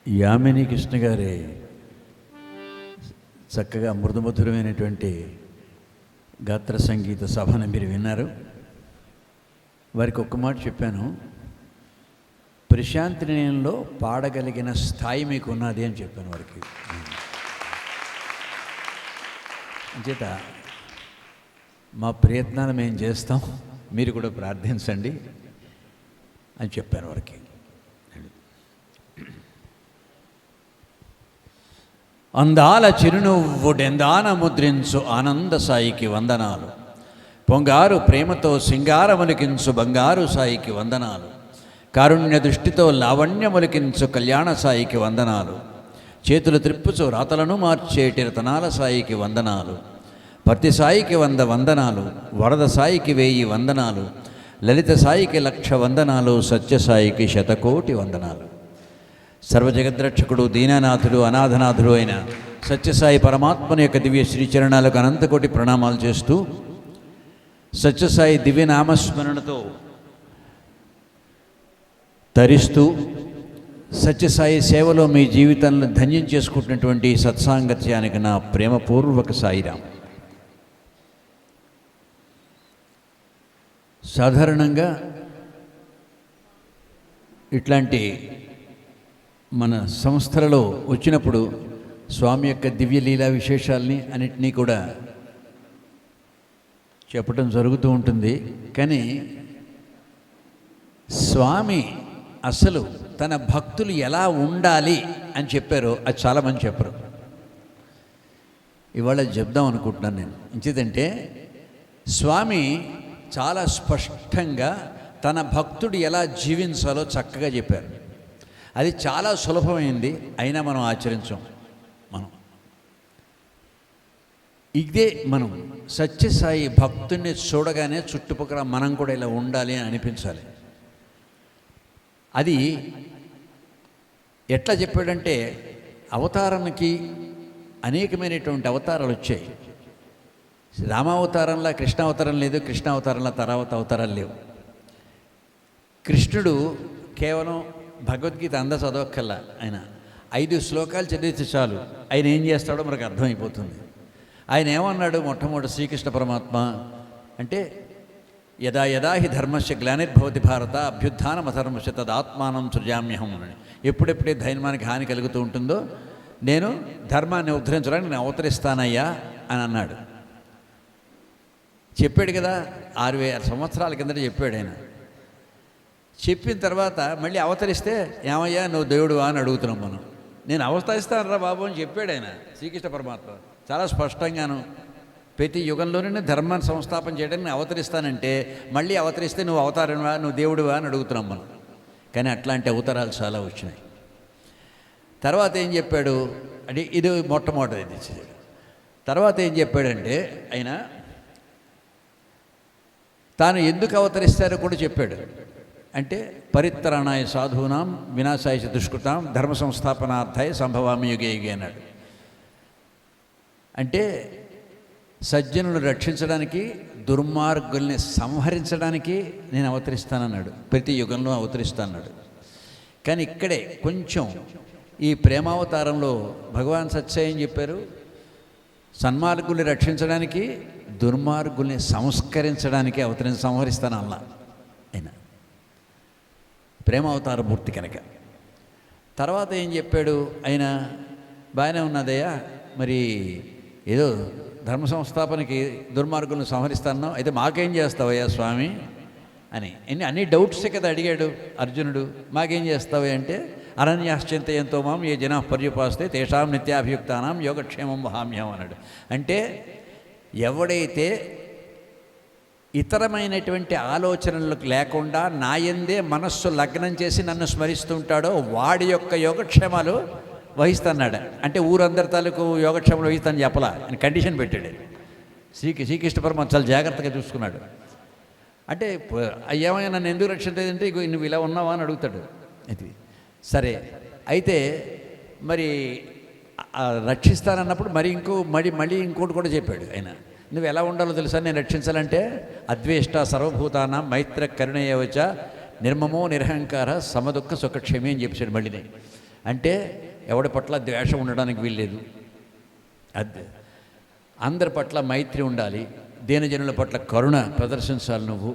యామిని కృష్ణ గారి చక్కగా మృదుమధురమైనటువంటి గాత్ర సంగీత సభను మీరు విన్నారు. వారికి ఒక్క మాట చెప్పాను, ప్రశాంతి నిలయంలో పాడగలిగిన స్థాయి మీకు ఉన్నది అని చెప్పాను వారికి. చేత మా ప్రయత్నాలు మేము చేస్తాం, మీరు కూడా ప్రార్థించండి అని చెప్పాను వారికి. అందాల చిరునవ్వుడెందాన ముద్రించు ఆనంద సాయికి వందనాలు, పొంగారు ప్రేమతో సింగారములికించు బంగారు సాయికి వందనాలు, కారుణ్య దృష్టితో లావణ్యములికించు కళ్యాణ సాయికి వందనాలు, చేతులు త్రిప్పుచు రాతలను మార్చేటి రతనాల సాయికి వందనాలు, పర్తి సాయికి 100 వందనాలు, వరద సాయికి 1000 వందనాలు, లలిత సాయికి 1,00,000 వందనాలు, సత్యసాయికి 1,000,000,000 వందనాలు. సర్వజగద్రక్షకుడు, దీనానాథుడు, అనాథనాథుడు అయిన సత్యసాయి పరమాత్మని యొక్క దివ్య శ్రీచరణాలకు అనంతకోటి ప్రణామాలు చేస్తూ, సత్యసాయి దివ్యనామస్మరణతో తరిస్తూ, సత్యసాయి సేవలో మీ జీవితాలను ధన్యం చేసుకుంటున్నటువంటి సత్సాంగత్యానికి నా ప్రేమపూర్వక సాయిరాం. సాధారణంగా ఇట్లాంటి మన సంస్థలలో వచ్చినప్పుడు స్వామి యొక్క దివ్య లీలా విశేషాలని అన్నిటినీ కూడా చెప్పడం జరుగుతూ ఉంటుంది. కానీ స్వామి అసలు తన భక్తులు ఎలా ఉండాలి అని చెప్పారో అది చాలామంది చెప్పరు. ఇవాళ చెప్దాం అనుకుంటున్నాను నేను. ఇంకేదంటే స్వామి చాలా స్పష్టంగా తన భక్తుడు ఎలా జీవించాలో చక్కగా చెప్పారు. అది చాలా సులభమైంది, అయినా మనం ఆచరించాం. ఇదే మనం సత్యసాయి భక్తుడిని చూడగానే చుట్టుపక్కల మనం కూడా ఇలా ఉండాలి అని అనిపించాలి. అది ఎట్లా చెప్పాడంటే, అవతారానికి అనేకమైనటువంటి అవతారాలు వచ్చాయి. రామావతారంలా కృష్ణావతారం లేదు, కృష్ణావతారంలా తర్వాత అవతారాలు లేవు. కృష్ణుడు కేవలం భగవద్గీత చదవక్కల్లా, ఆయన 5 శ్లోకాలు చదివితే చాలు ఆయన ఏం చేస్తాడో మనకు అర్థమైపోతుంది. ఆయన ఏమన్నాడు మొట్టమొదటి శ్రీకృష్ణ పరమాత్మ అంటే, యదా యదా హి ధర్మస్య గ్లానిర్భవతి భారత అభ్యుత్థానమధర్మస్య తదాత్మానం సృజామ్యహం అని. ఎప్పుడెప్పుడే ధైర్యానికి హాని కలుగుతూ ఉంటుందో నేను ధర్మాన్ని ఉద్ధరించడానికి నేను అవతరిస్తానయ్యా అని అన్నాడు. చెప్పాడు కదా, 6,000 సంవత్సరాల కిందట చెప్పాడు ఆయన. చెప్పిన తర్వాత మళ్ళీ అవతరిస్తే ఏమయ్యా నువ్వు దేవుడువా అని అడుగుతున్నాం మనం. నేను అవతరిస్తాను రా బాబు అని చెప్పాడు ఆయన శ్రీకృష్ణ పరమాత్మ చాలా స్పష్టంగాను. ప్రతి యుగంలోనే ధర్మాన్ని సంస్థాపన చేయడానికి నేను అవతరిస్తానంటే మళ్ళీ అవతరిస్తే నువ్వు అవతారమా, నువ్వు దేవుడువా అని అడుగుతున్నాం మనం. కానీ అట్లాంటి అవతారాలు చాలా వచ్చినాయి. తర్వాత ఏం చెప్పాడు అంటే, ఇది మొట్టమొదటిది. తర్వాత ఏం చెప్పాడంటే, ఆయన తాను ఎందుకు అవతరిస్తారో కూడా చెప్పాడు. అంటే పరిత్రాణాయ సాధూనాం వినాశాయ చ దుష్కృతాం ధర్మ సంస్థాపనార్థాయ సంభవామి యుగే యుగే అన్నాడు. అంటే సజ్జనులు రక్షించడానికి, దుర్మార్గుల్ని సంహరించడానికి నేను అవతరిస్తానన్నాడు. ప్రతి యుగంలో అవతరిస్తానన్నాడు. కానీ ఇక్కడే కొంచెం ఈ ప్రేమావతారంలో భగవాన్ సత్యసాయి ఏం చెప్పారు, సన్మార్గుల్ని రక్షించడానికి, దుర్మార్గుల్ని సంస్కరించడానికి సంహరిస్తాను అల్లా ఆయన ప్రేమావతార మూర్తి కనుక. తర్వాత ఏం చెప్పాడు ఆయన, బాగానే ఉన్నదయ్యా, మరి ఏదో ధర్మ సంస్థాపనకి దుర్మార్గులను సంహరిస్తాను, అయితే మాకేం చేస్తావయ్యా స్వామి అని అన్ని డౌట్సే కదా అడిగాడు అర్జునుడు. మాకేం చేస్తావే అంటే, అరణ్యాశ్చింతయంతో మాం ఏ జనా పర్యుపాస్తే తేషాం నిత్యాభియుక్తానాం యోగక్షేమం వహామ్యం అన్నాడు. అంటే ఎవడైతే ఇతరమైనటువంటి ఆలోచనలకు లేకుండా నాయందే మనస్సు లగ్నం చేసి నన్ను స్మరిస్తూ ఉంటాడో వాడి యొక్క యోగక్షేమాలు వహిస్తున్నాడు. అంటే ఊరందరి తాలూకు యోగక్షేమాలు వహిస్తాను చెప్పలా అని కండిషన్ పెట్టాడు. శ్రీకృష్ణ పరమాత్మ చాలా జాగ్రత్తగా చూసుకున్నాడు. అంటే ఏమైనా నన్ను ఎందుకు రక్షించేదంటే, ఇగో నువ్వు ఇలా ఉన్నావా అని అడుగుతాడు. ఇది సరే అయితే మరి రక్షిస్తానన్నప్పుడు మళ్ళీ ఇంకోటి కూడా చెప్పాడు ఆయన. నువ్వు ఎలా ఉండాలో తెలుసా నేను రక్షించాలంటే, అద్వేష్ట సర్వభూతానాం మైత్ర కరుణయేవచ నిర్మమో నిరహంకార సమదుఃఖ సుఖక్షేమి అని చెప్పాడు. మళ్ళీ అంటే ఎవడి పట్ల ద్వేషం ఉండడానికి వీల్లేదు, అది అందరి పట్ల మైత్రి ఉండాలి, దీనజనుల పట్ల కరుణ ప్రదర్శించాలి, నువ్వు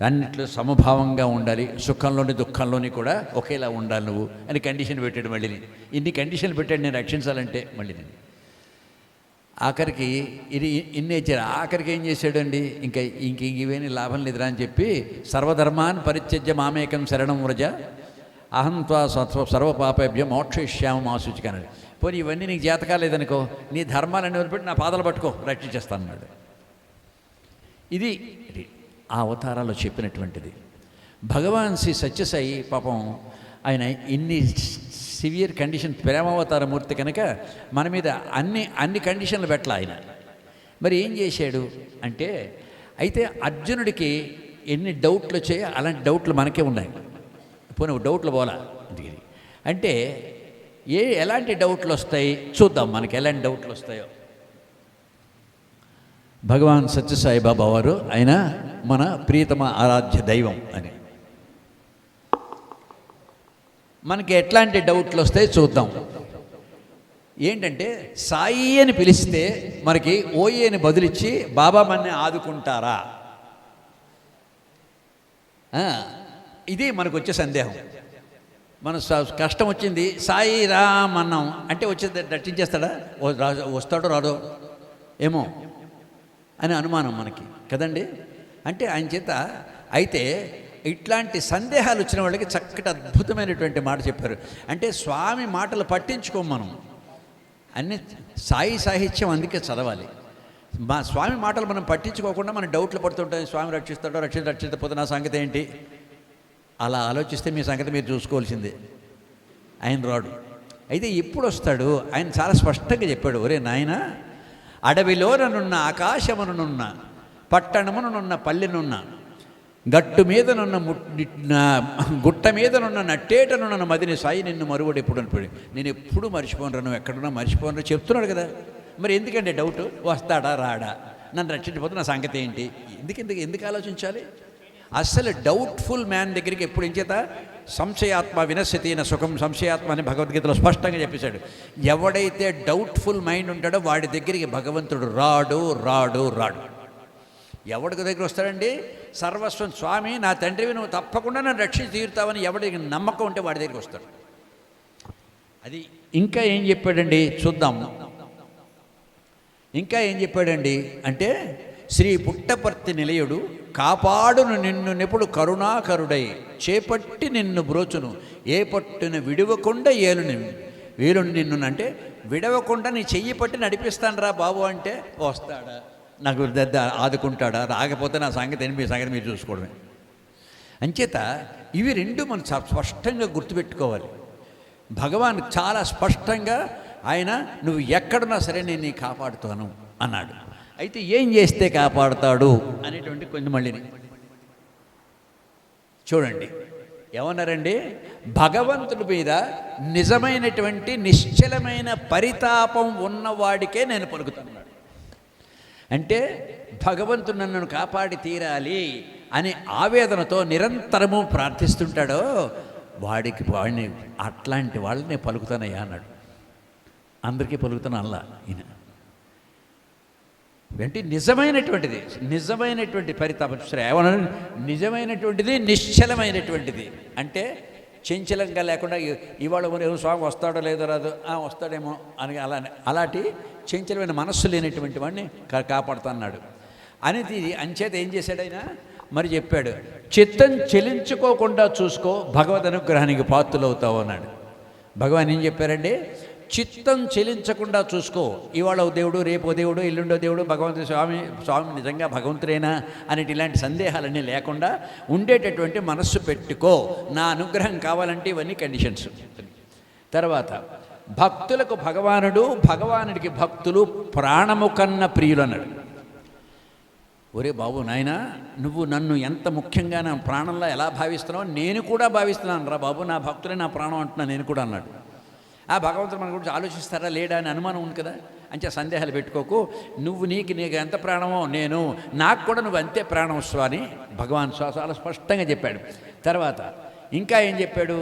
అన్నిట్లో సమభావంగా ఉండాలి, సుఖంలోని దుఃఖంలోని కూడా ఒకేలా ఉండాలి నువ్వు అని కండిషన్ పెట్టాడు. మళ్ళీ ఇన్ని కండిషన్లు పెట్టాడు నేను రక్షించాలంటే. మళ్ళీ నేను ఆఖరికి ఇది ఇన్నే ఇచ్చారు. ఆఖరికి ఏం చేశాడండి, ఇంక ఇవేని లాభం లేదురా అని చెప్పి సర్వధర్మాన్ పరిత్యజ్య మామేకం శరణం వ్రజ అహం త్వా సర్వపాపేభ్య మోక్షయిష్యామ మా సూచికన్నాడు. పోనీ ఇవన్నీ నీకు చేతకాలేదనుకో, నీ ధర్మాలన్నీ వదిలిపెట్టి నా పాదాలు పట్టుకో, రక్షించేస్తాను అన్నాడు. ఇది ఆ అవతారాల్లో చెప్పినటువంటిది. భగవాన్ శ్రీ సత్యసాయి పాపం ఆయన ఇన్ని సివియర్ కండిషన్ ప్రేమావతారమూర్తి కనుక మన మీద అన్ని కండిషన్లు పెట్టాల ఆయన. మరి ఏం చేశాడు అంటే, అయితే అర్జునుడికి ఎన్ని డౌట్లు వచ్చాయో అలాంటి డౌట్లు మనకే ఉన్నాయి. పోనీ డౌట్లు పోలా ఇంటికి అంటే ఎలాంటి డౌట్లు వస్తాయి చూద్దాం, మనకి ఎలాంటి డౌట్లు వస్తాయో. భగవాన్ సత్యసాయి బాబా వారు ఆయన మన ప్రియతమ ఆరాధ్య దైవం అని. మనకి ఎట్లాంటి డౌట్లు వస్తాయి చూద్దాం. ఏంటంటే సాయి అని పిలిస్తే మనకి ఓయి అని బదులిచ్చి బాబా మన్ని ఆదుకుంటారా, ఇది మనకు వచ్చే సందేహం. మన కష్టం వచ్చింది సాయి రామ్ అన్నాం అంటే వచ్చేది రక్షించేస్తాడా, వస్తాడో రాడో ఏమో అని అనుమానం మనకి కదండి. అంటే ఆయన చేత అయితే ఇట్లాంటి సందేహాలు వచ్చిన వాళ్ళకి చక్కటి అద్భుతమైనటువంటి మాట చెప్పారు. అంటే స్వామి మాటలు పట్టించుకోం మనం, అన్ని సాయి సాహిత్యం అందుకే చదవాలి. మా స్వామి మాటలు మనం పట్టించుకోకుండా మనం డౌట్లు పడుతుంటాం, స్వామి రక్షిస్తాడో రక్షించకపోతే నా సంగతి ఏంటి, అలా ఆలోచిస్తే మీ సంగతి మీరు చూసుకోవాల్సిందే. ఆయన రాడు. అయితే ఎప్పుడు వస్తాడు ఆయన చాలా స్పష్టంగా చెప్పాడు. ఒరే నాయన, అడవిలోననున్న ఆకాశమునున్న పట్టణమునున్న పల్లెనున్న గట్టు మీదనున్న గుట్ట మీదనున్న నట్టేటనున్న మదిని సాయి నిన్ను మరువడు ఎప్పుడు అనిపోయి, నేను ఎప్పుడు మర్చిపోనరా, నువ్వు ఎక్కడున్నా మర్చిపోనరా చెప్తున్నాడు కదా. మరి ఎందుకంటే డౌట్, వస్తాడా రాడా, నన్ను రక్షించకపోతే నా సంగతి ఏంటి, ఎందుకు ఆలోచించాలి. అస్సలు డౌట్ఫుల్ మ్యాన్ దగ్గరికి ఎప్పుడు ఎంచేత సంశయాత్మ వినశ్యతి నా సుఖం సంశయాత్మ అని భగవద్గీతలో స్పష్టంగా చెప్పేశాడు. ఎవడైతే డౌట్ఫుల్ మైండ్ ఉంటాడో వాడి దగ్గరికి భగవంతుడు రాడు. ఎవడికి దగ్గర వస్తాడండి, సర్వస్వం స్వామి నా తండ్రివి, నువ్వు తప్పకుండా నన్ను రక్షించి తీరుతావని ఎవడికి నమ్మకం ఉంటే వాడి దగ్గరికి వస్తాడు. అది ఇంకా ఏం చెప్పాడండి చూద్దాం. ఇంకా ఏం చెప్పాడండి అంటే, శ్రీ పుట్టపర్తి నిలయుడు కాపాడును నిన్ను నెప్పుడు కరుణాకరుడై చేపట్టి నిన్ను బ్రోచును ఏ పట్టును విడవకుండా వేలుని నిన్ను అంటే విడవకుండా నీ చెయ్యి పట్టి నడిపిస్తాను రా బాబు అంటే వస్తాడా, నాకు ఆదుకుంటాడా, రాకపోతే నా సంగతి మీ సంగతి మీరు చూసుకోవడమే. అంచేత ఇవి రెండు మనం స్పష్టంగా గుర్తుపెట్టుకోవాలి. భగవాన్ చాలా స్పష్టంగా ఆయన నువ్వు ఎక్కడున్నా సరే నేను నీ కాపాడుతాను అన్నాడు. అయితే ఏం చేస్తే కాపాడుతాడు అనేటువంటి కొంచెం మళ్ళీ చూడండి. ఏమన్నారండి, భగవంతుడి మీద నిజమైనటువంటి నిశ్చలమైన పరితాపం ఉన్నవాడికే నేను పలుకుతున్నాడు. అంటే భగవంతుడు నన్ను కాపాడి తీరాలి అని ఆవేదనతో నిరంతరము ప్రార్థిస్తుంటాడో వాడిని అట్లాంటి వాళ్ళని పలుకుతానయ్యా అన్నాడు. అందరికీ పలుకుతాను అల్లా ఈయన. అంటే నిజమైనటువంటి పరితాపం శ్రేవణ నిజమైనటువంటిది, నిశ్చలమైనటువంటిది. అంటే చంచలంగా లేకుండా ఇవాళ స్వామి వస్తాడో లేదో రాదు, వస్తాడేమో అని అలాంటి చంచలమైన మనస్సు లేనటువంటి వాడిని కాపాడుతున్నాడు అనేది. అంచేత ఏం చేశాడు ఆయన మరి చెప్పాడు, చిత్తం చెలించుకోకుండా చూసుకో భగవద్ అనుగ్రహానికి పాత్రులవుతావు అన్నాడు. భగవాన్ ఏం చెప్పారండి, చిత్తం చెలించకుండా చూసుకో. ఇవాళ దేవుడు, రేపో దేవుడు, ఎల్లుండో దేవుడు, భగవంతుడు స్వామి నిజంగా భగవంతుడేనా అనేటి ఇలాంటి సందేహాలన్నీ లేకుండా ఉండేటటువంటి మనస్సు పెట్టుకో. నా అనుగ్రహం కావాలంటే ఇవన్నీ కండిషన్స్. తర్వాత భక్తులకు భగవానుడికి భక్తులు ప్రాణము కన్న ప్రియులు అన్నాడు. ఒరే బాబు నాయన, నువ్వు నన్ను ఎంత ముఖ్యంగా నా ప్రాణంలో ఎలా భావిస్తున్నావో నేను కూడా భావిస్తున్నాను రా బాబు, నా భక్తులే నా ప్రాణం అంటున్నా నేను కూడా అన్నాడు. ఆ భగవంతుడు మన గురించి ఆలోచిస్తారా లేడా అని అనుమానం ఉంది కదా. అంటే సందేహాలు పెట్టుకోకు, నీకు ఎంత ప్రాణమో నాకు కూడా నువ్వు అంతే ప్రాణం అని భగవాన్ చాలా స్పష్టంగా చెప్పాడు. తర్వాత ఇంకా ఏం చెప్పాడు,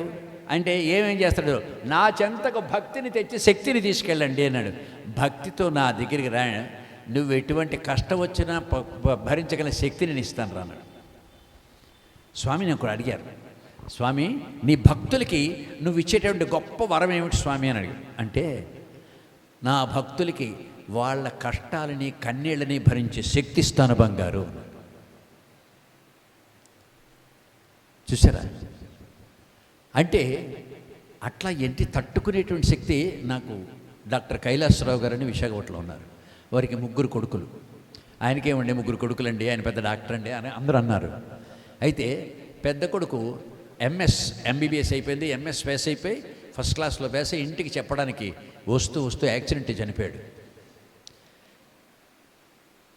అంటే ఏమేం చేస్తాడు, నా చెంతకు భక్తిని తెచ్చి శక్తిని తీసుకెళ్ళండి అన్నాడు. భక్తితో నా దగ్గరికి రా, నువ్వు ఎటువంటి కష్టం వచ్చినా భరించగల శక్తిని నేను ఇస్తాను రా అన్నాడు. స్వామిని ఒకడు అడిగారు, స్వామి నీ భక్తులకి నువ్వు ఇచ్చేటువంటి గొప్ప వరం ఏమిటి స్వామి అని అడిగాడు. అంటే నా భక్తులకి వాళ్ళ కష్టాలని కన్నీళ్ళని భరించే శక్తి ఇస్తాను బంగారు. చూసారా? అంటే అట్లా ఏంటి తట్టుకునేటువంటి శక్తి నాకు డాక్టర్ కైలాసరావు గారని విశాఖపట్నంలో ఉన్నారు. వారికి 3 కొడుకులు. ఆయనకేమండి 3 కొడుకులండి, ఆయన పెద్ద డాక్టర్ అండి అని అందరూ అన్నారు. అయితే పెద్ద కొడుకు ఎంబీబీఎస్ అయిపోయింది, ఎంఎస్ పాస్ అయిపోయి ఫస్ట్ క్లాస్లో పాస్ అయ్యి ఇంటికి చెప్పడానికి వస్తూ యాక్సిడెంట్ చనిపోయాడు.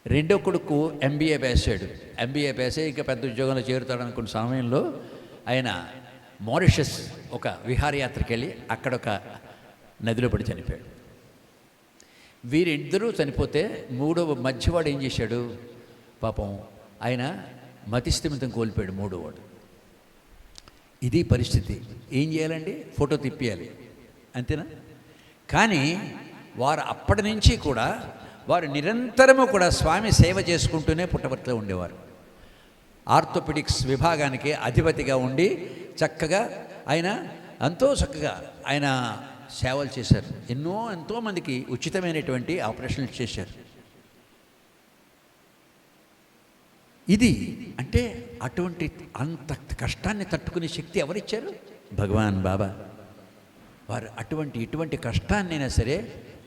రెండో కొడుకు ఎంబీఏ పాస్ అయ్యి ఇంకా పెద్ద ఉద్యోగంలో చేరుతాడు అనుకున్న సమయంలో ఆయన మారిషస్ ఒక విహారయాత్రకి వెళ్ళి అక్కడ ఒక నదిలో పడి చనిపోయాడు. వీరిద్దరూ చనిపోతే మూడవ మధ్యవాడు ఏం చేశాడు, పాపం ఆయన మతిస్థిమితం కోల్పోయాడు మూడోవాడు. ఇది పరిస్థితి. ఏం చేయాలండి, ఫోటో తిప్పియాలి, అంతేనా? కానీ వారు అప్పటి నుంచి కూడా వారు నిరంతరము కూడా స్వామి సేవ చేసుకుంటూనే పుట్టపర్తిలో ఉండేవారు. ఆర్థోపెడిక్స్ విభాగానికి అధిపతిగా ఉండి చక్కగా ఆయన ఎంతో చక్కగా ఆయన సేవలు చేశారు. ఎంతోమందికి ఉచితమైనటువంటి ఆపరేషన్లు చేశారు. ఇది అంటే అటువంటి అంత కష్టాన్ని తట్టుకునే శక్తి ఎవరిచ్చారు? భగవాన్ బాబా. వారు ఇటువంటి కష్టాన్నైనా సరే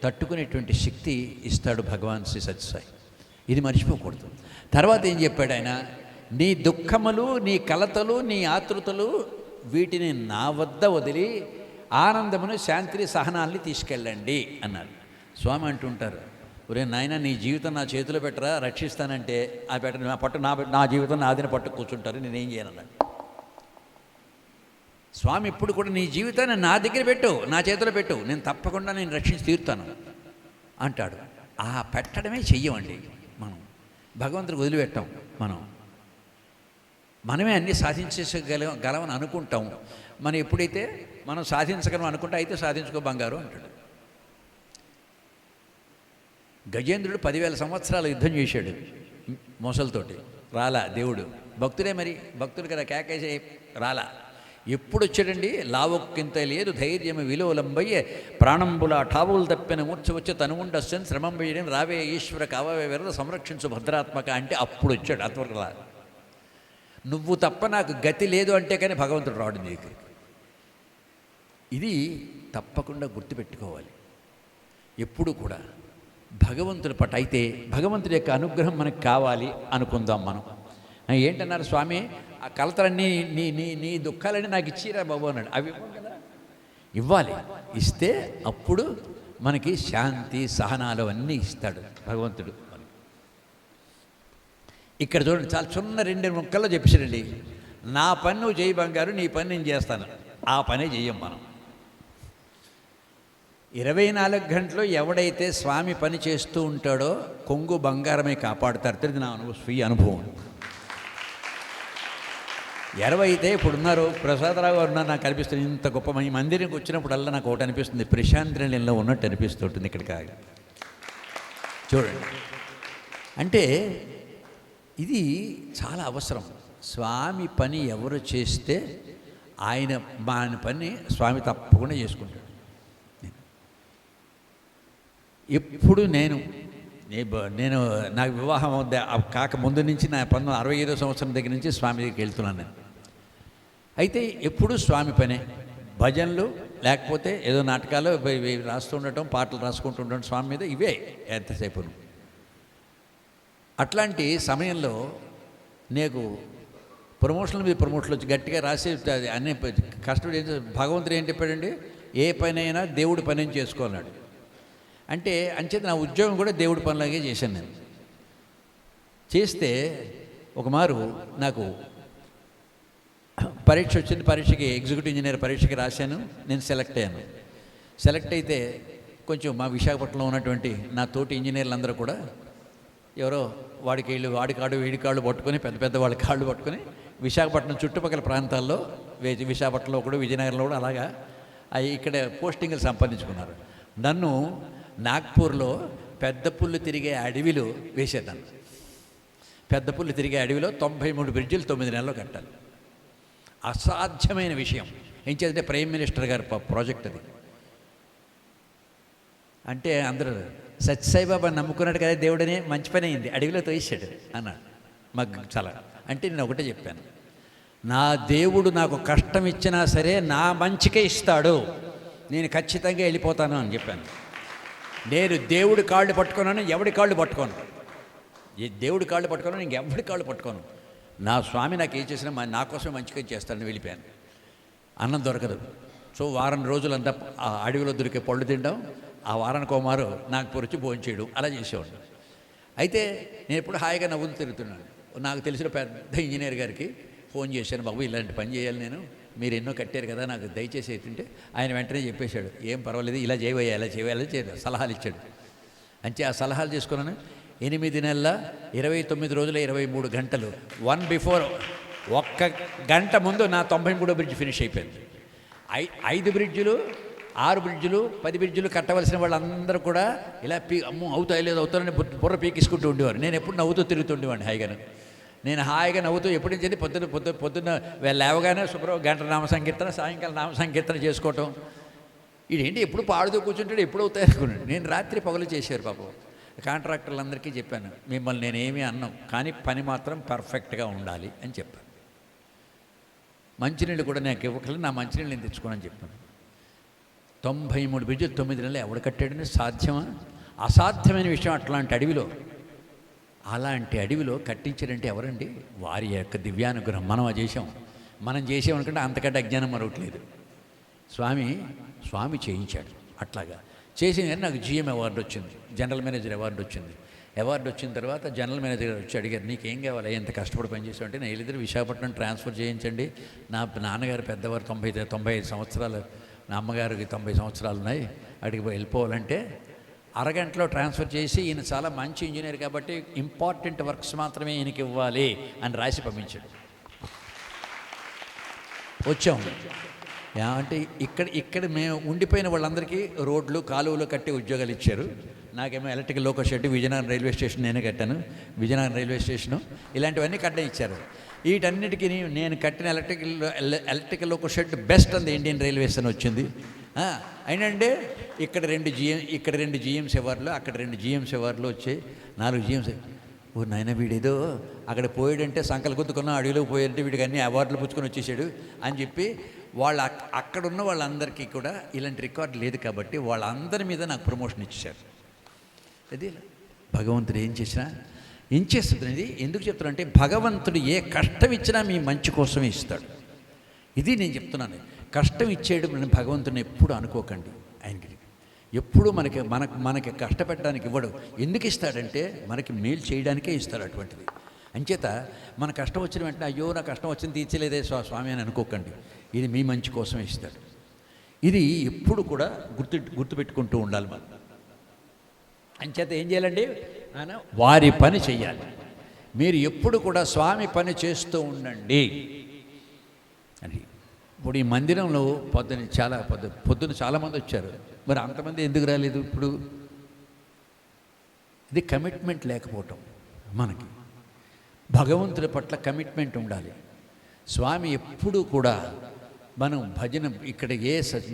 తట్టుకునేటువంటి శక్తి ఇస్తాడు భగవాన్ శ్రీ సత్యసాయి. ఇది మర్చిపోకూడదు. తర్వాత ఏం చెప్పాడు ఆయన, నీ దుఃఖములు, నీ కలతలు, నీ ఆతృతలు వీటిని నా వద్ద వదిలి ఆనందమును, శాంతిని, సహనాల్ని తీసుకెళ్ళండి అన్నారు. స్వామి అంటుంటారు, ఒరే నాయన నీ జీవితం నా చేతిలో పెట్టరా, రక్షిస్తానంటే ఆ పెట్ట నా పట్టు నా జీవితం నాదిన పట్టు కూర్చుంటారు, నేనేం చేయనన్నాడు. స్వామి ఇప్పుడు కూడా నీ జీవితాన్ని నా దగ్గర పెట్టు, నా చేతిలో పెట్టు, నేను తప్పకుండా నేను రక్షించి తీరుతాను అంటాడు. ఆ పెట్టడమే చెయ్యమండి. మనం భగవంతుడికి వదిలిపెట్టాం. మనమే అన్నీ సాధించగలమని అనుకుంటాం. మనం ఎప్పుడైతే మనం సాధించగలం అనుకుంటే అయితే సాధించుకో బంగారు అంటాడు. గజేంద్రుడు 10,000 సంవత్సరాలు యుద్ధం చేశాడు మొసలతోటి, రాలా దేవుడు. భక్తుడే మరి, భక్తుడు కదా, కేకేసే రాలా. ఎప్పుడు వచ్చాడండి, లావొక్కింత లేదు ధైర్యము విలోలంబయ్యే ప్రాణంబుల ఠావులు తప్పిన మూర్చ వచ్చి తనుగుండస్సని శ్రమం వేయడం రావే ఈశ్వర కావే విరద సంరక్షించు భద్రాత్మక అంటే అప్పుడు వచ్చాడు. అంతవరకు రా, నువ్వు తప్ప నాకు గతి లేదు అంటే కానీ భగవంతుడు రాడు నీకు. ఇది తప్పకుండా గుర్తుపెట్టుకోవాలి ఎప్పుడు కూడా. భగవంతుడి పట్ల అయితే భగవంతుడి యొక్క అనుగ్రహం మనకు కావాలి అనుకుందాం. మనం ఏంటన్నారు, స్వామి ఆ కలతలన్నీ నీ నీ నీ దుఃఖాలన్నీ నాకు ఇచ్చిరా బాబు అన్నాడు. అవి ఇవ్వాలి కదా, ఇవ్వాలి. ఇస్తే అప్పుడు మనకి శాంతి, సహనాలు అన్నీ ఇస్తాడు భగవంతుడు. ఇక్కడ చూడండి, చాలా చిన్న 2 ముక్కల్లో చెప్పేసాడండి. నా పని నువ్వు చేయి బంగారు, నీ పని నేను చేస్తాను. ఆ పనే చెయ్యం మనం. 24 గంటలు ఎవడైతే స్వామి పని చేస్తూ ఉంటాడో కొంగు బంగారమే కాపాడుతారు. ఇది నా స్వీయ అనుభవం. 20 అయితే ఇప్పుడున్నారు, ప్రసాదరావు గారు ఉన్నారు, నాకు అనిపిస్తుంది ఇంత గొప్ప మందిరానికి వచ్చినప్పుడల్లా నాకు ఒకటి అనిపిస్తుంది, ప్రశాంత్ నిలయంలో ఉన్నట్టు అనిపిస్తుంటుంది. ఇక్కడ కాగా చూడండి, అంటే ఇది చాలా అవసరం. స్వామి పని ఎవరు చేస్తే ఆయన పని స్వామి తప్పకుండా చేసుకుంటాడు. ఎప్పుడు నేను నాకు వివాహం కాక ముందు నుంచి నా 1965వ సంవత్సరం దగ్గర నుంచి స్వామి దగ్గరికి వెళ్తున్నాను నేను. అయితే ఎప్పుడు స్వామి పనే, భజనలు లేకపోతే ఏదో నాటకాలు రాస్తూ ఉండటం, పాటలు రాసుకుంటూ ఉండటం స్వామి మీద, ఇవే ఎంతసేపు. అట్లాంటి సమయంలో నీకు ప్రమోషన్ల మీద ప్రమోషన్లు వచ్చి గట్టిగా రాసి అన్నీ కష్టపడి భగవంతుడు ఏం చెప్పాడండి, ఏ పనైనా దేవుడి పని చేసుకోవాలన్నాడు. అంటే అంచేత నా ఉద్యోగం కూడా దేవుడి పనిలాగే చేశాను నేను. చేస్తే ఒకమారు నాకు పరీక్ష వచ్చింది. పరీక్షకి ఎగ్జిక్యూటివ్ ఇంజనీర్ పరీక్షకి రాశాను. నేను సెలెక్ట్ అయ్యాను. సెలెక్ట్ అయితే కొంచెం మా విశాఖపట్నంలో ఉన్నటువంటి నా తోటి ఇంజనీర్లు అందరూ కూడా ఎవరో వాడి కాళ్ళు వీడి కాళ్ళు పట్టుకొని పెద్ద వాళ్ళ కాళ్ళు పట్టుకొని విశాఖపట్నం చుట్టుపక్కల ప్రాంతాల్లో విశాఖపట్నంలో ఒకడు, విజయనగరంలో కూడా అలాగా ఇక్కడ పోస్టింగ్లు సంపాదించుకున్నారు. నన్ను నాగ్పూర్లో పెద్ద పుల్లు తిరిగే అడవిలో వేసేదాన్ని. పెద్ద పుల్లు తిరిగే అడవిలో 93 బ్రిడ్జిలు 9 నెలల్లో కట్టాలి. అసాధ్యమైన విషయం. ఏం చేద్దంటే ప్రైమ్ మినిస్టర్ గారి ప్రాజెక్ట్ అది. అంటే అందరూ సత్యసాయిబాబా నమ్ముకున్నాడు కదా దేవుడని, మంచి పని అయింది, అడవిలో తోసాడు అన్నాడు. మాకు చాలా అంటే నేను ఒకటే చెప్పాను, నా దేవుడు నాకు కష్టం ఇచ్చినా సరే నా మంచికే ఇస్తాడు, నేను ఖచ్చితంగా వెళ్ళిపోతాను అని చెప్పాను. నేను దేవుడి కాళ్ళు పట్టుకున్నాను, ఎవడి కాళ్ళు పట్టుకోను. ఈ దేవుడి కాళ్ళు పట్టుకున్నాను, ఇంకెవడి కాళ్ళు పట్టుకోను. నా స్వామి నాకు ఏం చేసినా నా కోసం మంచిగా చేస్తానని వెళ్ళిపోయాను. అన్నం దొరకదు. సో వారం రోజులంతా ఆ అడవిలో దొరికే పళ్ళు తినడం, ఆ వారానికి ఒకమారు నాగ్పూర్ వచ్చి భోజనం చేయడం, అలా చేసేవాడు. అయితే నేను ఎప్పుడు హాయిగా నవ్వుతూ తిరుగుతున్నాను. నాకు తెలిసిన పెద్ద ఇంజనీర్ గారికి ఫోన్ చేశాను, బాబు ఇలాంటి పని చేయాలి నేను, మీరు ఎన్నో కట్టారు కదా, నాకు దయచేసి ఏంటంటే ఆయన వెంటనే చెప్పేశాడు, ఏం పర్వాలేదు, ఇలా చేయవయ్యా, ఇలా చేయాలి సలహాలు ఇచ్చాడు. అంటే ఆ సలహాలు చేసుకున్నాను. 8 నెలల 29 రోజుల 23 గంటలు 1 బిఫోర్, 1 గంట ముందు నా 93వ బ్రిడ్జ్ ఫినిష్ అయిపోయింది. 5 బ్రిడ్జులు, 6 బ్రిడ్జులు, 10 బ్రిడ్జులు కట్టవలసిన వాళ్ళందరూ కూడా ఇలా అమ్మో అవుతాయి లేదు అవుతారని బుర్ర పీకిసుకుంటూ ఉండేవారు. నేను ఎప్పుడు నవ్వుతూ తిరుగుతుండేవాడిని హాయిగాను. నేను హాయిగా నవ్వుతూ ఎప్పటి నుంచి పొద్దున్న లేవగానే శుభ్రం గంట నామ సంకీర్తన, సాయంకాలం నామ సంకీర్తన చేసుకోవటం. ఇదేంటి ఎప్పుడు పాడుతూ కూర్చుంటాడు, ఎప్పుడు అవుతాయి అనుకున్నాడు. నేను రాత్రి పగలు చేశారు పాపం. కాంట్రాక్టర్లందరికీ చెప్పాను, మిమ్మల్ని నేనేమీ అన్నాం, కానీ పని మాత్రం పర్ఫెక్ట్గా ఉండాలి అని చెప్పాను. మంచినీళ్ళు కూడా నాకు ఇవ్వకలేదు, నా మంచినీళ్ళు నేను తెచ్చుకోనని చెప్పాను. 93 బ్రిడ్జులు 9 నెలలు ఎవడు కట్టాడని సాధ్యమా? అసాధ్యమైన విషయం. అట్లాంటి అడవిలో, అలాంటి అడవిలో కట్టించారంటే ఎవరండి? వారి యొక్క దివ్యానుగ్రహం. మనం అది చేసాం. మనం చేసామనుకుంటే అంతకంటే అజ్ఞానం మరొకట్లేదు. స్వామి చేయించాడు. అట్లాగా చేసిన నాకు GM అవార్డు వచ్చింది, జనరల్ మేనేజర్ అవార్డు వచ్చింది. అవార్డు వచ్చిన తర్వాత జనరల్ మేనేజర్ వచ్చి అడిగారు, నీకేం కావాలి, ఎంత కష్టపడి పనిచేసావు అంటే, నేను వెళ్ళిద్దరు విశాఖపట్నం ట్రాన్స్ఫర్ చేయించండి, నా నాన్నగారు పెద్దవారు 95 సంవత్సరాలు, నా అమ్మగారికి 90 సంవత్సరాలు ఉన్నాయి, అడిగి వెళ్ళిపోవాలంటే అరగంటలో ట్రాన్స్ఫర్ చేసి, ఈయన చాలా మంచి ఇంజనీర్ కాబట్టి ఇంపార్టెంట్ వర్క్స్ మాత్రమే ఈయనకి ఇవ్వాలి అని రాసి పంపించాడు. వచ్చాము. అంటే ఇక్కడ మేము ఉండిపోయిన వాళ్ళందరికీ రోడ్లు, కాలువలు కట్టి ఉద్యోగాలు ఇచ్చారు. నాకేమో electrical loco shed, Vizianagaram railway station నేనే కట్టాను. విజయనగరం రైల్వే స్టేషను ఇలాంటివన్నీ కట్టే ఇచ్చారు. వీటన్నిటికీ నేను కట్టిన ఎలక్ట్రికల్ లోకో షెడ్ బెస్ట్ అంది ఇండియన్ రైల్వేస్ అని వచ్చింది. అయినంటే ఇక్కడ 2 GMs అవార్డులు, అక్కడ 2 GMs అవార్డులు వచ్చాయి, 4 GMs. ఓ నాయన, వీడేదో అక్కడ పోయాడంటే సంకలు గుద్దుకున్న, అడవిలో పోయాడంటే వీడికి అన్ని అవార్డులు పుచ్చుకొని వచ్చేసాడు అని చెప్పి అక్కడున్న వాళ్ళందరికీ కూడా ఇలాంటి రికార్డు లేదు కాబట్టి వాళ్ళందరి మీద నాకు ప్రమోషన్ ఇచ్చేశారు. అది భగవంతుడు ఏం చేస్తుంది. ఎందుకు చెప్తున్నానంటే, భగవంతుడు ఏ కష్టం ఇచ్చినా మీ మంచి కోసమే ఇస్తాడు. ఇది నేను చెప్తున్నాను. కష్టం ఇచ్చేయడం భగవంతుని ఎప్పుడు అనుకోకండి. ఆయనకి ఎప్పుడు మనకి కష్టపెట్టడానికి ఇవ్వడు. ఎందుకు ఇస్తాడంటే మనకి మేలు చేయడానికే ఇస్తాడు అటువంటిది. అంచేత మన కష్టం వచ్చిన వెంటనే అయ్యో నా కష్టం వచ్చింది తీర్చలేదే స్వామి అని అనుకోకండి. ఇది మీ మంచి కోసమే ఇస్తాడు. ఇది ఎప్పుడు కూడా గుర్తుపెట్టుకుంటూ ఉండాలి మనం. అంచేత ఏం చేయాలండి? వారి పని చెయ్యాలి. మీరు ఎప్పుడు కూడా స్వామి పని చేస్తూ ఉండండి అని. ఇప్పుడు ఈ మందిరంలో పొద్దున చాలామంది వచ్చారు, మరి అంతమంది ఎందుకు రాలేదు? ఇప్పుడు ఇది కమిట్మెంట్ లేకపోవటం. మనకి భగవంతుడి పట్ల కమిట్మెంట్ ఉండాలి. స్వామి ఎప్పుడూ కూడా మనం భజన ఇక్కడ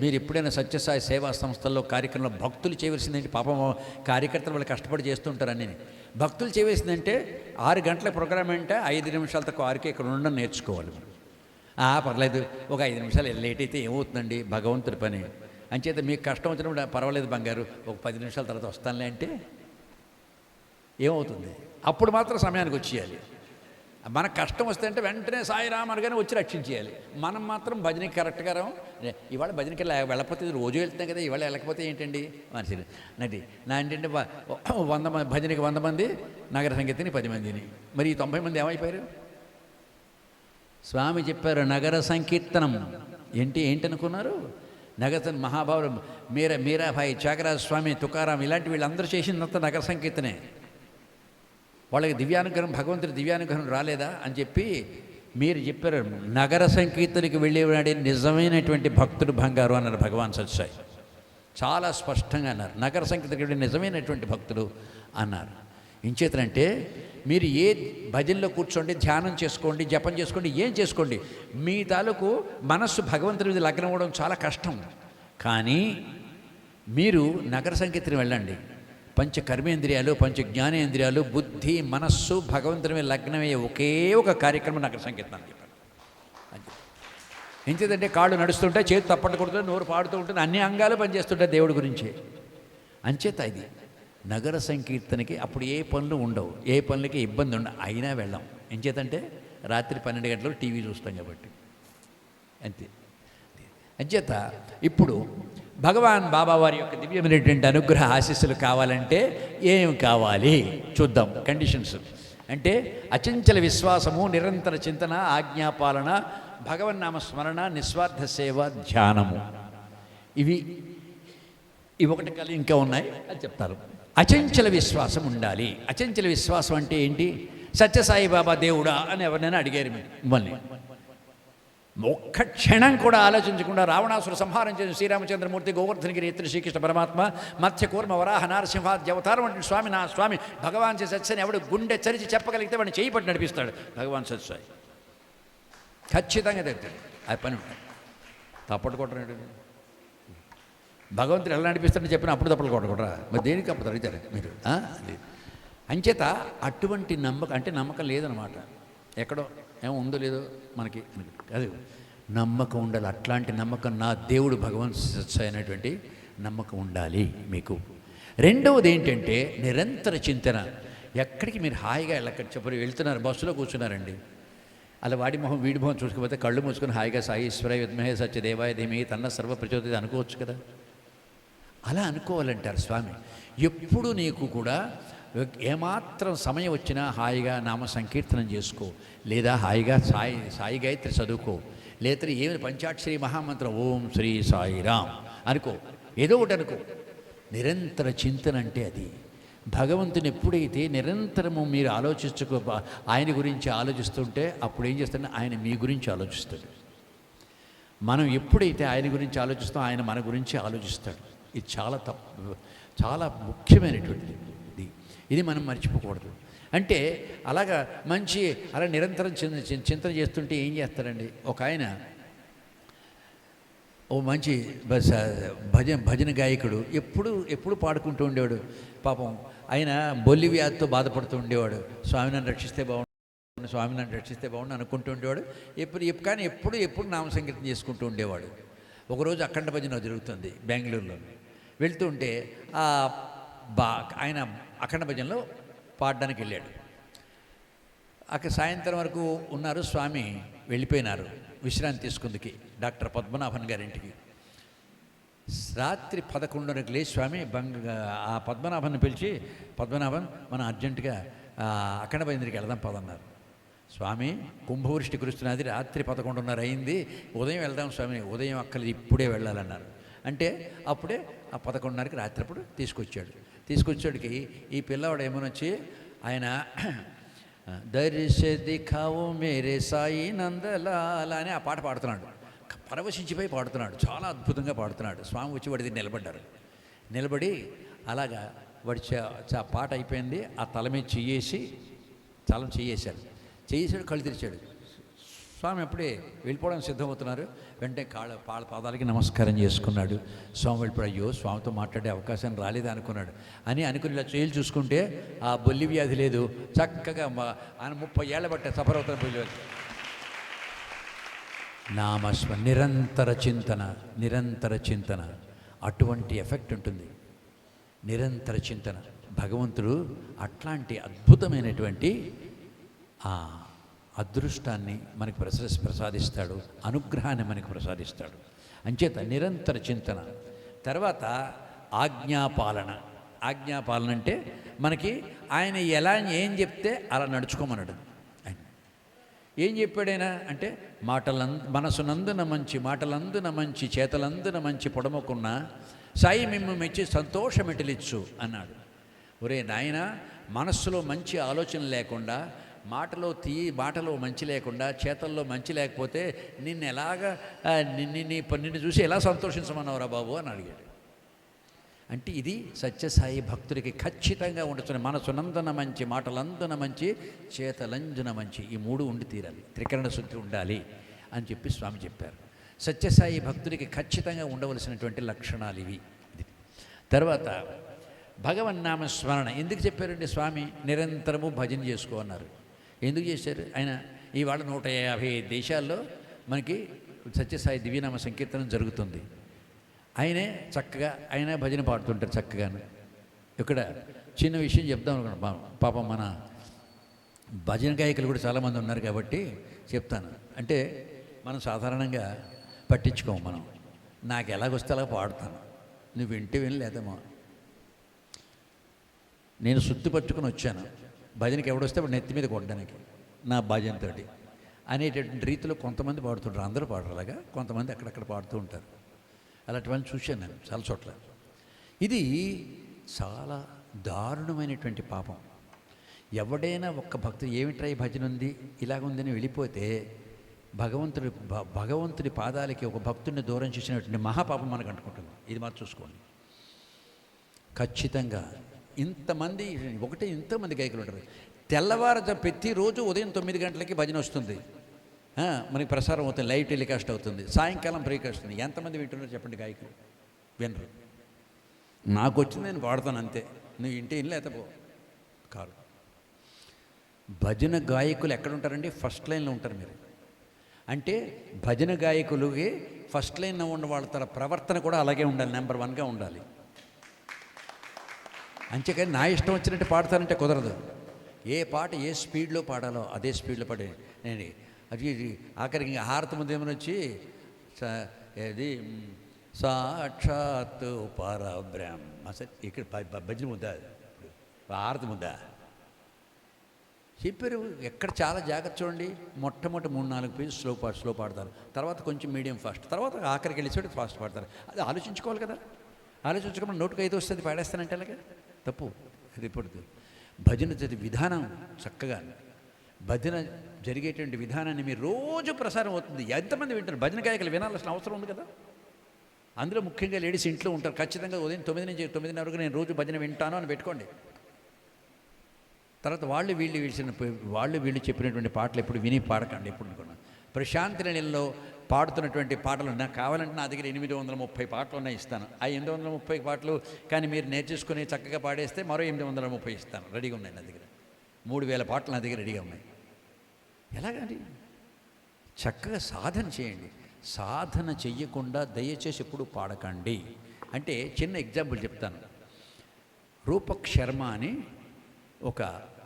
మీరు ఎప్పుడైనా సత్యసాయి సేవా సంస్థల్లో కార్యక్రమంలో భక్తులు చేయవలసిందంటే, పాపం కార్యకర్తలు వాళ్ళు కష్టపడి చేస్తుంటారని, భక్తులు చేయవలసిందంటే 6 గంటల ప్రోగ్రామ్ అంటే 5 నిమిషాల తక్కువ 6కే ఇక్కడ ఉండడం నేర్చుకోవాలి. పర్లేదు, ఒక 5 నిమిషాలు లేట్ అయితే ఏమవుతుందండి, భగవంతుడి పని. అంచేత మీకు కష్టం వచ్చినప్పుడు పర్వాలేదు బంగారు, ఒక 10 నిమిషాల తర్వాత వస్తానులే అంటే ఏమవుతుంది? అప్పుడు మాత్రం సమయానికి వచ్చేయాలి. మనకు కష్టం వస్తే అంటే వెంటనే సాయిరామ్ అనగానే వచ్చి రక్షించేయాలి. మనం మాత్రం భజనకి కరెక్ట్గా రాం. ఇవాళ భజనకి వెళ్ళకపోతే రోజు వెళ్తున్నాం కదా, ఇవాళ వెళ్ళకపోతే ఏంటండి మనిషి నా ఏంటంటే 100 మంది భజనకి 100 మంది, నగర సంగీతని 10 మందిని, మరి ఈ 90 మంది ఏమైపోయారు? స్వామి చెప్పారు నగర సంకీర్తనం ఏంటనుకున్నారు? నగర మహాభావులు మీరాభాయి, త్యాగరాజ స్వామి, తుకారాం ఇలాంటి వీళ్ళందరూ చేసిందంతా నగర సంకీర్తనే. వాళ్ళకి దివ్యానుగ్రహం, భగవంతుడి దివ్యానుగ్రహం రాలేదా అని చెప్పి మీరు చెప్పారు నగర సంకీర్తనకి వెళ్ళేవాడే నిజమైనటువంటి భక్తుడు బంగారు అన్నారు భగవాన్ సత్యసాయి. చాలా స్పష్టంగా అన్నారు, నగర సంకీర్తనకి వెళ్ళే నిజమైనటువంటి భక్తుడు అన్నారు. ఇంచేతనంటే మీరు ఏ భజనలో కూర్చోండి, ధ్యానం చేసుకోండి, జపం చేసుకోండి, ఏం చేసుకోండి, మీ తాలూకు మనస్సు భగవంతుడి మీద లగ్నం అవ్వడం చాలా కష్టం. కానీ మీరు నగర సంకీర్తన వెళ్ళండి, పంచ కర్మేంద్రియాలు, పంచ జ్ఞానేంద్రియాలు, బుద్ధి, మనస్సు భగవంతుని మీద లగ్నమయ్యే ఒకే ఒక కార్యక్రమం నగర సంకీర్తన అని చెప్పారు. ఎంచేదంటే కాళ్ళు నడుస్తుంటే, చేతి తప్పట్టు కొడుతుంటే, నోరు పాడుతూ ఉంటుంది, అన్ని అంగాలు పనిచేస్తుంటాయి దేవుడి గురించే. అంచేత ఇది నగర సంకీర్తనకి అప్పుడు ఏ పనులు ఉండవు, ఏ పనులకి ఇబ్బంది ఉండవు, అయినా వెళ్ళాం. ఎంచేతంటే రాత్రి 12 గంటలకు టీవీ చూస్తాం కాబట్టి అంతే. అంచేత ఇప్పుడు భగవాన్ బాబా వారి యొక్క దివ్యమైనటువంటి అనుగ్రహ ఆశీస్సులు కావాలంటే ఏం కావాలి చూద్దాం. కండిషన్స్ అంటే అచంచల విశ్వాసము, నిరంతర చింతన, ఆజ్ఞాపాలన, భగవన్నామ స్మరణ, నిస్వార్థ సేవ, ధ్యానము. ఇవి ఒకటి కలిసి ఇంకా ఉన్నాయి, అది చెప్తారు. అచంచల విశ్వాసం ఉండాలి. అచంచల విశ్వాసం అంటే ఏంటి? సత్యసాయిబాబా దేవుడా అని ఎవరినైనా అడిగారు మిమ్మల్ని, ఒక్క క్షణం కూడా ఆలోచించకుండా రావణాసుర సంహారం చేసిన శ్రీరామచంద్రమూర్తి, గోవర్ధనగిరి ఎత్తున శ్రీకృష్ణ పరమాత్మ, మత్స్యకూర్మ వరాహ నారసింహాద్య అవతారం వంటి స్వామి నా స్వామి భగవాన్ సత్యసాయి ఎవడు గుండె చరిచి చెప్పగలిగితే వాడిని చేయి పట్టి నడిపిస్తాడు భగవాన్ సత్యసాయి. ఖచ్చితంగా తెగుతాడు, అది పని ఉంటాడు. తప్పట్టు కొట్టరండి. భగవంతుడు ఎలా నడిపిస్తాడని చెప్పిన అప్పుడు తప్పలు కొట్టకూడరా? మరి దేనికి అప్పుడు అడుగుతారు మీరు? అంచేత అటువంటి నమ్మకం, అంటే నమ్మకం లేదనమాట, ఎక్కడో ఏమో ఉందో లేదో మనకి అది నమ్మకం ఉండాలి. అట్లాంటి నమ్మకం నా దేవుడు భగవాన్ సత్యసాయి అనేటువంటి నమ్మకం ఉండాలి మీకు. రెండవది ఏంటంటే నిరంతర చింతన. ఎక్కడికి మీరు హాయిగా వెళ్ళక్కడ చెప్పరు, వెళ్తున్నారు, బస్సులో కూర్చున్నారండి, అలా వాడి మొహం వీడి మొహం చూసుకుపోతే కళ్ళు మూసుకొని హాయిగా సాయి ఈశ్వరాయ విద్మహే సత్యదేవాయ ధీమహి తన్న సర్వ ప్రచోదతి అనుకోవచ్చు కదా. అలా అనుకోవాలంటారు స్వామి. ఎప్పుడు నీకు కూడా ఏమాత్రం సమయం వచ్చినా హాయిగా నామ సంకీర్తనం చేసుకో, లేదా హాయిగా సాయి గాయత్రి చదువుకో, లేదా ఏమి పంచాక్షరి మహామంత్రం ఓం శ్రీ సాయిరామ్ అనుకో, ఏదో ఒకటి అనుకో. నిరంతర చింతన అంటే అది. భగవంతుని ఎప్పుడైతే నిరంతరము మీరు ఆయన గురించి ఆలోచిస్తుంటే అప్పుడు ఏం చేస్తాడంటే ఆయన మీ గురించి ఆలోచిస్తాడు. మనం ఎప్పుడైతే ఆయన గురించి ఆలోచిస్తామో ఆయన మన గురించి ఆలోచిస్తాడు. ఇది చాలా ముఖ్యమైనటువంటిది. ఇది మనం మర్చిపోకూడదు. అంటే అలాగా అలా నిరంతరం చింతన చేస్తుంటే ఏం చేస్తారండి, ఒక ఆయన ఓ మంచి భజన గాయకుడు ఎప్పుడు పాడుకుంటూ ఉండేవాడు. పాపం ఆయన బొల్లి వ్యాధితో బాధపడుతూ ఉండేవాడు. స్వామి నన్ను రక్షిస్తే బాగుండు, స్వామి నన్ను రక్షిస్తే బాగుండు అనుకుంటూ ఉండేవాడు. కానీ ఎప్పుడు నామ సంకీర్తన చేసుకుంటూ ఉండేవాడు. ఒకరోజు అఖండ భజన జరుగుతుంది బెంగళూరులో. వెళ్తూ ఉంటే ఆయన అఖండ భజనలో పాడడానికి వెళ్ళాడు. అక్కడ సాయంత్రం వరకు ఉన్నారు, స్వామి వెళ్ళిపోయినారు విశ్రాంతి తీసుకుందుకి డాక్టర్ పద్మనాభన్ గారింటికి. రాత్రి 11:30 లేచి స్వామి ఆ పద్మనాభన్ని పిలిచి, పద్మనాభన్ మనం అర్జెంటుగా అఖండ భజనకి వెళదాం పదన్నారు. స్వామి కుంభవృష్టి కురుస్తున్నది, రాత్రి 11:30 అయింది, ఉదయం వెళ్దాం స్వామి. ఉదయం అక్కర్లేదు, ఇప్పుడే వెళ్ళాలన్నారు. అంటే అప్పుడే ఆ 11:30కి రాత్రిప్పుడు తీసుకొచ్చాడికి ఈ పిల్లవాడు ఏమనొచ్చి ఆయన దర్శ దిఖావో మేరే సాయి నందలాల అని ఆ పాట పాడుతున్నాడు. పరవశించిపోయి పాడుతున్నాడు, చాలా అద్భుతంగా పాడుతున్నాడు. స్వామి వచ్చి వాడి దగ్గర నిలబడ్డారు. నిలబడి అలాగా వాడి ఆ పాట అయిపోయింది, ఆ తల మీద చెయ్యేశాడు. కళ్ళు తెరిచాడు. స్వామి అప్పుడే వెళ్ళిపోవడానికి సిద్ధమవుతున్నారు. వెంటనే పాదాలకి నమస్కారం చేసుకున్నాడు. స్వామి వెళ్ళిపోయి అయ్యో స్వామితో మాట్లాడే అవకాశం రాలేదా అనుకున్నాడు. అనుకుని ఇలా చేతులు చూసుకుంటే ఆ బొల్లి వ్యాధి లేదు, చక్కగా ఆయన 30 ఏళ్ల బట్టే సఫరవుతున్న బొల్లి వ్యాధి. నామస్మ నిరంతర చింతన అటువంటి ఎఫెక్ట్ ఉంటుంది. నిరంతర చింతన భగవంతుడు అట్లాంటి అద్భుతమైనటువంటి అదృష్టాన్ని మనకి ప్రసాదిస్తాడు, అనుగ్రహాన్ని మనకి ప్రసాదిస్తాడు. అంచేత నిరంతర చింతన. తర్వాత ఆజ్ఞాపాలన అంటే మనకి ఆయన ఏం చెప్తే అలా నడుచుకోమన్నాడు. ఆయన ఏం చెప్పాడైనా అంటే మనసునందున మంచి మాటలందున మంచి చేతలందున మంచి పొడమకున్న సాయి మిమ్ము మెచ్చి సంతోషమెటిలిచ్చు అన్నాడు. ఒరే నాయన, మనస్సులో మంచి ఆలోచన లేకుండా మాటలో మంచి లేకుండా చేతల్లో మంచి లేకపోతే నిన్ను ఎలాగా నిన్ను చూసి ఎలా సంతోషించమన్నావురా బాబు అని అడిగాడు. అంటే ఇది సత్యసాయి భక్తుడికి ఖచ్చితంగా ఉండొచ్చు. మనసునందున మంచి, మాటలందున మంచి, చేతలంజున మంచి, ఈ మూడు ఉండి తీరాలి, త్రికరణ శుద్ధి ఉండాలి అని చెప్పి స్వామి చెప్పారు. సత్యసాయి భక్తుడికి ఖచ్చితంగా ఉండవలసినటువంటి లక్షణాలు ఇవి. తర్వాత భగవన్నామ స్మరణ ఎందుకు చెప్పారండి స్వామి? నిరంతరము భజన చేసుకో అన్నారు. ఎందుకు చేశారు ఆయన? ఇవాళ 150 దేశాల్లో మనకి సత్యసాయి దివ్యనామ సంకీర్తనం జరుగుతుంది. ఆయనే చక్కగా భజన పాడుతుంటారు చక్కగాను. ఇక్కడ చిన్న విషయం చెప్దాం అనుకున్నాం. పాపం మన భజన గాయకులు కూడా చాలామంది ఉన్నారు కాబట్టి చెప్తాను. అంటే మనం సాధారణంగా పట్టించుకోము. మనం నాకు ఎలాగొస్తే అలా పాడుతాను, నువ్వు వింటే విని లేదమ్మా. నేను సుత్తి పట్టుకుని వచ్చాను, భజనకి ఎవడొస్తే వాడు నెత్తి మీద కొట్టడానికి నా భజనతో అనేటటువంటి రీతిలో కొంతమంది పాడుతుంటారు. అందరూ పాడరు అలాగా, కొంతమంది అక్కడక్కడ పాడుతూ ఉంటారు. అలాంటివన్నీ చూశాను నేను చాలా చోట్ల. ఇది చాలా దారుణమైనటువంటి పాపం. ఎవడైనా ఒక్క భక్తుడు ఏమిట్రా ఈ భజన ఉంది ఇలాగుందని వెళ్ళిపోతే భగవంతుడి పాదాలకి ఒక భక్తుడిని దూరం చేసినటువంటి మహాపాపం మనకు అంటుకుంటుంది. ఇది మాత్రం చూసుకోండి ఖచ్చితంగా. ఇంతమంది గాయకులు ఉంటారు. ప్రతిరోజు ఉదయం 9 గంటలకి భజన వస్తుంది, మనకి ప్రసారం అవుతుంది, లైవ్ టెలికాస్ట్ అవుతుంది, సాయంకాలం బ్రేకాస్ట్ అవుతుంది. ఎంతమంది వింటున్నారు చెప్పండి? గాయకులు వినరు. నాకు వచ్చింది నేను పాడతాను అంతే, నువ్వు ఇంటి ఇల్లు ఎత్తపో కాదు. భజన గాయకులు ఎక్కడ ఉంటారండి? ఫస్ట్ లైన్లో ఉంటారు మీరు. అంటే భజన గాయకులకి ఫస్ట్ లైన్లో ఉన్న వాళ్ళ తన ప్రవర్తన కూడా అలాగే ఉండాలి, నెంబర్ 1గా ఉండాలి. అంతేకాని నా ఇష్టం వచ్చినట్టు పాడతానంటే కుదరదు. ఏ పాట ఏ స్పీడ్లో పాడాలో అదే స్పీడ్లో పాడే. నేను అది ఆఖరికి హారతి ముందు ఏమైనా వచ్చి ఏది సాక్షాత్ పరబ్రహ్మ అసలు ఇక్కడ భజన ముద్ద, హారతి ముద్ద చెప్పారు. ఎక్కడ చాలా జాగ్రత్త చూడండి. మొట్టమొదటి 3-4 పేజీలు స్లో పాడతారు, తర్వాత కొంచెం మీడియం ఫాస్ట్, తర్వాత ఆఖరికి వెళ్ళేసరికి ఫాస్ట్ పాడతారు. అది ఆలోచించుకోవాలి కదా. ఆలోచించుకోమని నోటుకు అయితే వస్తుంది పాడేస్తానంటే అలాగే తప్పు. అది ఇప్పుడు భజన విధానం చక్కగా, భజన జరిగేటువంటి విధానాన్ని మీరు రోజు ప్రసారం అవుతుంది. ఎంతమంది వింటారు? భజన గాయకులు వినాల్సిన అవసరం ఉంది కదా. అందులో ముఖ్యంగా లేడీస్ ఇంట్లో ఉంటారు. ఖచ్చితంగా ఉదయం 9 నుంచి 9:30 వరకు నేను రోజు భజన వింటాను అని పెట్టుకోండి. తర్వాత వాళ్ళు వీళ్ళు చెప్పినటువంటి పాటలు ఎప్పుడు విని పాడకండి. ఎప్పుడు అనుకున్నాను ప్రశాంతి నెలలో పాడుతున్నటువంటి పాటలు నాకు కావాలంటే నా దగ్గర 830 పాటలు ఉన్నాయి, ఇస్తాను. ఆ 830 పాటలు కానీ మీరు నేర్చేసుకుని చక్కగా పాడేస్తే మరో 830 ఇస్తాను, రెడీగా ఉన్నాయి నా దగ్గర. 3000 పాటలు నా దగ్గర రెడీగా ఉన్నాయి. ఎలాగండి? చక్కగా సాధన చేయండి. సాధన చెయ్యకుండా దయచేసి ఎప్పుడు పాడకండి. అంటే చిన్న ఎగ్జాంపుల్ చెప్తాను. రూపక్ శర్మ అని ఒక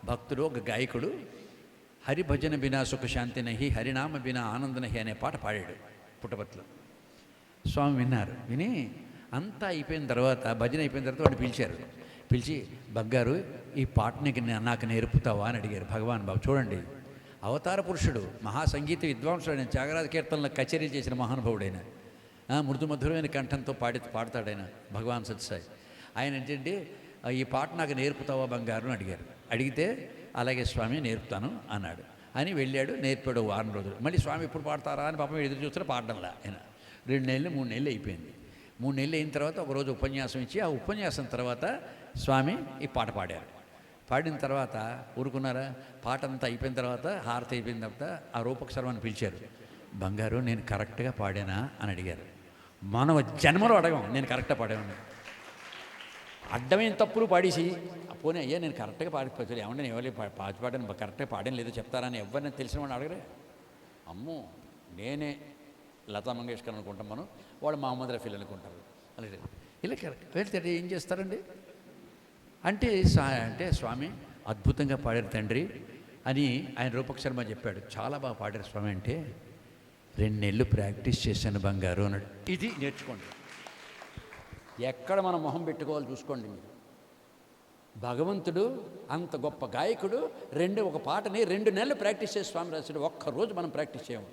భక్తుడు, ఒక గాయకుడు హరిభజన బినా సుఖ శాంతి నహి, హరినామ బినా ఆనంద నహి అనే పాట పాడాడు పుట్టపర్తిలో. స్వామి విన్నారు. విని అంతా అయిపోయిన తర్వాత, భజన అయిపోయిన తర్వాత వాడు పిలిచి బంగారు ఈ పాటని నాకు నేర్పుతావా అని అడిగారు. భగవాన్ బాబు చూడండి, అవతార పురుషుడు, మహాసంగీత విద్వాంసుడు, ఆయన త్యాగరాజ కీర్తనలో కచేరీ చేసిన మహానుభావుడైన, మృదు మధురమైన కంఠంతో పాడతాడైన భగవాన్ సత్యసాయి. ఆయన ఏంటంటే ఈ పాట నాకు నేర్పుతావా బంగారు అని అడిగారు. అడిగితే అలాగే స్వామి నేర్పుతాను అన్నాడు. అని వెళ్ళాడు, నేర్పాడు 1 రోజులు. మళ్ళీ స్వామి ఎప్పుడు పాడతారా అని పాపం ఎదురు చూస్తే పాడడంలా. ఆయన 2 నెలలు 3 నెలలు అయిపోయింది. 3 నెలలు అయిన తర్వాత ఒకరోజు ఉపన్యాసం ఇచ్చి, ఆ ఉపన్యాసం తర్వాత స్వామి ఈ పాట పాడారు. పాడిన తర్వాత ఊరుకున్నారా? పాట అంతా అయిపోయిన తర్వాత, హారతి అయిపోయిన తర్వాత ఆ రూపక్ శర్మని పిలిచారు. బంగారు నేను కరెక్ట్గా పాడానా అని అడిగారు. మనం జన్మలో అడగం నేను కరెక్ట్గా పాడాను. అడ్డమైన తప్పులు పాడేసి పోనీ అయ్యా నేను కరెక్ట్గా పాడిపోతాను, ఏమంటే నేను ఎవరి పాడాను కరెక్ట్గా పాడాను లేదో చెప్తారని ఎవరిని తెలిసిన వాడిని అడగరే. అమ్మో నేనే లతా మంగేష్కర్ అనుకుంటాం మనం, వాడు మహమ్మద్ రఫీల్ అనుకుంటారు. అలాగే ఇలా వెళ్తే ఏం చేస్తారండి? అంటే స్వామి అద్భుతంగా పాడారు తండ్రి అని ఆయన రూపక్ శర్మ చెప్పాడు. చాలా బాగా పాడారు స్వామి అంటే 2 నెలలు ప్రాక్టీస్ చేశాను బంగారు అన్నాడు. ఇది నేర్చుకోండి. ఎక్కడ మనం మొహం పెట్టుకోవాలి చూసుకోండి మీరు. భగవంతుడు అంత గొప్ప గాయకుడు, ఒక పాటని 2 నెలలు ప్రాక్టీస్ చేసి స్వామి రాశాడు. ఒక్కరోజు మనం ప్రాక్టీస్ చేయము.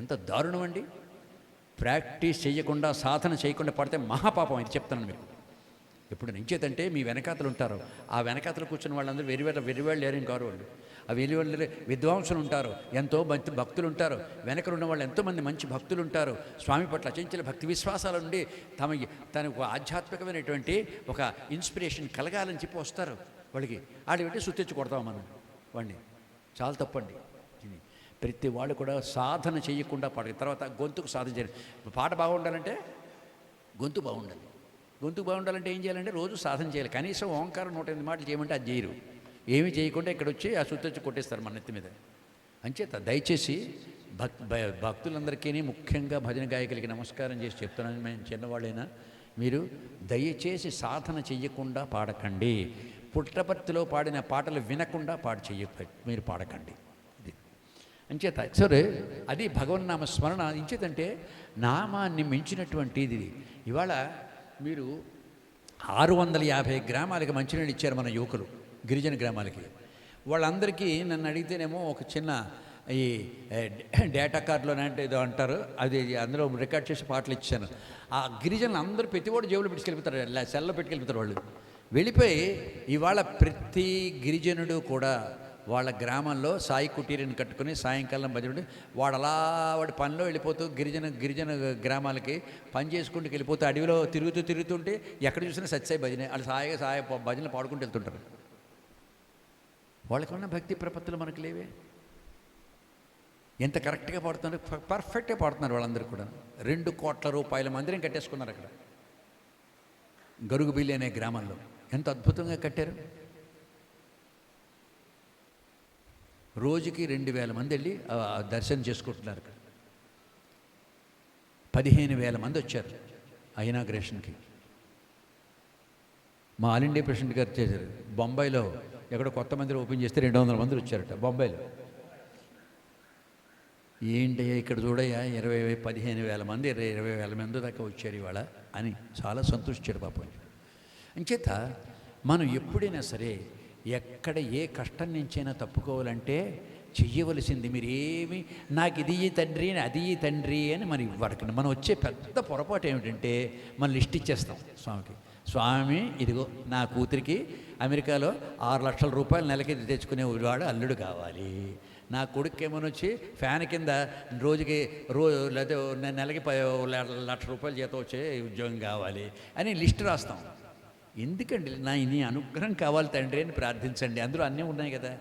ఎంత దారుణం అండి! ప్రాక్టీస్ చేయకుండా, సాధన చేయకుండా పడితే మహాపాపం. ఇది చెప్తాను మీకు. ఎప్పుడు నించేతంటే మీ వెనకాతలు ఉంటారు, ఆ వెనకాతలు కూర్చున్న వాళ్ళందరూ వెరివాళ్ళు లేరేం కారు వాళ్ళు. ఆ వెరివాళ్ళు విద్వాంసులు ఉంటారు, ఎంతో మంచి భక్తులు ఉంటారు, వెనక ఉన్న వాళ్ళు ఎంతోమంది మంచి భక్తులు ఉంటారు. స్వామి పట్ల అచంచల భక్తి విశ్వాసాల నుండి తనకు ఆధ్యాత్మికమైనటువంటి ఒక ఇన్స్పిరేషన్ కలగాలని చెప్పి వస్తారు. వాళ్ళకి ఆడి సుత్తెచ్చి కొడతాం మనం వాడిని. చాలా తప్పండి. ప్రతి వాళ్ళు కూడా సాధన చేయకుండా పాడాలి. తర్వాత గొంతుకు సాధన చేయాలి. పాట బాగుండాలంటే గొంతు బాగుండాలి. గొంతు బాగుండాలంటే ఏం చేయాలంటే రోజు సాధన చేయాలి. కనీసం ఓంకారం 108 మాటలు చేయమంటే అది చేయరు. ఏమి చేయకుండా ఇక్కడ వచ్చి ఆ సుత్తొచ్చి కొట్టేస్తారు మన నెత్తి మీద. అంచేత దయచేసి భక్తులందరికీ, ముఖ్యంగా భజన గాయకులకి నమస్కారం చేసి చెప్తున్నాను, మేము చిన్నవాళ్ళైనా, మీరు దయచేసి సాధన చెయ్యకుండా పాడకండి. పుట్టపర్తిలో పాడిన పాటలు వినకుండా మీరు పాడకండి. అంచేత సరే, అది భగవన్నామ స్మరణ. ఇంచేతంటే నామాన్ని మించినటువంటిది. ఇవాళ మీరు 650 గ్రామాలకి మంచినీళ్ళు ఇచ్చారు మన యువకులు, గిరిజన గ్రామాలకి. వాళ్ళందరికీ నన్ను అడిగితేనేమో ఒక చిన్న ఈ డేటా కార్డులో అంటే ఏదో అంటారు, అది అందులో రికార్డ్ చేసి పాటలు ఇచ్చాను. ఆ గిరిజనులు అందరూ ప్రతివాడు జేబులో పెట్టుకెళ్ళిపోతారు, సెల్లో పెట్టుకెళ్ళిపోతారు. వాళ్ళు వెళ్ళిపోయి ఇవాళ ప్రతి గిరిజనుడు కూడా వాళ్ళ గ్రామంలో సాయి కుటీరిని కట్టుకుని సాయంకాలం భజన వాడి పనిలో వెళ్ళిపోతూ గిరిజన గ్రామాలకి పని చేసుకుంటూ వెళ్ళిపోతూ అడవిలో తిరుగుతుంటే ఎక్కడ చూసినా సత్యసాయి భజనే. వాళ్ళు సాయి భజనలు పాడుకుంటూ వెళ్తుంటారు. వాళ్ళకి ఉన్న భక్తి ప్రపత్తులు మనకు లేవే. ఎంత కరెక్ట్గా పాడుతున్నారు, పర్ఫెక్ట్గా పాడుతున్నారు వాళ్ళందరూ కూడా. 2 కోట్ల రూపాయల మందిరం కట్టేసుకున్నారు అక్కడ గరుగుబిల్లి అనే గ్రామంలో. ఎంత అద్భుతంగా కట్టారు. రోజుకి 2000 మంది వెళ్ళి దర్శనం చేసుకుంటున్నారు. 15,000 మంది వచ్చారు ఇనాగ్రేషన్కి. మా ఆల్ ఇండియా ప్రెసిడెంట్ గారు చేశారు. బొంబాయిలో ఎక్కడో కొత్త మందిరం ఓపెన్ చేస్తే 200 మంది వచ్చారట బొంబాయిలో. ఏంటయ్యా ఇక్కడ చూడయ్యా 15,000 మంది 20,000 మంది దాకా వచ్చారు ఇవాళ అని చాలా సంతోషించాడు పాపం. అంచేత మనం ఎప్పుడైనా సరే ఎక్కడ ఏ కష్టం నుంచైనా తప్పుకోవాలంటే చెయ్యవలసింది మీరేమి నాకు ఇది తండ్రి అది తండ్రి అని మరి ఇవ్వడకండి. మనం వచ్చే పెద్ద పొరపాటు ఏమిటంటే మనం లిస్ట్ ఇచ్చేస్తాం స్వామికి. స్వామి ఇదిగో నా కూతురికి అమెరికాలో 6 లక్షల రూపాయలు నెలకి తెచ్చుకునేవాడు అల్లుడు కావాలి, నా కొడుకు ఏమని వచ్చి ఫ్యాన్ కింద రోజుకి లేదా నెలకి 1 లక్ష రూపాయలు జీతం వచ్చే ఉద్యోగం కావాలి అని లిస్ట్ రాస్తాం. ఎందుకండి నీ అనుగ్రహం కావాలి తండ్రి అని ప్రార్థించండి. అందులో అన్నీ ఉన్నాయి కదా.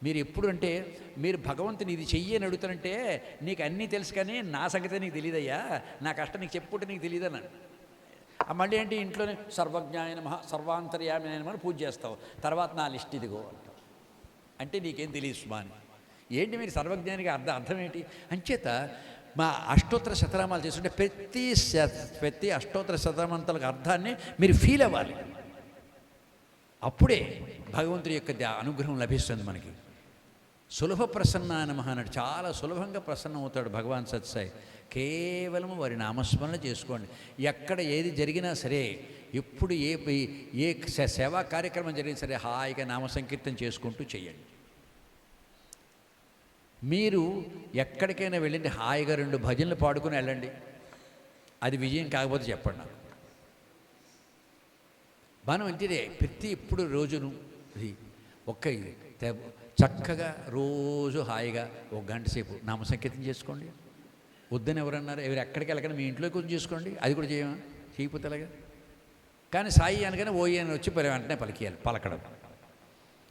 మీరు ఎప్పుడు అంటే మీరు భగవంతుని ఇది చెయ్యి అని అడుగుతారంటే నీకు అన్నీ తెలుసు కానీ నా సంగతి నీకు తెలియదయ్యా, నా కష్టం నీకు చెప్పుకుంటే నీకు తెలియదన్నాను. మళ్ళీ ఏంటి ఇంట్లోనే సర్వజ్ఞాయ నమః సర్వాంతర్యామి అని పూజ చేస్తావు, తర్వాత నా లిస్ట్ ఇదిగో అంటావు. అంటే నీకేం తెలియదు సుమాని. ఏంటి మీరు సర్వజ్ఞానికి అర్థం ఏంటి? అంచేత మా అష్టోత్తర శతనామాలు చేస్తుంటే ప్రతి అష్టోత్తర శతనామాలకు అర్థాన్ని మీరు ఫీల్ అవ్వాలి. అప్పుడే భగవంతుడి యొక్క అనుగ్రహం లభిస్తుంది మనకి. సులభ ప్రసన్న నమః అన్నాడు. చాలా సులభంగా ప్రసన్నం అవుతాడు భగవాన్ సత్సాయి. కేవలం వారి నామస్మరణ చేసుకోండి. ఎక్కడ ఏది జరిగినా సరే, ఎప్పుడు ఏ సేవా కార్యక్రమం జరిగినా సరే హాయిగా నామ సంకీర్తన చేసుకుంటూ చేయండి. మీరు ఎక్కడికైనా వెళ్ళండి, హాయిగా 2 భజనలు పాడుకుని వెళ్ళండి. అది విజయం కాకపోతే చెప్పండి నాకు. మనం అంతే ఎప్పుడు రోజును చక్కగా రోజు హాయిగా 1 గంట సేపు నామ సంకీర్తన చేసుకోండి. వద్దని ఎవరన్నారు? ఎక్కడికి వెళ్ళకండి, మీ ఇంట్లో కొంచెం చేసుకోండి. అది కూడా చేయకపోతే అలాగా. కానీ సాయి అనగానే ఓయి అని వచ్చి వెంటనే పలకడం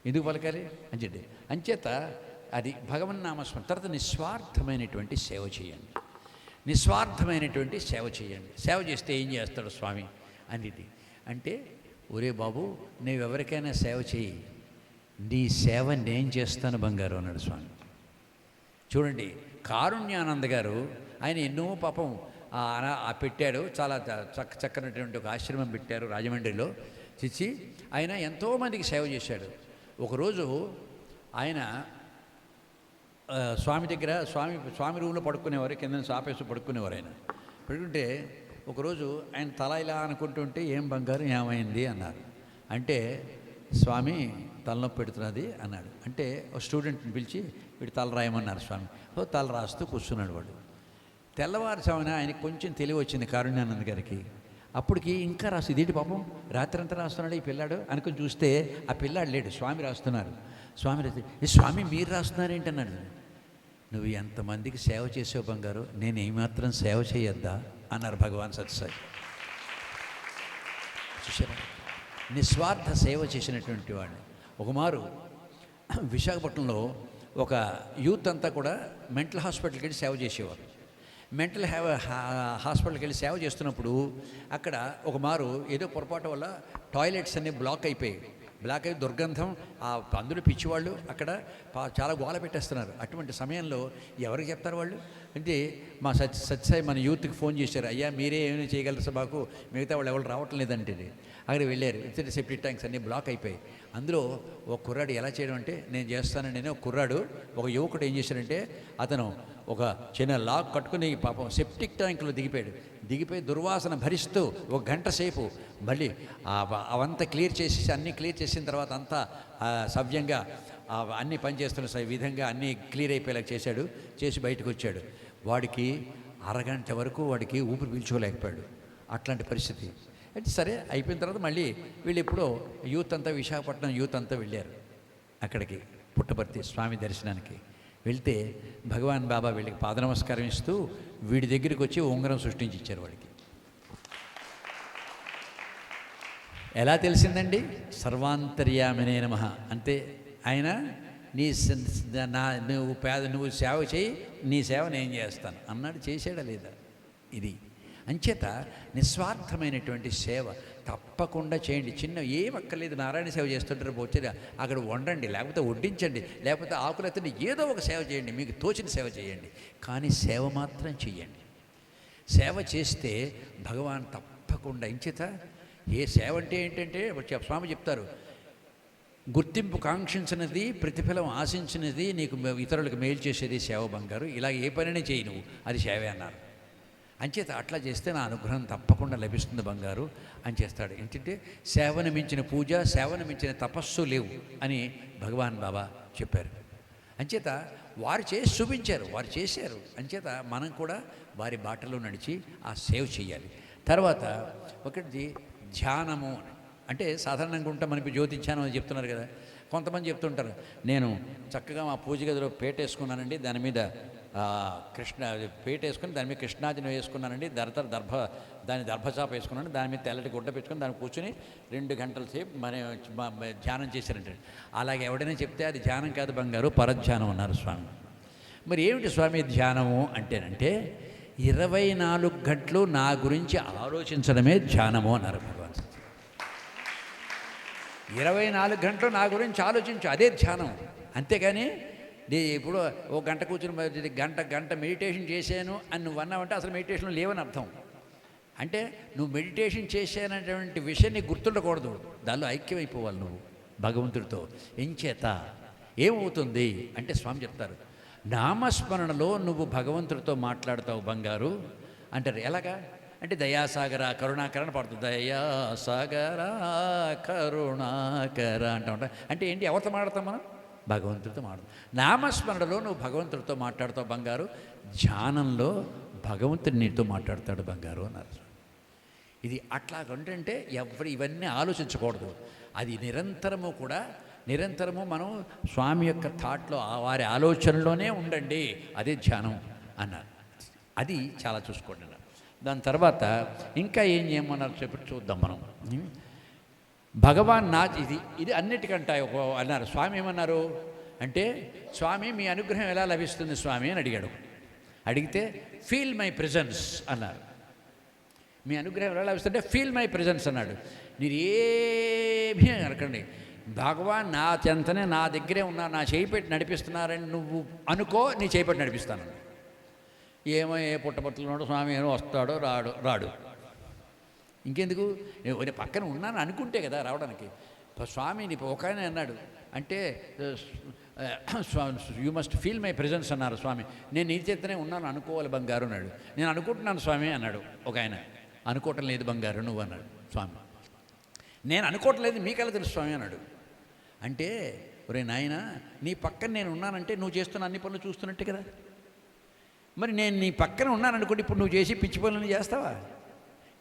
ఎందుకు పలకాలి అని చెప్పి. అంచేత అది భగవన్ నామస్మరణ. తర్వాత నిస్వార్థమైనటువంటి సేవ చేయండి. నిస్వార్థమైనటువంటి సేవ చేయండి. సేవ చేస్తే ఏం చేస్తాడు స్వామి అనేది అంటే, ఒరే బాబు నువ్వెవరికైనా సేవ చేయి, నీ సేవ నేను చేస్తాను బంగారు అన్నాడు స్వామి. చూడండి, కారుణ్యానంద గారు ఆయన ఎన్నో పాపం పెట్టాడు. చాలా చక్కనటువంటి ఒక ఆశ్రమం పెట్టారు రాజమండ్రిలో. చిచ్చి ఆయన ఎంతోమందికి సేవ చేశాడు. ఒకరోజు ఆయన స్వామి దగ్గర స్వామి రూమ్లో పడుకునేవారు, కింద ఆపేసి పడుకునేవారు. ఆయన పడుకుంటే ఒకరోజు ఆయన తల ఇలా అనుకుంటుంటే ఏం బంగారం ఏమైంది అన్నారు. అంటే స్వామి తలనొప్పి పెడుతున్నది అన్నాడు. అంటే ఒక స్టూడెంట్ని పిలిచి వీడు తల రాయమన్నారు స్వామి. తల రాస్తూ కూర్చున్నాడు వాడు. తెల్లవారుజామున ఆయనకి కొంచెం తెలివి వచ్చింది కారుణ్యానంద గారికి. అప్పటికి ఇంకా రాసు ఇదేంటి పాపం రాత్రంతా రాస్తున్నాడు ఈ పిల్లాడు అనుకుని చూస్తే ఆ పిల్లాడు లేడు, స్వామి రాస్తున్నారు. స్వామి రాస్తే ఈ స్వామి మీరు రాస్తున్నారేంటి అన్నాడు. నువ్వు ఎంతమందికి సేవ చేసావు బంగారు, నేను ఏమాత్రం సేవ చేయొద్దా అన్నారు భగవాన్ సత్యసాయి. చూసారా, నిస్వార్థ సేవ చేసినటువంటి వాడిని. ఒకమారు విశాఖపట్నంలో ఒక యూత్ అంతా కూడా మెంటల్ హాస్పిటల్కి వెళ్ళి సేవ చేసేవారు. మెంటల్ హాస్పిటల్కి వెళ్ళి సేవ చేస్తున్నప్పుడు అక్కడ ఒక మారు ఏదో పొరపాటు వల్ల టాయిలెట్స్ అన్నీ బ్లాక్ అయిపోయాయి. బ్లాక్ అయ్యి దుర్గంధం, అందులో పిచ్చివాళ్ళు అక్కడ చాలా గోల పెట్టేస్తున్నారు. అటువంటి సమయంలో ఎవరికి చెప్తారు వాళ్ళు అంటే మా సత్యసాయి మన యూత్కి ఫోన్ చేశారు, అయ్యా మీరే ఏమైనా చేయగలరు సభకు, మిగతా వాళ్ళు ఎవరు రావటం లేదంటే అక్కడికి వెళ్ళారు. ఇతర సెప్టిక్ ట్యాంక్స్ అన్నీ బ్లాక్ అయిపోయాయి. అందులో ఒక కుర్రాడు ఎలా చేయడం అంటే నేను చేస్తానండి, నేను ఒక కుర్రాడు ఒక యువకుడు ఏం చేశాడంటే అతను ఒక చిన్న లాక్ కట్టుకుని పాపం సెప్టిక్ ట్యాంకులో దిగిపోయి దుర్వాసన భరిస్తూ ఒక గంట సేపు మళ్ళీ అవంతా క్లియర్ చేసేసి అన్నీ క్లియర్ చేసిన తర్వాత అంతా సవ్యంగా అన్నీ పనిచేస్తున్న విధంగా అన్నీ క్లియర్ అయిపోయేలా చేసి బయటకు వచ్చాడు. వాడికి అరగంట వరకు వాడికి ఊపిరి పీల్చుకోలేకపోయాడు. అట్లాంటి పరిస్థితి. అంటే సరే అయిపోయిన తర్వాత మళ్ళీ వీళ్ళు ఎప్పుడో యూత్ అంతా విశాఖపట్నం యూత్ అంతా వెళ్ళారు అక్కడికి పుట్టపర్తి స్వామి దర్శనానికి. వెళ్తే భగవాన్ బాబా వీళ్ళకి పాద నమస్కారం ఇస్తూ వీడి దగ్గరికి వచ్చి ఉంగరం సృష్టించి ఇచ్చారు వాడికి. ఎలా తెలిసిందండి? సర్వాంతర్యామినే నమః. అంతే, ఆయన నువ్వు సేవ చేయి, నీ సేవ నేను చేస్తాను అన్నాడు. చేసాడా లేదా? ఇది అంచేత నిస్వార్థమైనటువంటి సేవ తప్పకుండా చేయండి. చిన్న ఏం అక్కర్లేదు, నారాయణ సేవ చేస్తుంటారు, వచ్చి అక్కడ వండండి, లేకపోతే వడ్డించండి, లేకపోతే ఆకులు ఎత్తండి, ఏదో ఒక సేవ చేయండి, మీకు తోచిన సేవ చేయండి. కానీ సేవ మాత్రం చెయ్యండి. సేవ చేస్తే భగవాన్ తప్పకుండా. ఇంచేత ఏ సేవ అంటే ఏంటంటే స్వామి చెప్తారు, గుర్తింపు కాంక్షించినది, ప్రతిఫలం ఆశించినది, నీకు ఇతరులకు మేలు చేసేది సేవ బంగారు. ఇలా ఏ పనిని చేయి నువ్వు, అది సేవే అన్నారు. అంచేత అట్లా చేస్తే నా అనుగ్రహం తప్పకుండా లభిస్తుంది బంగారు అని చేస్తాడు. ఏంటంటే సేవను మించిన పూజ, సేవను మించిన తపస్సు లేవు అని భగవాన్ బాబా చెప్పారు. అంచేత వారు చేసి చూపించారు, వారు చేశారు. అంచేత మనం కూడా వారి బాటలో నడిచి ఆ సేవ చేయాలి. తర్వాత ఒకటి ధ్యానము. అంటే సాధారణంగా ఉంటా మనకి జ్యోతి ధ్యానం అని చెప్తున్నారు కదా. కొంతమంది చెప్తుంటారు, నేను చక్కగా మా పూజ గదిలో పేటేసుకున్నానండి, దాని మీద పేట వేసుకుని దాని మీద కృష్ణాజిని వేసుకున్నానండి, దాని దర్భచాప వేసుకున్నాను, దాని మీద తెల్లటి గుడ్డ పెట్టుకుని దాన్ని కూర్చొని 2 గంటల సేపు ధ్యానం చేశారంటే. అలాగే ఎవడైనా చెప్తే అది ధ్యానం కాదు బంగారు, పరధ్యానం అన్నారు స్వామి. మరి ఏమిటి స్వామి ధ్యానము అంటేనంటే 24 గంటలు నా గురించి ఆలోచించడమే ధ్యానము అన్నారు భగవాన్. 24 గంటలు నా గురించి ఆలోచించు, అదే ధ్యానం. అంతేగాని ఇప్పుడు ఒక గంట కూర్చుని గంట మెడిటేషన్ చేశాను అని నువ్వు అన్నావంటే అసలు మెడిటేషన్లో లేవని అర్థం. అంటే నువ్వు మెడిటేషన్ చేశానటువంటి విషయం నీకు గుర్తుండకూడదు, దానిలో ఐక్యమైపోవాలి నువ్వు భగవంతుడితో. ఎంచేత ఏమవుతుంది అంటే స్వామి చెప్తారు, నామస్మరణలో నువ్వు భగవంతుడితో మాట్లాడతావు బంగారు అంటారు. ఎలాగా అంటే దయాసాగర కరుణాకరణ పడుతుంది. దయాసాగర కరుణాకర అంటా ఉంటా. అంటే ఏంటి, ఎవరితో మాట్లాడతాం మనం? భగవంతుడితో మాట్లాడతాం. నామస్మరణలో నువ్వు భగవంతుడితో మాట్లాడతావు బంగారు, ధ్యానంలో భగవంతుడు నీతో మాట్లాడతాడు బంగారు అన్నారు. ఇది అట్లాగంటే ఇవన్నీ ఆలోచించకూడదు. అది నిరంతరము మనం స్వామి యొక్క థాట్లో వారి ఆలోచనలోనే ఉండండి, అదే ధ్యానం అన్నారు. అది చాలా చూసుకోండి అన్నారు. దాని తర్వాత ఇంకా ఏం చేయమన్నారు చెప్పి చూద్దాం మనం. భగవాన్ ఇది అన్నిటికంటే అన్నారు. స్వామి ఏమన్నారు అంటే, స్వామి మీ అనుగ్రహం ఎలా లభిస్తుంది స్వామి అని అడిగితే ఫీల్ మై ప్రెజెన్స్ అన్నారు. మీ అనుగ్రహం ఎలా లభిస్తుంటే ఫీల్ మై ప్రెజెన్స్ అన్నాడు. మీరు ఏమీ అనకండి, భగవాన్ నా చెంతనే నా దగ్గరే ఉన్నారు, నా చేయి పెట్టి నడిపిస్తున్నారని నువ్వు అనుకో, నీ చేయి పెట్టి నడిపిస్తాను. ఏమో ఏ పుట్టపత్రులున్నాడో స్వామి ఏమో వస్తాడో రాడు ఇంకెందుకు, నేను పక్కన ఉన్నాను అనుకుంటే కదా రావడానికి. స్వామిని ఒక ఆయన అన్నాడు అంటే you must feel my presence అన్నారు స్వామి. నేను నీ చేతనే ఉన్నాను అనుకోవాలి బంగారు అన్నాడు. నేను అనుకుంటున్నాను స్వామి అన్నాడు ఒక ఆయన. అనుకోవటం లేదు బంగారు నువ్వు అన్నాడు స్వామి. నేను అనుకోవట్లేదు మీకెలా తెలుసు స్వామి అన్నాడు. అంటే ఒరే నాయన, నీ పక్కన నేను ఉన్నానంటే నువ్వు చేస్తున్న అన్ని పనులు చూస్తున్నట్టే కదా. మరి నేను నీ పక్కన ఉన్నాననుకోండి, ఇప్పుడు నువ్వు చేసి పిచ్చి పనులు చేస్తావా?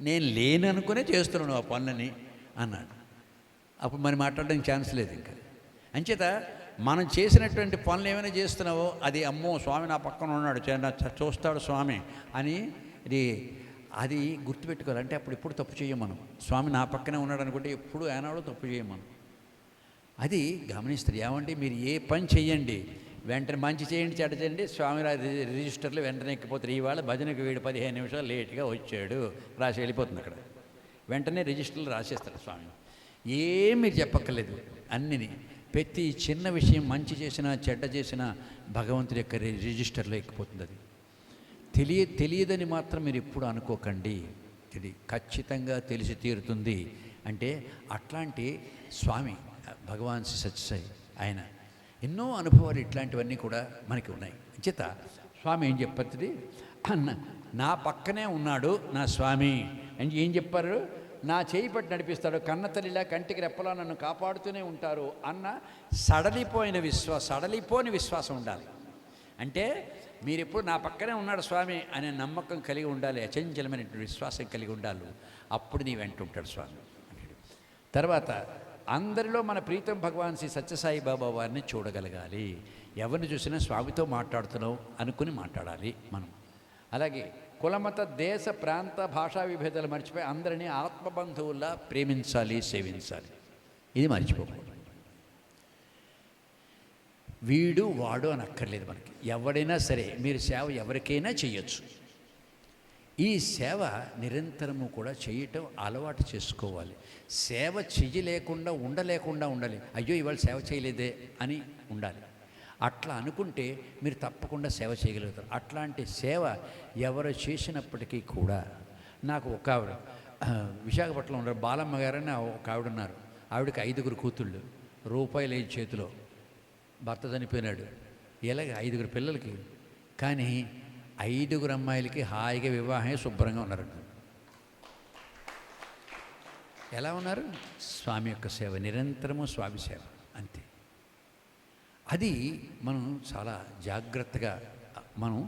నేను లేను అనుకునే చేస్తున్నాను ఆ పనులని అన్నాడు. అప్పుడు మరి మాట్లాడడానికి ఛాన్స్ లేదు ఇంకా. అంచేత మనం చేసినటువంటి పనులు ఏమైనా చేస్తున్నావో అది అమ్మో స్వామి నా పక్కన ఉన్నాడు, చూస్తాడు స్వామి అని అది గుర్తుపెట్టుకోవాలి. అంటే అప్పుడు ఎప్పుడు తప్పు చేయం మనం. స్వామి నా పక్కనే ఉన్నాడు అనుకుంటే ఎప్పుడు ఏనాడో తప్పు చేయం మనం. అది గమనిస్తారు. ఏమంటే మీరు ఏ పని చెయ్యండి, వెంటనే మంచి చేయండి చెడ్డ చేయండి, స్వామి రిజిస్టర్లు వెంటనే ఎక్కిపోతారు. ఇవాళ భజనకు వీడు 15 నిమిషాలు లేట్గా వచ్చాడు రాసి వెళ్ళిపోతుంది. అక్కడ వెంటనే రిజిస్టర్లు రాసేస్తారు స్వామి. ఏం మీరు చెప్పక్కర్లేదు. అన్నిని ప్రతి చిన్న విషయం మంచి చేసినా చెడ్డ చేసినా భగవంతుడి యొక్క రిజిస్టర్లో ఎక్కిపోతుంది. అది తెలియదని మాత్రం మీరు ఎప్పుడు అనుకోకండి. ఇది ఖచ్చితంగా తెలిసి తీరుతుంది. అంటే అట్లాంటి స్వామి భగవాన్ శ్రీ సత్యసాయి ఆయన ఎన్నో అనుభవాలు ఇట్లాంటివన్నీ కూడా మనకి ఉన్నాయి. చేత స్వామి ఏం చెప్పతుంది, నా పక్కనే ఉన్నాడు నా స్వామి అని ఏం చెప్పారు, నా చేయి పట్టి నడిపిస్తాడు, కన్నతల్లిలా కంటికి రెప్పలా నన్ను కాపాడుతూనే ఉంటారు అన్న సడలిపోని విశ్వాసం ఉండాలి. అంటే మీరు ఎప్పుడు నా పక్కనే ఉన్నాడు స్వామి అనే నమ్మకం కలిగి ఉండాలి, అచంచలమైనటువంటి విశ్వాసం కలిగి ఉండాలి. అప్పుడు నీ వెంట ఉంటాడు స్వామి. తర్వాత అందరిలో మన ప్రీతం భగవాన్ శ్రీ సత్యసాయి బాబా వారిని చూడగలగాలి. ఎవరిని చూసినా స్వామితో మాట్లాడుతున్నాం అనుకుని మాట్లాడాలి మనం. అలాగే కులమత దేశ ప్రాంత భాషా విభేదాలు మర్చిపోయి అందరినీ ఆత్మబంధువుల్లా ప్రేమించాలి, సేవించాలి. ఇది మర్చిపోకూడదు. వీడు వాడు అని అక్కర్లేదు మనకి. ఎవడైనా సరే మీరు సేవ ఎవరికైనా చేయొచ్చు. ఈ సేవ నిరంతరము కూడా చేయటం అలవాటు చేసుకోవాలి. సేవ చేయలేకుండా ఉండలేకుండా ఉండాలి. అయ్యో ఇవాళ సేవ చేయలేదే అని ఉండాలి. అట్లా అనుకుంటే మీరు తప్పకుండా సేవ చేయగలుగుతారు. అట్లాంటి సేవ ఎవరు చేసినప్పటికీ కూడా నాకు ఒక ఆవిడ విశాఖపట్నంలో ఉన్నారు, బాలమ్మ గారని ఒక ఆవిడ ఉన్నారు. ఆవిడకి 5 కూతుళ్ళు, రూపాయలు లేదు చేతిలో, భర్త చనిపోయినాడు. ఇలాగ 5 పిల్లలకి. కానీ 5 అమ్మాయిలకి హాయిగా వివాహమే శుభ్రంగా ఉన్నారంట. ఎలా ఉన్నారు? స్వామి యొక్క సేవ, నిరంతరము స్వామి సేవ, అంతే. అది మనం చాలా జాగ్రత్తగా మనం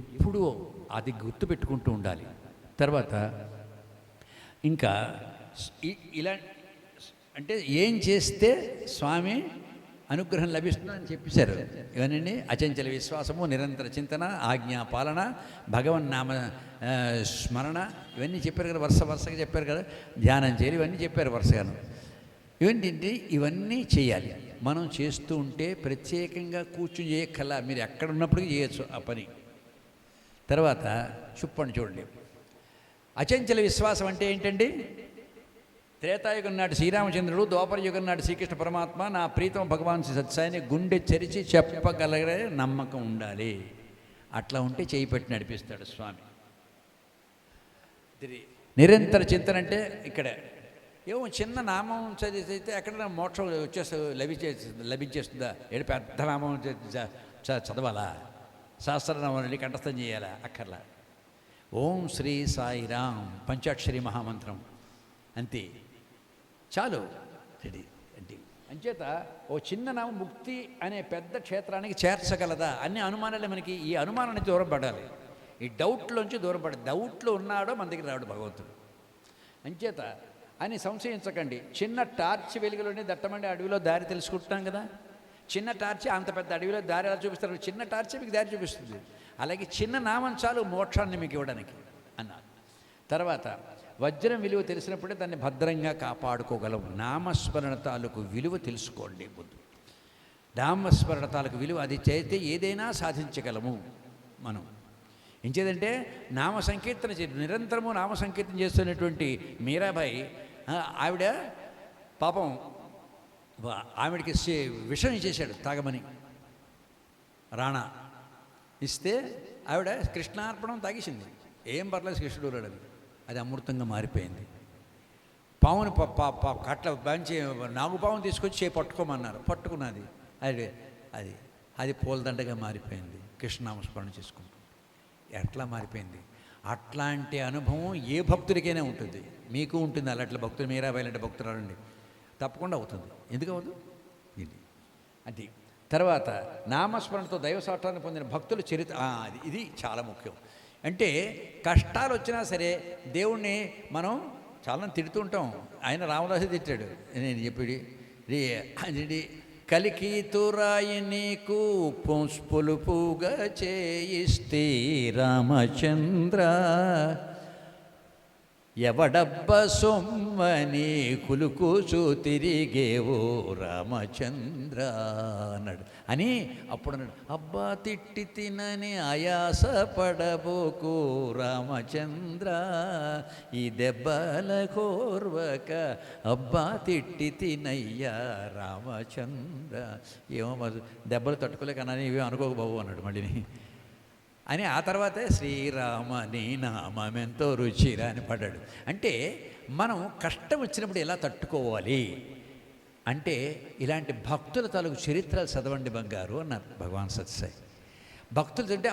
ఎప్పుడూ అది గుర్తుపెట్టుకుంటూ ఉండాలి. తర్వాత ఇంకా ఇలా అంటే ఏం చేస్తే స్వామి అనుగ్రహం లభిస్తుందని చెప్పేశారు. ఇవన్నీ అచంచల విశ్వాసము, నిరంతర చింతన, ఆజ్ఞాపాలన, భగవన్నామ స్మరణ, ఇవన్నీ చెప్పారు కదా, వరుసగా చెప్పారు కదా. ధ్యానం చేయాలి, ఇవన్నీ చెప్పారు వరుసగాను. ఇవన్నీ చేయాలి. మనం చేస్తూ ఉంటే ప్రత్యేకంగా కూర్చుని చేయక్కల్లా, మీరు ఎక్కడ ఉన్నప్పటికీ చేయొచ్చు ఆ పని. తర్వాత చెప్పండి చూడండి, అచంచల విశ్వాసం అంటే ఏంటండి? త్రేతాయుగం నాటి శ్రీరామచంద్రుడు, ద్వాపర యుగం నాటి శ్రీకృష్ణ పరమాత్మ, నా ప్రీతం భగవాన్ శ్రీ సత్యసాయిని గుండె చెరిచి చెప్పగలిగే నమ్మకం ఉండాలి. అట్లా ఉంటే చేయి పెట్టి నడిపిస్తాడు స్వామి. నిరంతర చింతన అంటే ఇక్కడ ఏమో చిన్న నామం చదివితే ఎక్కడైనా మోక్షం లభించేస్తుందా? ఏడు పెద్ద నామం చదవాలా? సహస్రనామాన్ని కంఠస్థం చేయాలా? అక్కర్లా. ఓం శ్రీ సాయిరామ్ పంచాక్షరి మహామంత్రం, అంతే చాలు. అంటే అంచేత ఓ చిన్న నామం ముక్తి అనే పెద్ద క్షేత్రానికి చేర్చగలదా అన్ని అనుమానాలే మనకి. ఈ అనుమానాన్ని దూరం పడాలి, ఈ డౌట్లోంచి దూరం పడాలి. డౌట్లో ఉన్నాడో మన దగ్గర రాడు భగవంతుడు. అంచేత అని సంశయించకండి. చిన్న టార్చ్ వెలుగులోనే దట్టమండి అడవిలో దారి తెలుసుకుంటున్నాం కదా. చిన్న టార్చి అంత పెద్ద అడవిలో దారి ఎలా చూపిస్తారు? చిన్న టార్చి మీకు దారి చూపిస్తుంది. అలాగే చిన్న నామం చాలు మోక్షాన్ని మీకు ఇవ్వడానికి అన్నారు. తర్వాత వజ్రం విలువ తెలిసినప్పుడే దాన్ని భద్రంగా కాపాడుకోగలము. నామస్మరణ తాలూకు విలువ తెలుసుకోండి ముందు. నామస్మరణ తాలూకు విలువ అది చేస్తే ఏదైనా సాధించగలము మనం. ఇంకేదంటే నామ సంకీర్తన నిరంతరము నామ సంకీర్తన చేస్తున్నటువంటి మీరాబాయి ఆవిడ పాపం ఆవిడకి విషం ఇచ్చేశాడు తాగమని. రాణా ఇస్తే ఆవిడ కృష్ణార్పణం తాగేసింది. ఏం పర్లేదు కృష్ణుడు రాడని. అది అమృతంగా మారిపోయింది. పావును కట్ల బంచి నాగుపావును తీసుకొచ్చి పట్టుకోమన్నారు, పట్టుకున్నది. అది పూలదండగా మారిపోయింది. కృష్ణనామస్మరణ చేసుకుంటూ ఎట్లా మారిపోయింది. అట్లాంటి అనుభవం ఏ భక్తుడికైనా ఉంటుంది, మీకు ఉంటుంది. అలాంటి భక్తులు మీరాబాయి లాంటి భక్తులు రండి, తప్పకుండా అవుతుంది. ఎందుకు అవ్వదు? ఇది అది. తర్వాత నామస్మరణతో దైవ సాక్షాత్కారాన్ని పొందిన భక్తుల చరిత్ర, ఇది చాలా ముఖ్యం. అంటే కష్టాలు వచ్చినా సరే దేవుణ్ణి మనం చాలా తిడుతుంటాం. ఆయన రామదాసు తిట్టాడు. నేను చెప్పి అది కలికి తురాయి నీకు పులుపుగా చేయిస్తే రామచంద్ర, ఎవడబ్బ సొమ్మని కులుకూచు తిరిగేవో రామచంద్ర అన్నాడు. అని అప్పుడు అన్నాడు, అబ్బా తిట్టి తినని ఆయాస పడబోకు రామచంద్ర, ఈ దెబ్బల కోర్వక అబ్బా తిట్టి తినయ్యా రామచంద్ర. ఏమో దెబ్బలు తట్టుకోలేకన్నా ఇవే అనుకోక బాబు అన్నాడు మళ్ళీని. అని ఆ తర్వాతే శ్రీరామ నీ నామెంతో రుచిరా అని పడ్డాడు. అంటే మనం కష్టం వచ్చినప్పుడు ఎలా తట్టుకోవాలి అంటే ఇలాంటి భక్తుల తాలూకు చరిత్రలు చదవండి బంగారు అన్నారు భగవాన్ సత్యసాయి. భక్తులు అంటే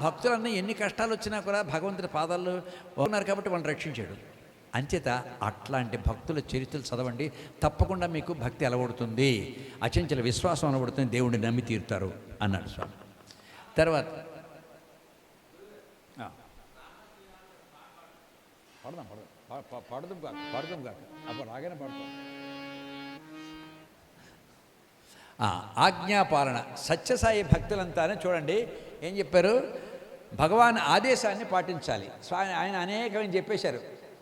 భక్తులన్నీ ఎన్ని కష్టాలు వచ్చినా కూడా భగవంతుడి పాదాల్లో ఉన్నారు కాబట్టి వాళ్ళని రక్షించాడు. అంచేత అట్లాంటి భక్తుల చరిత్రలు చదవండి, తప్పకుండా మీకు భక్తి అలవడుతుంది, అచంచల విశ్వాసం అలవడుతుంది, దేవుడిని నమ్మి తీరుతారు అన్నాడు స్వామి. తర్వాత పడదాం కాక అప్పుడు రాగానే పడతాం. ఆజ్ఞాపాలన. సత్యసాయి భక్తులంతానే చూడండి ఏం చెప్పారు, భగవాన్ ఆదేశాన్ని పాటించాలి. ఆయన అనేకమైన చెప్పేశారు.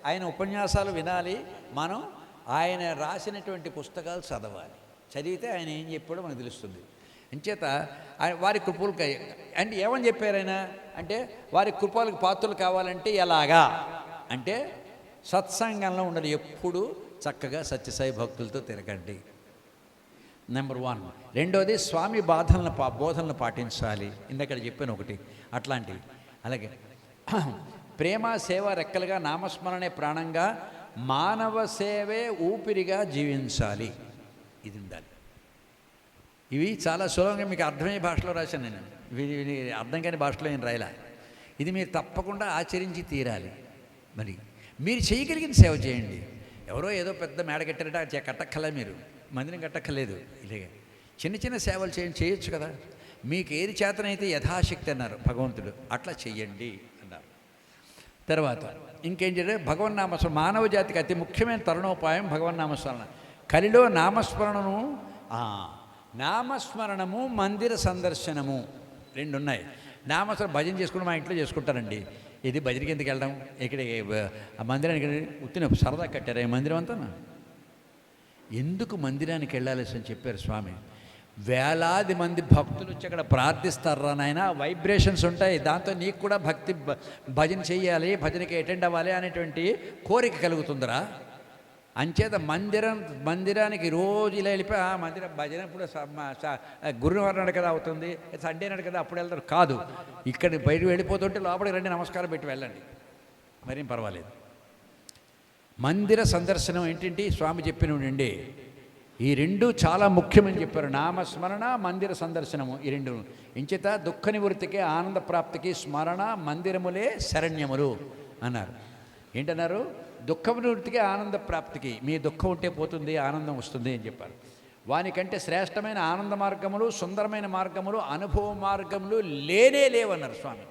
ఆయన ఉపన్యాసాలు వినాలి, మనం ఆయన రాసినటువంటి పుస్తకాలు చదవాలి. చదివితే ఆయన ఏం చెప్పాడో మనకు తెలుస్తుంది. అంచేత వారి కృపలు అంటే ఏమని చెప్పారు ఆయన అంటే, వారి కృపలకు పాత్రలు కావాలంటే ఎలాగా అంటే సత్సంగంలో ఉండాలి. ఎప్పుడు చక్కగా సత్యసాయి భక్తులతో తిరగండి, నెంబర్ 1. రెండోది స్వామి బోధనలు పాటించాలి. ఇందాక చెప్పాను ఒకటి అట్లాంటివి. అలాగే ప్రేమ సేవ రెక్కలుగా, నామస్మరణే ప్రాణంగా, మానవ సేవే ఊపిరిగా జీవించాలి. ఇది ఉండాలి. ఇవి చాలా సులభంగా మీకు అర్థమయ్యే భాషలో రాశాను నేను. ఇవి అర్థం కాని భాషలో నేను రాయలా. ఇది మీరు తప్పకుండా ఆచరించి తీరాలి. మరి మీరు చేయగలిగిన సేవ చేయండి. ఎవరో ఏదో పెద్ద మేడ కట్టారట కట్టక్కలే, మీరు మందిరం కట్టక్కర్లేదు. ఇలాగే చిన్న చిన్న సేవలు చేయొచ్చు కదా. మీకు ఏది చేతనైతే యథాశక్తి అన్నారు భగవంతుడు, అట్లా చెయ్యండి అన్నారు. తర్వాత ఇంకేం చేయాలి, భగవన్నామస్మరణ. మానవ జాతికి అతి ముఖ్యమైన తరుణోపాయం భగవన్నామస్మరణ. కలిలో నామస్మరణము మందిర సందర్శనము 2 ఉన్నాయి. నామస్మరణ భజన చేసుకుంటే మా ఇంట్లో చేసుకుంటారండి. ఇది భజనకి ఎందుకు వెళ్ళడం, ఇక్కడ ఆ మందిరానికి ఉత్తిన సరదా కట్టారు ఈ మందిరం అంతా. ఎందుకు మందిరానికి వెళ్ళాలి అని చెప్పారు స్వామి. వేలాది మంది భక్తులు వచ్చి అక్కడ ప్రార్థిస్తారా నాయన, వైబ్రేషన్స్ ఉంటాయి, దాంతో నీకు కూడా భజన చెయ్యాలి, భజనకి అటెండ్ అవ్వాలి అనేటువంటి కోరిక కలుగుతుందిరా. అంచేత మందిరానికి రోజు ఇలా వెళ్ళిపోయి మందిరం భజన ఇప్పుడు గురువారం నాడు కదా అవుతుంది, సండే నాడు కదా అప్పుడు వెళ్తారు కాదు. ఇక్కడ బయటకు వెళ్ళిపోతుంటే లోపలికి రండి, నమస్కారం పెట్టి వెళ్ళండి, మరేం పర్వాలేదు. మందిర సందర్శనం ఏంటంటే స్వామి చెప్పినండి ఈ 2 చాలా ముఖ్యమని చెప్పారు. నామస్మరణ, మందిర సందర్శనము, ఈ 2. ఇంచేత దుఃఖ నివృత్తికి, ఆనంద ప్రాప్తికి స్మరణ మందిరములే శరణ్యములు అన్నారు. ఏంటన్నారు, దుఃఖ నివృత్తికి, ఆనంద ప్రాప్తికి. మీ దుఃఖం ఉంటే పోతుంది, ఆనందం వస్తుంది అని చెప్పారు. వానికంటే శ్రేష్టమైన ఆనంద మార్గములు, సుందరమైన మార్గములు, అనుభవ మార్గములు లేవన్నారు స్వామి.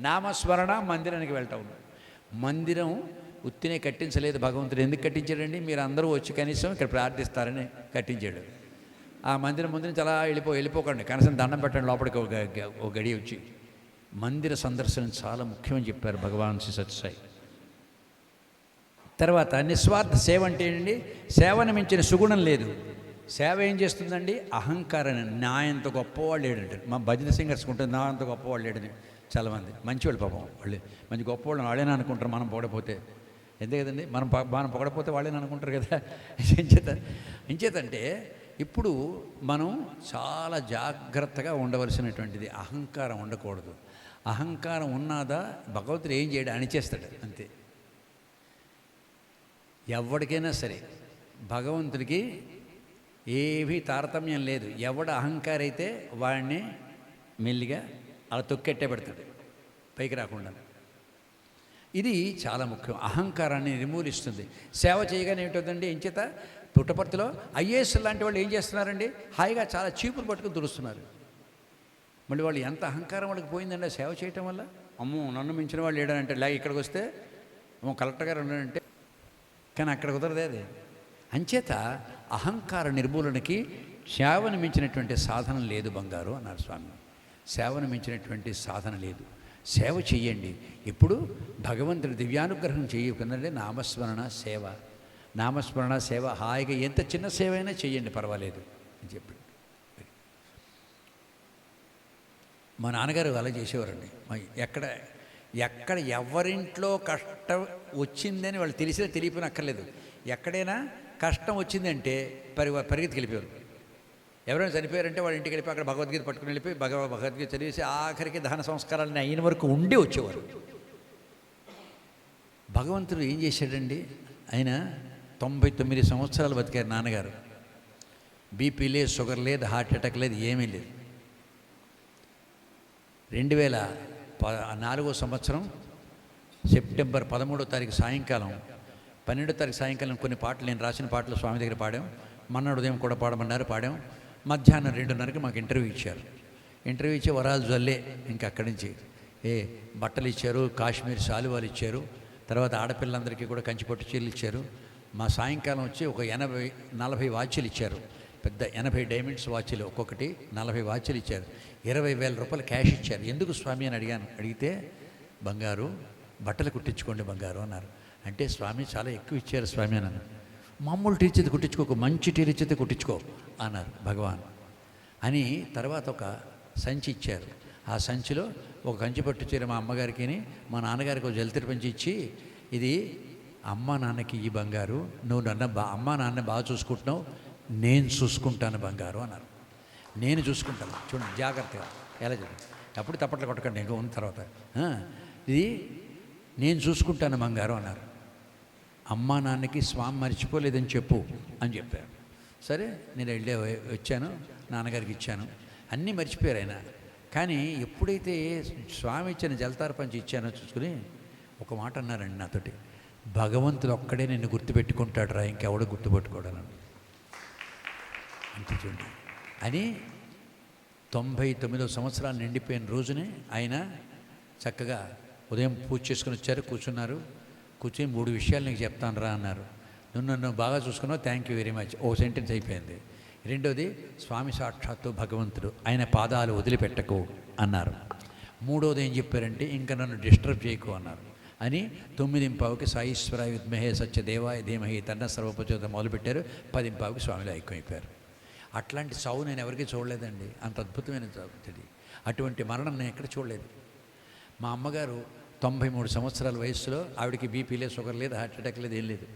నామస్మరణ, మందిరానికి వెళ్ళటం. మందిరం ఉత్తినే కట్టించలేదు భగవంతుడు. ఎందుకు కట్టించాడండి, మీరు అందరూ వచ్చి కనీసం ఇక్కడ ప్రార్థిస్తారని కట్టించాడు. ఆ మందిరం ముందు నుంచి అలా వెళ్ళిపోకండి, కనీసం దండం పెట్టండి లోపలికి ఒక గడి వచ్చి. మందిర సందర్శనం చాలా ముఖ్యమని చెప్పారు భగవాన్ శ్రీ సత్యసాయి. తర్వాత నిస్వార్థ సేవ అంటే ఏంటండి, సేవను మించిన సుగుణం లేదు. సేవ ఏం చేస్తుందండి, అహంకారాన్ని. నా అంత గొప్పవాళ్ళు లేడంటారు. మా భజన సింగర్స్ ఉంటుంది, నా అంత గొప్పవాళ్ళు లేడని. చాలామంది మంచివాళ్ళు పాపం, వాళ్ళు మంచి గొప్పవాళ్ళని వాళ్ళేనా అనుకుంటారు మనం పొగడపోతే. అంతే కదండి, మనం పొగడపోతే వాళ్ళేనా అనుకుంటారు కదా. ఎంచేతంటే ఇప్పుడు మనం చాలా జాగ్రత్తగా ఉండవలసినటువంటిది. అహంకారం ఉండకూడదు. అహంకారం ఉన్నదా భగవంతుడు ఏం చేయడు, అణిచేస్తాడు అంతే. ఎవరికైనా సరే భగవంతుడికి ఏమీ తారతమ్యం లేదు. ఎవడు అహంకారి అయితే వాడిని మెల్లిగా అలా తొక్కెట్టే పెడతాడు పైకి రాకుండా. ఇది చాలా ముఖ్యం. అహంకారాన్ని నిర్మూలిస్తుంది. సేవ చేయగానే ఏమిటండి, ఎంచేత పుట్టపర్తిలో ఐఏఎస్ లాంటి వాళ్ళు ఏం చేస్తున్నారండి, హాయిగా చాలా చీపులు పట్టుకుని దురుస్తున్నారు. మళ్ళీ వాళ్ళు ఎంత అహంకారం వాళ్ళకి పోయిందండి సేవ చేయటం వల్ల. అమ్మో నన్ను మించిన వాళ్ళు లేడంటే లేక ఇక్కడికి వస్తే అమ్మో కలెక్టర్ గారు ఉన్నాడంటే, కానీ అక్కడ కుదరదే అది. అంచేత అహంకార నిర్మూలనకి సేవను మించినటువంటి సాధన లేదు బంగారు అన్నారు స్వామి. సేవను మించినటువంటి సాధన లేదు. సేవ చెయ్యండి. ఇప్పుడు భగవంతుడి దివ్యానుగ్రహం చేయకుందంటే నామస్మరణ సేవ, నామస్మరణ సేవ హాయిగా ఎంత చిన్న సేవ అయినా చెయ్యండి, పర్వాలేదు అని చెప్పి. మా నాన్నగారు అలా చేసేవారండి. ఎక్కడ ఎవరింట్లో కష్టం వచ్చిందని వాళ్ళు తెలిసినా తెలియపోయినా అక్కర్లేదు, ఎక్కడైనా కష్టం వచ్చిందంటే పరిగెత్తి వెళ్ళిపోయారు. ఎవరైనా చనిపోయారంటే వాళ్ళ ఇంటికి వెళ్ళిపోయి అక్కడ భగవద్గీత పట్టుకుని వెళ్ళిపోయి భగవద్గీత చదివేసి ఆఖరికి దహన సంస్కారాలని అయిన వరకు ఉండి వచ్చేవారు. భగవంతుడు ఏం చేశాడండి, ఆయన 99 సంవత్సరాలు బతికారు నాన్నగారు. బీపీ లేదు, షుగర్ లేదు, హార్ట్ అటాక్ లేదు, ఏమీ లేదు. 2004 సంవత్సరం సెప్టెంబర్ 13వ తారీఖు సాయంకాలం, 12వ తారీఖు సాయంకాలం కొన్ని పాటలు నేను రాసిన పాటలు స్వామి దగ్గర పాడాం. మన్నాడు ఉదయం కూడా పాడమన్నారు, పాడాం. మధ్యాహ్నం 2:30కి మాకు ఇంటర్వ్యూ ఇచ్చారు. ఇంటర్వ్యూ ఇచ్చే వరాలు జల్లే. ఇంకా అక్కడి నుంచి బట్టలు ఇచ్చారు, కాశ్మీర్ శాలువాలు ఇచ్చారు, తర్వాత ఆడపిల్లలందరికీ కూడా కంచిపట్టు చీరలు ఇచ్చారు. మా సాయంకాలం వచ్చి ఒక 40 వాచ్లు ఇచ్చారు, పెద్ద 80 డైమండ్స్ వాచ్లు, ఒక్కొక్కటి 40 వాచ్లు ఇచ్చారు. 20,000 రూపాయలు క్యాష్ ఇచ్చారు. ఎందుకు స్వామి అని అడిగితే బంగారు బట్టలు కుట్టించుకోండి బంగారు అన్నారు. అంటే స్వామి చాలా ఎక్కువ ఇచ్చారు స్వామి అన్నాను. మామూలు టీచర్ కుట్టించుకోకు, మంచి టీచర్ కుట్టించుకో అన్నారు భగవాన్ అని. తర్వాత ఒక సంచి ఇచ్చారు. ఆ సంచిలో ఒక కంచిపట్టు చీర మా అమ్మగారికి, మా నాన్నగారికి ఒక జలతిరి పంచి ఇచ్చి, ఇది అమ్మ నాన్నకి ఈ బంగారు, నువ్వు అమ్మ నాన్న బాగా చూసుకుంటున్నావు, నేను చూసుకుంటాను బంగారు అన్నారు. నేను చూసుకుంటాను, చూడండి జాగ్రత్తగా ఎలా చెప్పండి, అప్పుడు తప్పట్లు కొట్టకండి ఇంకా ఉన్న తర్వాత. ఇది నేను చూసుకుంటాను బంగారు అన్నారు. అమ్మా నాన్నకి స్వామి మర్చిపోలేదని చెప్పు అని చెప్పారు. సరే నేను వచ్చాను, నాన్నగారికి ఇచ్చాను, అన్నీ మర్చిపోయారు ఆయన. కానీ ఎప్పుడైతే స్వామి ఇచ్చిన జలతార పంచి ఇచ్చానో చూసుకుని ఒక మాట అన్నారండి నాతోటి, భగవంతుడు ఒక్కడే నిన్ను గుర్తుపెట్టుకుంటాడు రా, ఇంకెవడో గుర్తుపెట్టుకోవడం అంటే చూడండి అని. 99 సంవత్సరాలు నిండిపోయిన రోజునే ఆయన చక్కగా ఉదయం పూజ చేసుకుని వచ్చారు, కూర్చున్నారు. కూర్చొని 3 విషయాలు నీకు చెప్తాను రా అన్నారు. నువ్వు నన్ను బాగా చూసుకున్నావు, థ్యాంక్ యూ వెరీ మచ్, ఓ సెంటెన్స్ అయిపోయింది. రెండోది స్వామి సాక్షాత్తు భగవంతుడు, ఆయన పాదాలు వదిలిపెట్టకు అన్నారు. మూడోది ఏం చెప్పారంటే ఇంకా నన్ను డిస్టర్బ్ చేయకు అన్నారు. అని 9:15కి సాయీశ్వరాయ విద్మహే సత్యదేవాయ ధీమహి తన్న సర్వప్రచోద మొదలుపెట్టారు. 10:15కి స్వామిలో ఐక్యమైపోయారు. అట్లాంటి చావు నేను ఎవరికీ చూడలేదండి, అంత అద్భుతమైన చావు. అటువంటి మరణం నేను ఎక్కడ చూడలేదు. మా అమ్మగారు 93 సంవత్సరాల వయస్సులో, ఆవిడకి బీపీ లేదు, షుగర్ లేదు, హార్ట్ అటాక్ లేదు, ఏం లేదు.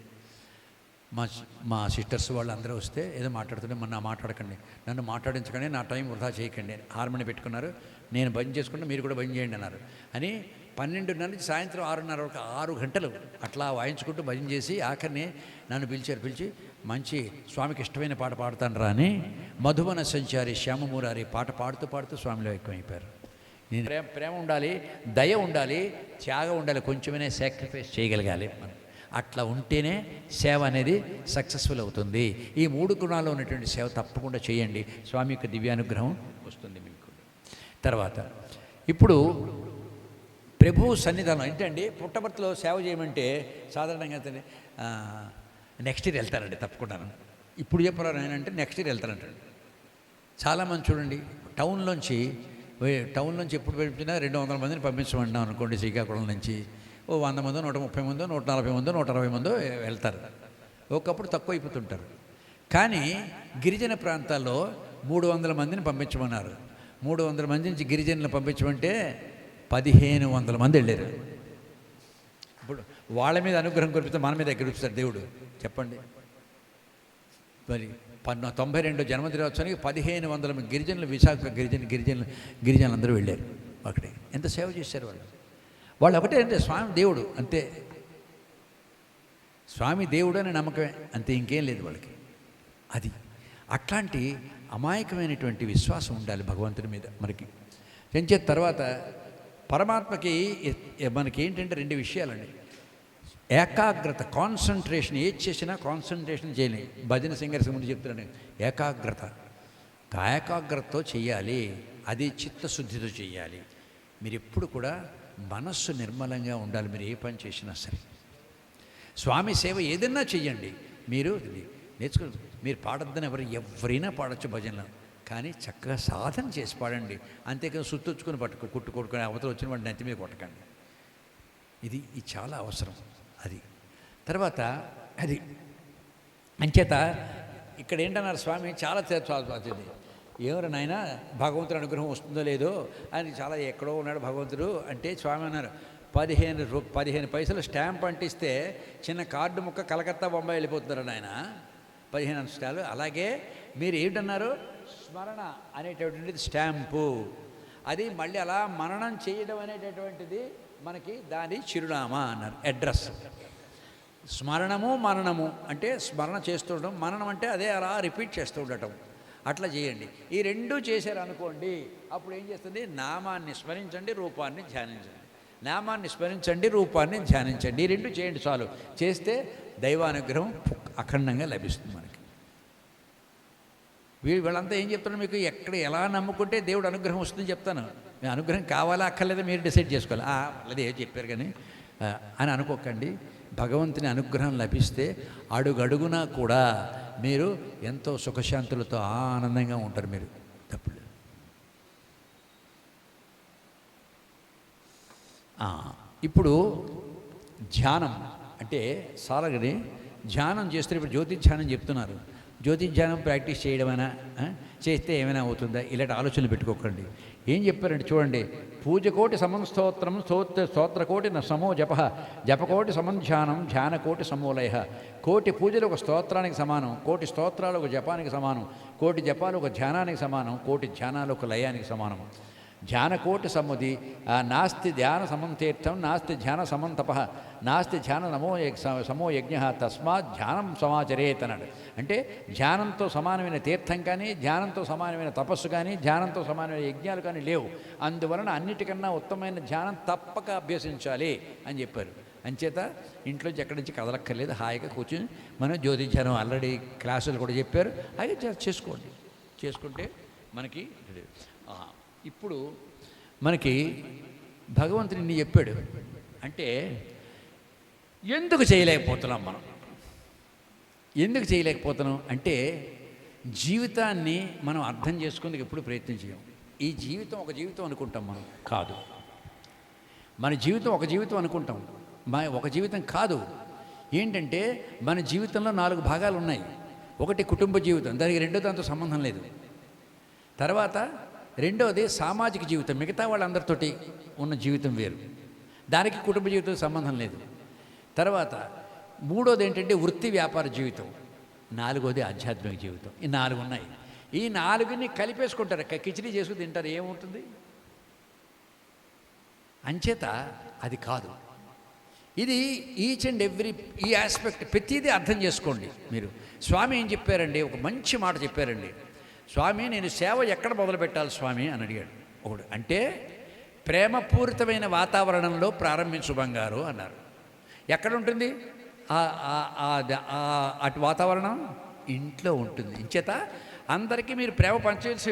మా సిస్టర్స్ వాళ్ళు అందరూ వస్తే ఏదో మాట్లాడుతుంటే, మొన్న మాట్లాడకండి, నన్ను మాట్లాడించకండి, నా టైం వృధా చేయకండి అని హార్మోని పెట్టుకున్నారు. నేను బంద్ చేసుకుంటే మీరు కూడా బంద్ చేయండి అన్నారు. అని 12:30 నుంచి సాయంత్రం 6:30 వరకు 6 గంటలు అట్లా వాయించుకుంటూ భజన చేసి ఆఖరిని నన్ను పిలిచి మంచి స్వామికి ఇష్టమైన పాట పాడుతాను రా అని మధువన సంచారి శ్యామమూరారి పాట పాడుతూ స్వామిలో ఎక్కువైపోయారు. నేను ప్రేమ ఉండాలి, దయ ఉండాలి, త్యాగం ఉండాలి, కొంచెమైనా సాక్రిఫైస్ చేయగలగాలి. అట్లా ఉంటేనే సేవ అనేది సక్సెస్ఫుల్ అవుతుంది. ఈ 3 గుణాల్లో ఉన్నటువంటి సేవ తప్పకుండా చేయండి, స్వామి యొక్క దివ్యానుగ్రహం వస్తుంది మీకు. తర్వాత ఇప్పుడు ప్రభు సన్నిధానం ఏంటండి, పుట్టపర్తిలో సేవ చేయమంటే సాధారణంగా నెక్స్ట్ ఇయర్ వెళ్తారండి తప్పకుండాను. ఇప్పుడు చెప్పారు ఆయన అంటే నెక్స్ట్ ఇయర్ వెళ్తారంటాడు. చాలామంది చూడండి టౌన్లోంచి ఎప్పుడు పంపించినా 200 మందిని పంపించమంటున్నాం అనుకోండి, శ్రీకాకుళం నుంచి ఓ 100 మందో 130 మందో 140 మందో 160 మందో వెళ్తారు. ఒకప్పుడు తక్కువ అయిపోతుంటారు. కానీ గిరిజన ప్రాంతాల్లో 300 మందిని పంపించమన్నారు. 300 మంది నుంచి గిరిజనులు పంపించమంటే 1500 మంది వెళ్ళారు. ఇప్పుడు వాళ్ళ మీద అనుగ్రహం కురిపిస్తే మన మీద ఎక్కడ చూపిస్తారు దేవుడు చెప్పండి. మరి 92 జన్మదినోత్సవానికి 1500 గిరిజనులు, విశాఖ గిరిజనులు అందరూ వెళ్ళారు. అక్కడే ఎంత సేవ చేశారు వాళ్ళు ఒకటే అంటే స్వామి దేవుడు అంతే, స్వామి దేవుడు అనే నమ్మకమే అంతే, ఇంకేం లేదు వాళ్ళకి. అది అట్లాంటి అమాయకమైనటువంటి విశ్వాసం ఉండాలి భగవంతుడి మీద మనకి. పెంచే తర్వాత పరమాత్మకి మనకి ఏంటంటే 2 విషయాలండి. ఏకాగ్రత, కాన్సన్ట్రేషన్. ఏది చేసినా కాన్సన్ట్రేషన్ చేయలేదు. భజన సింగర్స్ ముందు చెప్తున్నాను, ఏకాగ్రతతో చెయ్యాలి, అది చిత్తశుద్ధితో చెయ్యాలి. మీరు ఎప్పుడు కూడా మనస్సు నిర్మలంగా ఉండాలి. మీరు ఏ పని చేసినా సరే, స్వామి సేవ ఏదన్నా చెయ్యండి. మీరు నేర్చుకుని మీరు పాడొద్దని ఎవరైనా పాడొచ్చు భజనలు, కానీ చక్కగా సాధన చేసి పాడండి. అంతేకాదు సుత్తొచ్చుకొని కొట్టుకొని అవతల వచ్చిన వాడిని నెత్తి మీద కొట్టకండి. ఇది చాలా అవసరం. అది తర్వాత అది అంచేత ఇక్కడ ఏంటన్నారు స్వామి, చాలా వచ్చింది. ఎవరు నాయన భగవంతుడి అనుగ్రహం వస్తుందో లేదో అని చాలా ఎక్కడో ఉన్నాడు భగవంతుడు అంటే స్వామి అన్నారు 15 పైసలు స్టాంప్ అంటిస్తే చిన్న కార్డు ముక్క కలకత్తా బొంబాయి వెళ్ళిపోతున్నారు నాయన, 15 అంశాలు. అలాగే మీరు ఏమిటన్నారు, స్మరణ అనేటటువంటిది స్టాంపు, అది మళ్ళీ అలా మననం చేయడం అనేటటువంటిది మనకి దాని చిరునామా అన్నారు, అడ్రస్. స్మరణము మననము అంటే స్మరణ చేస్తుండడం, మననం అంటే అదే అలా రిపీట్ చేస్తూ ఉండటం. అట్లా చేయండి. ఈ రెండూ చేశారు అనుకోండి, అప్పుడు ఏం చేస్తుంది, నామాన్ని స్మరించండి, రూపాన్ని ధ్యానించండి. నామాన్ని స్మరించండి, రూపాన్ని ధ్యానించండి. ఈ రెండు చేయండి చాలు. చేస్తే దైవానుగ్రహం అఖండంగా లభిస్తుంది మనకి. వీళ్ళంతా ఏం చెప్తున్నారు మీకు, ఎక్కడ ఎలా నమ్ముకుంటే దేవుడు అనుగ్రహం వస్తుందని చెప్తాను. మీ అనుగ్రహం కావాలా అక్కర్లేదా మీరు డిసైడ్ చేసుకోవాలి. అదే చెప్పారు కానీ అని అనుకోకండి. భగవంతుని అనుగ్రహం లభిస్తే అడుగడుగునా కూడా మీరు ఎంతో సుఖశాంతులతో ఆనందంగా ఉంటారు. మీరు తప్పుడు ఇప్పుడు ధ్యానం అంటే సారగని ధ్యానం చేస్తే ఇప్పుడు జ్యోతిధ్యానం చెప్తున్నారు. జ్యోతిధ్యానం ప్రాక్టీస్ చేయడమైనా చేస్తే ఏమైనా అవుతుందా, ఇలాంటి ఆలోచనలు పెట్టుకోకండి. ఏం చెప్పారంటే చూడండి, పూజకోటి సమం స్తోత్రం స్తోత్రకోటి సమో జప జపకోటి సమం ధ్యానం ధ్యానకోటి సమోలయ. కోటి పూజలు ఒక స్తోత్రానికి సమానం, కోటి స్తోత్రాలు ఒక జపానికి సమానం, కోటి జపాలు ఒక ధ్యానానికి సమానం, కోటి ధ్యానాలు ఒక లయానికి సమానం. ధ్యానకోటి సముది నాస్తి ధ్యాన సమం తీర్థం నాస్తి ధ్యాన సమం తప నాస్తి ధ్యాన సమో యజ్ఞ తస్మాత్ ధ్యానం సమాచరేత్ అన్నాడు. అంటే ధ్యానంతో సమానమైన తీర్థం కానీ, ధ్యానంతో సమానమైన తపస్సు కానీ, ధ్యానంతో సమానమైన యజ్ఞాలు కానీ లేవు. అందువలన అన్నిటికన్నా ఉత్తమమైన ధ్యానం తప్పక అభ్యసించాలి అని చెప్పారు. అంచేత ఇంట్లోంచి ఎక్కడి నుంచి కదలక్కర్లేదు, హాయిగా కూర్చొని మనం జ్యోతిధ్యానం ఆల్రెడీ క్లాసులు కూడా చెప్పారు, అవి చేసుకోండి. చేసుకుంటే మనకి ఇప్పుడు మనకి భగవంతుడు ఇన్ని చెప్పాడు అంటే ఎందుకు చేయలేకపోతున్నాం మనం? ఎందుకు చేయలేకపోతున్నాం అంటే జీవితాన్ని మనం అర్థం చేసుకుందుకు ఎప్పుడు ప్రయత్నం చేయం. ఈ జీవితం ఒక జీవితం అనుకుంటాం మనం, కాదు. మన జీవితం ఒక జీవితం అనుకుంటాం, ఒక జీవితం కాదు. ఏంటంటే మన జీవితంలో 4 భాగాలు ఉన్నాయి. ఒకటి కుటుంబ జీవితం, దానికి రెండో దాంతో సంబంధం లేదు. తర్వాత రెండవది సామాజిక జీవితం, మిగతా వాళ్ళందరితోటి ఉన్న జీవితం వేరు, దానికి కుటుంబ జీవితం సంబంధం లేదు. తర్వాత మూడోది ఏంటంటే వృత్తి వ్యాపార జీవితం. నాలుగోది ఆధ్యాత్మిక జీవితం. ఈ 4 ఉన్నాయి. ఈ 4ని కలిపేసుకుంటారు, కిచిడి చేసుకుని తింటారు. ఏముంటుంది? అంచేత అది కాదు. ఇది ఈచ్ అండ్ ఎవ్రీ ఈ ఆస్పెక్ట్ ప్రతిదీ అర్థం చేసుకోండి. మీరు స్వామి ఏం చెప్పారండి, ఒక మంచి మాట చెప్పారండి. స్వామి నేను సేవ ఎక్కడ మొదలు పెట్టాలి స్వామి అని అడిగాడు ఒకడు. అంటే ప్రేమపూరితమైన వాతావరణంలో ప్రారంభించు బంగారు అన్నారు. ఎక్కడ ఉంటుంది అటు వాతావరణం? ఇంట్లో ఉంటుంది. ఇంచేత అందరికీ మీరు ప్రేమ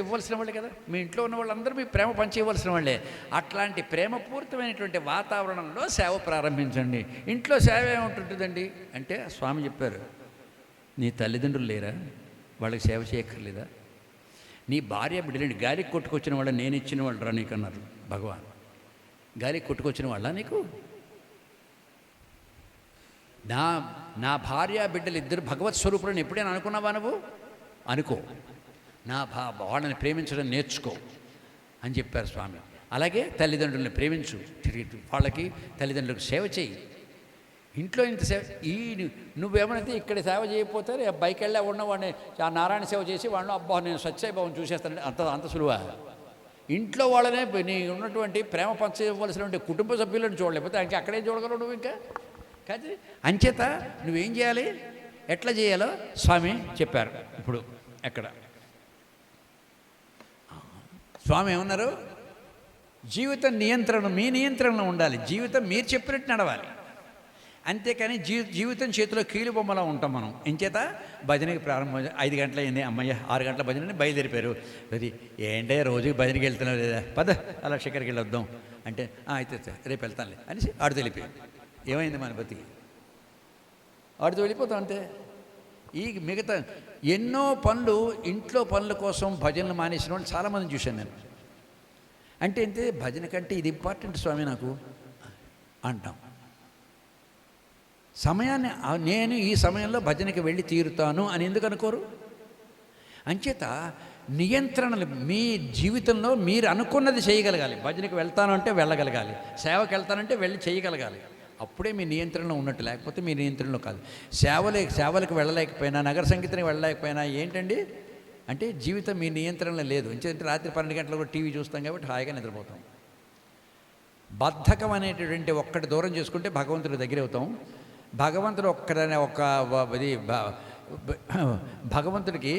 ఇవ్వాల్సిన వాళ్ళే కదా. మీ ఇంట్లో ఉన్న వాళ్ళందరూ మీ ప్రేమ ఇవ్వాల్సిన వాళ్ళే. అట్లాంటి ప్రేమపూరితమైనటువంటి వాతావరణంలో సేవ ప్రారంభించండి. ఇంట్లో సేవ ఏముంటుందండి అంటే స్వామి చెప్పారు, నీ తల్లిదండ్రులు లేరా, వాళ్ళకి సేవ చేయక్కర్లేదా? నీ భార్య బిడ్డలేండి, గాలికి కొట్టుకొచ్చిన వాళ్ళ నేను ఇచ్చిన వాళ్ళు రా నీకు అన్నారు భగవాన్. గాలికి కొట్టుకొచ్చిన వాళ్ళ నీకు? నా భార్య బిడ్డలు ఇద్దరు భగవత్ స్వరూపులను ఎప్పుడైనా అనుకున్నావా నువ్వు? అనుకో. వాళ్ళని ప్రేమించడం నేర్చుకో అని చెప్పారు స్వామి. అలాగే తల్లిదండ్రులను ప్రేమించు, వాళ్ళకి తల్లిదండ్రులకు సేవ చేయి. ఇంట్లో ఇంత సేవ నువ్వేమైతే ఇక్కడ సేవ చేయకపోతే బైక్ వెళ్ళా ఉన్నవాడిని ఆ నారాయణ సేవ చేసి వాడిని అబ్బా నేను సత్యభావం చూసేస్తానంటే అంత సులువా? ఇంట్లో వాళ్ళనే నీ ఉన్నటువంటి ప్రేమ పంచవలసినటువంటి కుటుంబ సభ్యులను చూడలేకపోతే ఇంకా అక్కడేం చూడగలవు నువ్వు? ఇంకా కాదు. అంచేత నువ్వేం చేయాలి, ఎట్లా చేయాలో స్వామి చెప్పారు. ఇప్పుడు ఎక్కడ స్వామి ఏమన్నారు, జీవితం నియంత్రణ మీ నియంత్రణలో ఉండాలి. జీవితం మీరు చెప్పినట్టు నడవాలి. అంతేకాని జీవితం చేతిలో కీలు బొమ్మలా ఉంటాం మనం. ఇంచేత భజనకి ప్రారంభం 5 గంటలు అయింది, అమ్మయ్య 6 గంటల భజనని బయలుదేరిపోయారు. అది ఏంటంటే రోజుకి భజనకి వెళ్తున్నావు లేదా, పద అలా శిఖరికి వెళ్ళొద్దాం అంటే అయితే రేపు వెళ్తానులే అనేసి ఆడితో వెళ్ళిపోయాడు. ఏమైంది మన బతికి? ఆడితో వెళ్ళిపోతాం అంతే. ఈ మిగతా ఎన్నో పనులు, ఇంట్లో పనుల కోసం భజనలు మానేసిన వాళ్ళు చాలామందిని చూశాను నేను. అంటే అంతే, భజన కంటే ఇది ఇంపార్టెంట్ స్వామి నాకు అంటాం. సమయాన్ని నేను ఈ సమయంలో భజనకి వెళ్ళి తీరుతాను అని ఎందుకు అనుకోరు? అంచేత నియంత్రణలు మీ జీవితంలో మీరు అనుకున్నది చేయగలగాలి. భజనకి వెళ్తాను అంటే వెళ్ళగలగాలి, సేవకి వెళ్తానంటే వెళ్ళి చేయగలగాలి. అప్పుడే మీ నియంత్రణలో ఉన్నట్టు, లేకపోతే మీ నియంత్రణలో కాదు. సేవలకు వెళ్ళలేకపోయినా, నగర సంగీతానికి వెళ్ళలేకపోయినా ఏంటండి అంటే జీవితం మీ నియంత్రణలో లేదు. ఎందుకంటే రాత్రి 12 గంటలకు టీవీ చూస్తాం కాబట్టి హాయిగా నిద్రపోతాం. బద్ధకం అనేటటువంటి ఒక్కటి దూరం చేసుకుంటే భగవంతుడి దగ్గర అవుతాం. భగవంతుడు ఒక్కడనే భగవంతుడికి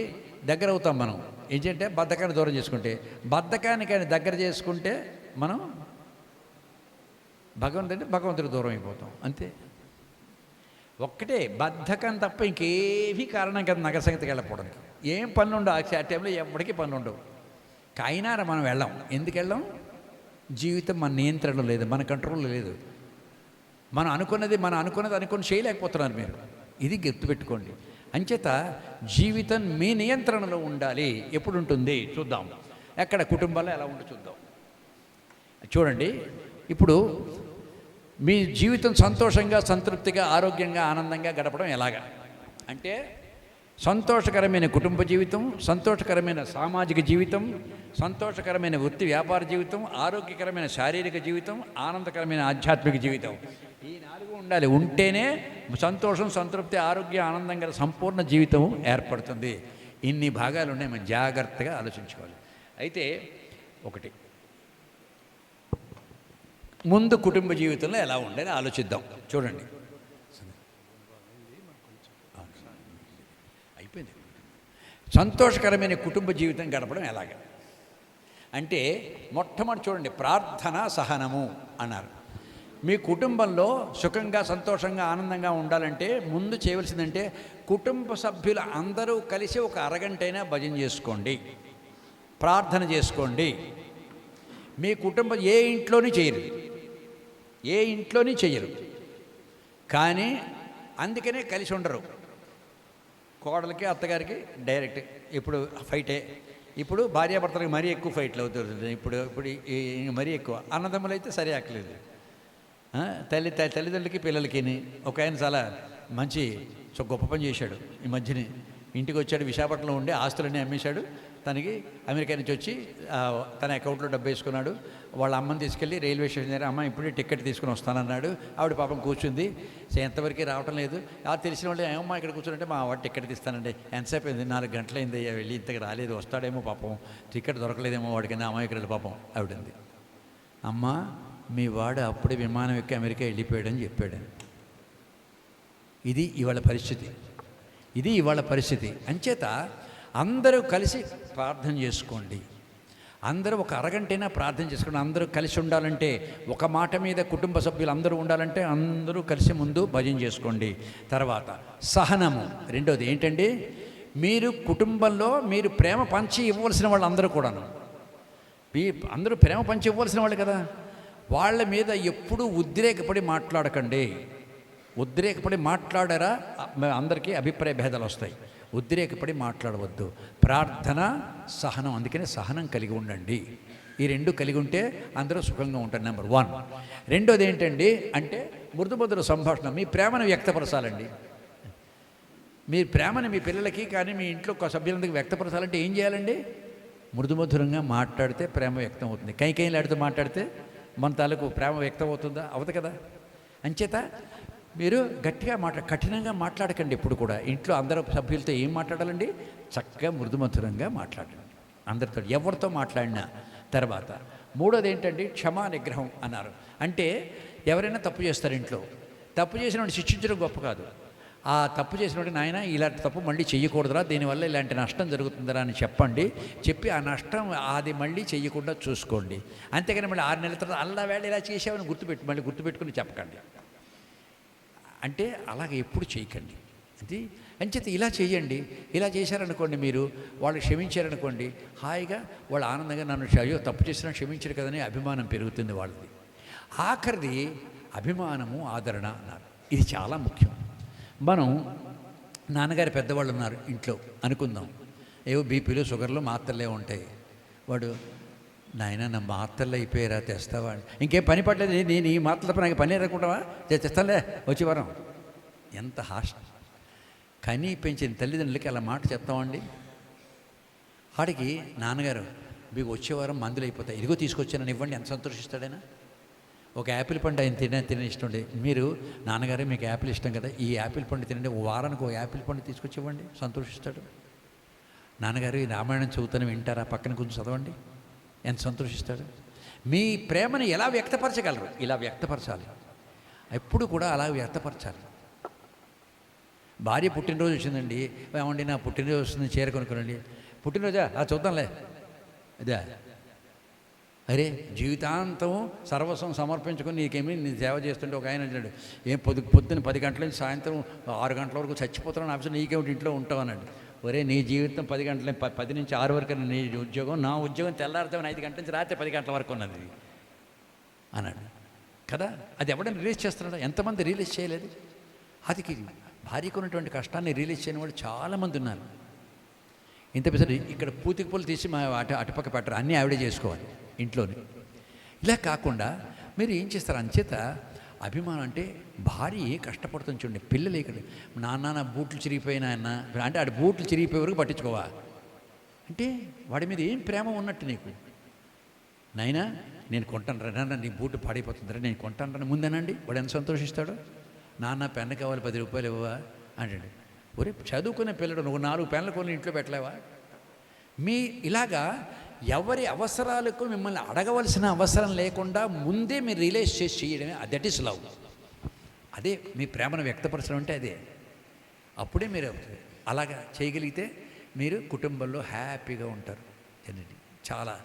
దగ్గర అవుతాం మనం. ఏంటంటే బద్ధకాన్ని దూరం చేసుకుంటే. బద్ధకానికి ఆయన దగ్గర చేసుకుంటే మనం భగవంతుడికి దూరం అయిపోతాం అంతే. ఒక్కటే బద్ధకం తప్ప ఇంకేమీ కారణం కదా నగర సంగతికి వెళ్ళకపోవడానికి. ఏం పనులు ఉండవు ఆ టైంలో, ఎప్పటికీ పనులు ఉండవు. కాయినారా మనం వెళ్ళాం. ఎందుకు వెళ్ళాం? జీవితం మన నియంత్రణలో లేదు, మన కంట్రోల్లో లేదు. మనం అనుకున్నది చేయలేకపోతున్నారు మీరు. ఇది గుర్తుపెట్టుకోండి. అంచేత జీవితం మీ నియంత్రణలో ఉండాలి. ఎప్పుడు ఉంటుంది చూద్దాం. ఎక్కడ కుటుంబాల్లో ఎలా ఉంటుందో చూద్దాం. చూడండి, ఇప్పుడు మీ జీవితం సంతోషంగా, సంతృప్తిగా, ఆరోగ్యంగా, ఆనందంగా గడపడం ఎలాగా అంటే సంతోషకరమైన కుటుంబ జీవితం, సంతోషకరమైన సామాజిక జీవితం, సంతోషకరమైన వృత్తి వ్యాపార జీవితం, ఆరోగ్యకరమైన శారీరక జీవితం, ఆనందకరమైన ఆధ్యాత్మిక జీవితం. ఈ 4 ఉండాలి. ఉంటేనే సంతోషం, సంతృప్తి, ఆరోగ్య, ఆనందంగా సంపూర్ణ జీవితం ఏర్పడుతుంది. ఇన్ని భాగాలు ఉన్నాయి, మనం జాగ్రత్తగా ఆలోచించుకోవాలి. అయితే ఒకటి, ముందు కుటుంబ జీవితంలో ఎలా ఉండాలి ఆలోచిద్దాం. చూడండి, అయిపోయింది. సంతోషకరమైన కుటుంబ జీవితం గడపడం ఎలాగ అంటే మొట్టమొదటి చూడండి, ప్రార్థన, సహనము అన్నారు. మీ కుటుంబంలో సుఖంగా, సంతోషంగా, ఆనందంగా ఉండాలంటే ముందు చేయవలసిందంటే కుటుంబ సభ్యులు అందరూ కలిసి ఒక అరగంటైనా భజన చేసుకోండి, ప్రార్థన చేసుకోండి. మీ కుటుంబం ఏ ఇంట్లోని చేయరు కానీ అందుకనే కలిసి ఉండరు. కోడలకి, అత్తగారికి డైరెక్ట్ ఇప్పుడు ఫైటే. ఇప్పుడు భార్యాభర్తలకు మరీ ఎక్కువ ఫైట్లు అవుతుంది. ఇప్పుడు మరీ ఎక్కువ. అన్నదమ్ములు అయితే సరే అక్కలేదు. తల్లిదండ్రులకి, పిల్లలకి. ఒక ఆయన చాలా మంచి గొప్ప పని చేశాడు ఈ మధ్యనే. ఇంటికి వచ్చాడు, విశాఖపట్నంలో ఉండే ఆస్తులన్నీ అమ్మేశాడు. తనకి అమెరికా నుంచి వచ్చి తన అకౌంట్లో డబ్బు వేసుకున్నాడు. వాళ్ళ అమ్మని తీసుకెళ్ళి రైల్వే స్టేషన్ దగ్గర, అమ్మ ఇప్పుడే టికెట్ తీసుకుని వస్తానన్నాడు. ఆవిడ పాపం కూర్చుంది, ఎంతవరకు రావటం లేదు. తెలిసిన వాళ్ళు ఏమమ్మా ఇక్కడ కూర్చుంటే, మా వాడు టికెట్ తీస్తానండి. ఎంతసేపు అయింది? 4 గంటలైంది అయ్యా, వెళ్ళి ఇంతకు రాలేదు, వస్తాడేమో పాపం, టికెట్ దొరకలేదేమో వాడికైనా, అమాయకురాలు పాపం ఆవిడంది. అమ్మ, మీ వాడు అప్పుడే విమానం ఎక్కి అమెరికా వెళ్ళిపోయాడని చెప్పాడు. ఇది ఇవాళ పరిస్థితి. అంచేత అందరూ కలిసి ప్రార్థన చేసుకోండి. అందరూ ఒక అరగంటైనా ప్రార్థన చేసుకోండి. అందరూ కలిసి ఉండాలంటే, ఒక మాట మీద కుటుంబ సభ్యులు అందరూ ఉండాలంటే అందరూ కలిసి ముందు భజన చేసుకోండి. తర్వాత సహనము. రెండోది ఏంటండి, మీరు కుటుంబంలో మీరు ప్రేమ పంచి ఇవ్వవలసిన వాళ్ళు అందరూ కూడాను, అందరూ ప్రేమ పంచి ఇవ్వవలసిన వాళ్ళు కదా. వాళ్ళ మీద ఎప్పుడూ ఉద్రేకపడి మాట్లాడకండి. ఉద్రేకపడి మాట్లాడారా అందరికీ అభిప్రాయ భేదాలు వస్తాయి. ఉద్రేకపడి మాట్లాడవద్దు. ప్రార్థన, సహనం. అందుకనే సహనం కలిగి ఉండండి. ఈ 2 కలిగి ఉంటే అందరూ సుఖంగా ఉంటారు. నెంబర్ 1. రెండోది ఏంటండి అంటే మృదుమధుర సంభాషణ. మీ ప్రేమను వ్యక్తపరచాలండి. మీ ప్రేమను మీ పిల్లలకి కానీ మీ ఇంట్లో సభ్యులందరికీ వ్యక్తపరచాలంటే ఏం చేయాలండి? మృదుమధురంగా మాట్లాడితే ప్రేమ వ్యక్తం అవుతుంది. కైలాడుతూ మాట్లాడితే మన తాలూకు ప్రేమ వ్యక్తం అవుతుందా? అవదు కదా. అంచేత మీరు గట్టిగా కఠినంగా మాట్లాడకండి. ఎప్పుడు కూడా ఇంట్లో అందరూ సభ్యులతో ఏం మాట్లాడాలండి? చక్కగా మృదుమధురంగా మాట్లాడండి అందరితో, ఎవరితో మాట్లాడినా. తర్వాత 3వది ఏంటండి, క్షమా నిగ్రహం అన్నారు. అంటే ఎవరైనా తప్పు చేస్తారు ఇంట్లో, తప్పు చేసినవాడిని శిక్షించడం గొప్ప కాదు. ఆ తప్పు చేసినవాడిని, నాయన ఇలాంటి తప్పు మళ్ళీ చెయ్యకూడదురా, దీనివల్ల ఇలాంటి నష్టం జరుగుతుందిరా అని చెప్పండి. చెప్పి ఆ నష్టం అది మళ్ళీ చెయ్యకుండా చూసుకోండి. అంతేగాని మళ్ళీ 6 నెలల తర్వాత అల్లా వేళ ఇలా చేసావని గుర్తుపెట్టుకుని చెప్పకండి. అంటే అలాగే ఎప్పుడు చేయకండి. అది అంచేత ఇలా చేయండి. ఇలా చేశారనుకోండి, మీరు వాళ్ళు క్షమించారనుకోండి, హాయిగా వాళ్ళు ఆనందంగా నన్ను అయ్యో తప్పు చేసినా క్షమించరు కదని అభిమానం పెరుగుతుంది వాళ్ళది. ఆఖరిది అభిమానము, ఆదరణ అన్నారు. ఇది చాలా ముఖ్యం. మనం నాన్నగారి పెద్దవాళ్ళు ఉన్నారు ఇంట్లో అనుకుందాం, ఏవో బీపీలు షుగర్లు మాత్రలే ఉంటాయి. వాడు నాయన నా మాత్రలు అయిపోయారా తెస్తావా, ఇంకేం పని పడలేదు, నేను ఈ మాత్రలపై నాకు పని ఎరకుంటావా, తెస్తానులే వచ్చే వారం. ఎంత హాస్ట కనీ పెంచిన తల్లిదండ్రులకి అలా మాట చెప్తామండి. వాడికి నాన్నగారు మీకు వచ్చే వారం మందులు అయిపోతాయి, ఇదిగో తీసుకొచ్చానని ఇవ్వండి, ఎంత సంతోషిస్తాడైనా. ఒక యాపిల్ పండు ఆయన తినే ఇష్టం ఉండే, మీరు నాన్నగారే మీకు యాపిల్ ఇష్టం కదా, ఈ యాపిల్ పండు తినండి, ఒక వారానికి ఒక యాపిల్ పండు తీసుకొచ్చి ఇవ్వండి, సంతోషిస్తాడు. నాన్నగారు ఈ రామాయణం చదువుతాను వింటారా, పక్కన కొంచెం చదవండి, ఎంత సంతోషిస్తాడు. మీ ప్రేమను ఎలా వ్యక్తపరచగలరు, ఇలా వ్యక్తపరచాలి, ఎప్పుడు కూడా అలా వ్యక్తపరచాలి. భార్య పుట్టినరోజు వచ్చిందండి, ఏమండి నా పుట్టినరోజు వస్తుంది, చీర కొనుక్కోనండి. పుట్టినరోజా చూద్దాంలే, అదే అరే జీవితాంతం సర్వస్వం సమర్పించుకొని నీకేమి నీ సేవ చేస్తుంటే ఒక ఆయన అన్నాడు, ఏం పొద్దున్న 10 గంటల నుంచి సాయంత్రం 6 గంటల వరకు చచ్చిపోతున్నాను ఆఫీసు, నీకేమిటి ఇంట్లో ఉంటావు అన్నాడు. ఒరే నీ జీవితం 10 గంటల 10 నుంచి 6 వరకు నీ ఉద్యోగం, నా ఉద్యోగం తెల్లారితే 5 గంటల నుంచి రాత్రి 10 గంటల వరకు ఉన్నది అన్నాడు కదా. అది ఎవడైనా రిలీజ్ చేస్తున్నాడు, ఎంతమంది రిలీజ్ చేయలేదు. అది భార్యకు ఉన్నటువంటి కష్టాన్ని రిలీజ్ చేయని వాళ్ళు చాలామంది ఉన్నారు. ఇంత పెద్ద ఇక్కడ పూతికి పూలు తీసి మా అటుపక్క పెట్టరు, అన్నీ ఆవిడే చేసుకోవాలి ఇంట్లోనే. ఇలా కాకుండా మీరు ఏం చేస్తారు, అంచేత అభిమానం అంటే భార్య కష్టపడుతుంది చూడండి. పిల్లలు ఇక్కడ నాన్న బూట్లు చిరిగిపోయినా అన్న అంటే ఆడి బూట్లు చిరిగిపోయే వరకు పట్టించుకోవా అంటే వాడి మీద ఏం ప్రేమ ఉన్నట్టు నీకు. నైనా నేను కొంటాను రా, నాన్న నీ బూట్లు పాడైపోతుందిరా నేను కొంటాను రా ముందేనండి, వాడు ఎంత సంతోషిస్తాడు. నాన్న పెన్ను కావాలి 10 రూపాయలు ఇవ్వవా అంటాడు. ఒరే చదువుకునే పిల్లడు నువ్వు 4 పెన్నులు కొని ఇంట్లో పెట్టలేవా. మీ ఇలాగా ఎవరి అవసరాలకు మిమ్మల్ని అడగవలసిన అవసరం లేకుండా ముందే మీరు రిలీజ్ చేసి చేయడమే, దట్ ఈస్ లవ్. అదే మీ ప్రేమను వ్యక్తపరచడం అంటే అదే. అప్పుడే మీరు అలాగా చేయగలిగితే మీరు కుటుంబంలో హ్యాపీగా ఉంటారు, చాలా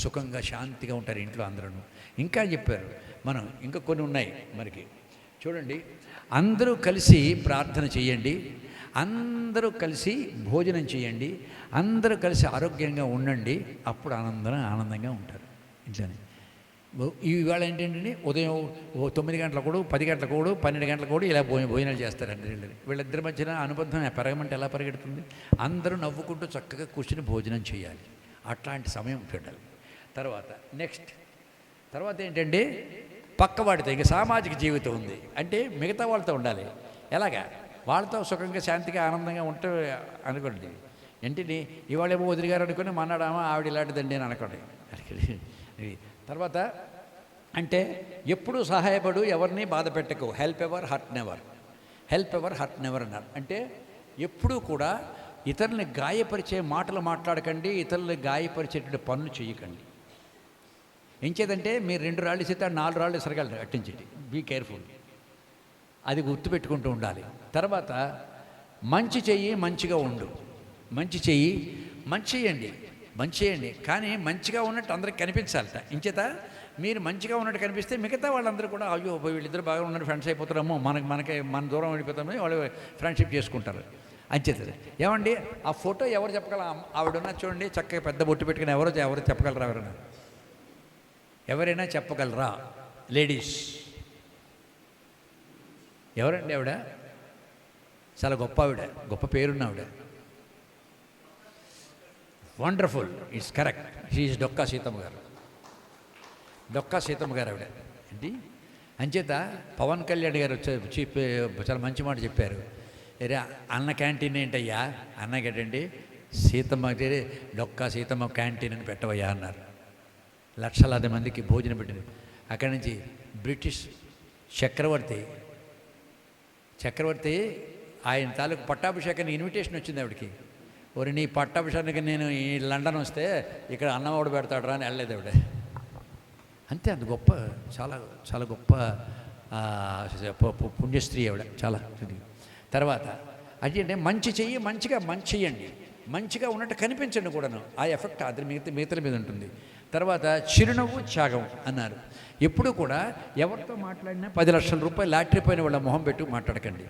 సుఖంగా శాంతిగా ఉంటారు ఇంట్లో అందరూ. ఇంకా చెప్పారు మనం, ఇంకా కొన్ని ఉన్నాయి మనకి చూడండి. అందరూ కలిసి ప్రార్థన చేయండి, అందరూ కలిసి భోజనం చేయండి, అందరూ కలిసి ఆరోగ్యంగా ఉండండి, అప్పుడు ఆనందంగా ఉంటారు ఇంట్లోనే. ఇవాళ ఏంటంటే ఉదయం 9 గంటల కూడా 10 గంటల కూడా 12 గంటల కూడా ఇలా భోజనాలు చేస్తారండి. వీళ్ళిద్దరి మధ్యన అనుబంధం పెరగమంటే ఎలా పరిగెడుతుంది. అందరూ నవ్వుకుంటూ చక్కగా కూర్చుని భోజనం చేయాలి, అట్లాంటి సమయం పెట్టాలి. తర్వాత ఏంటంటే పక్కవాడితో ఇంకా సామాజిక జీవితం ఉంది అంటే మిగతా వాళ్ళతో ఉండాలి. ఎలాగా వాళ్ళతో సుఖంగా శాంతిగా ఆనందంగా ఉంటే అనుకోండి. ఏంటిని ఇవాళేమో వదిలిగారు అనుకుని మన్నాడామా ఆవిడ ఇలాంటిదండి అని అనుకోండి. తర్వాత అంటే ఎప్పుడూ సహాయపడు, ఎవరిని బాధ పెట్టకు, హెల్ప్ ఎవర్ హర్ట్ నెవర్ అన్నారు. అంటే ఎప్పుడూ కూడా ఇతరులని గాయపరిచే మాటలు మాట్లాడకండి, ఇతరులని గాయపరిచేటువంటి పనులు చేయకండి. ఏం చేద్దంటే మీరు 2 రాళ్ళు ఇస్తే 4 రాళ్ళు ఇసరగలరు అట్టించండి. బీ కేర్ఫుల్, అది గుర్తుపెట్టుకుంటూ ఉండాలి. తర్వాత మంచి చెయ్యి, మంచిగా ఉండు. మంచి చెయ్యి, మంచి చేయండి కానీ మంచిగా ఉన్నట్టు అందరికి కనిపించాలట. ఇంచేత మీరు మంచిగా ఉన్నట్టు కనిపిస్తే మిగతా వాళ్ళందరూ కూడా అయ్యో వీళ్ళిద్దరు బాగా ఉన్నారు, ఫ్రెండ్స్ అయిపోతారేమో, మన దూరం వెళ్ళిపోతామో వాళ్ళు ఫ్రెండ్షిప్ చేసుకుంటారు. అంచేత ఏమండి ఆ ఫోటో ఎవరు చెప్పగల, ఆవిడన్నా చూడండి చక్కగా పెద్ద బొట్టు పెట్టుకుని ఎవరు చెప్పగలరా, ఎవరైనా చెప్పగలరా లేడీస్? ఎవరండి ఆవిడ? చాలా గొప్ప ఆవిడ, గొప్ప పేరున్న ఆవిడ. Wonderful, it's correct, she is Dokka Seethamma గారు ఆవిడ ఏంటి. అంచేత పవన్ కళ్యాణ్ గారు వచ్చి చాలా మంచి మాట చెప్పారు. అన్న క్యాంటీన్ ఏంటయ్యా, అన్నకేంటండి సీతమ్మ డొక్కా సీతమ్మ క్యాంటీన్ అని పెట్టవయ్యా అన్నారు. లక్షలాది మందికి భోజనం పెట్టింది. అక్కడి నుంచి బ్రిటిష్ చక్రవర్తి ఆయన తాలూకు పట్టాభిషేకానికి ఇన్విటేషన్ వచ్చింది ఆవిడకి. ఒరి నీ పట్టాభిషేకానికి నేను ఈ లండన్ వస్తే ఇక్కడ అన్నవాడు పెడతాడు రా అని వెళ్ళలేదు ఆవిడ. అంతే, అంత గొప్ప, చాలా చాలా గొప్ప పుణ్యస్త్రీ ఆవిడ చాలా. తర్వాత అంటే మంచి చెయ్యి, మంచి చేయండి, మంచిగా ఉన్నట్టు కనిపించండి కూడాను. ఆ ఎఫెక్ట్ అది మిగతల మీద ఉంటుంది. తర్వాత చిరునవ్వు త్యాగం అన్నారు. ఎప్పుడు కూడా ఎవరితో మాట్లాడినా 10 లక్షల రూపాయలు లాటరీ పోయిన వాళ్ళ మొహం పెట్టి మాట్లాడకండి.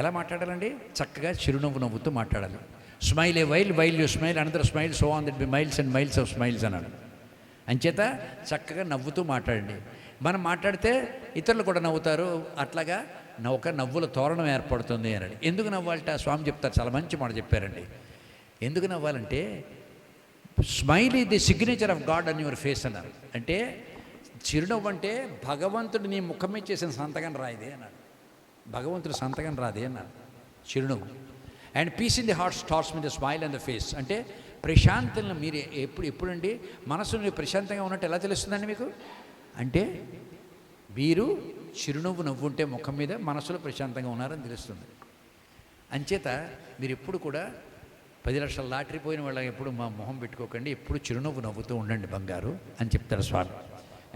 ఎలా మాట్లాడాలండి? చక్కగా చిరునవ్వు నవ్వుతూ మాట్లాడాలి. Smile a while you smile another smile so on that be miles and miles of smiles అన్నాడు. అంచేత చక్కగా నవ్వుతూ మాట్లాడండి. మనం మాట్లాడితే ఇతరులు కూడా నవ్వుతారు. అట్లాగా ఒక నవ్వుల తోరణం ఏర్పడుతుంది అన్నాడు. ఎందుకు నవ్వాలంటే ఆ స్వామి చెప్తారు, చాలా మంచి మాట చెప్పారండి. ఎందుకు నవ్వాలంటే స్మైల్ ఈ the signature of God on your face అన్నారు. అంటే చిరునవ్వు అంటే భగవంతుడు నీ ముఖం మీద చేసిన సంతకం రాయిదే అన్నాడు. భగవంతుడు సంతకం రాదే అన్నాడు చిరునవ్వు. And peace in the heart starts with the smile and the face. అంటే ప్రశాంతంగా మీరు ఎప్పుడండి మనసు ప్రశాంతంగా ఉన్నట్టు ఎలా తెలుస్తుందండి మీకు? అంటే మీరు చిరునవ్వు నవ్వుంటే ముఖం మీద మనసులో ప్రశాంతంగా ఉన్నారని తెలుస్తుంది. అంచేత మీరు ఎప్పుడు కూడా 10 లక్షల లాటరీ పోయిన వాళ్ళకి ఎప్పుడు మా మొహం పెట్టుకోకండి, ఎప్పుడు చిరునవ్వు నవ్వుతూ ఉండండి బంగారు అని చెప్తారు స్వామి.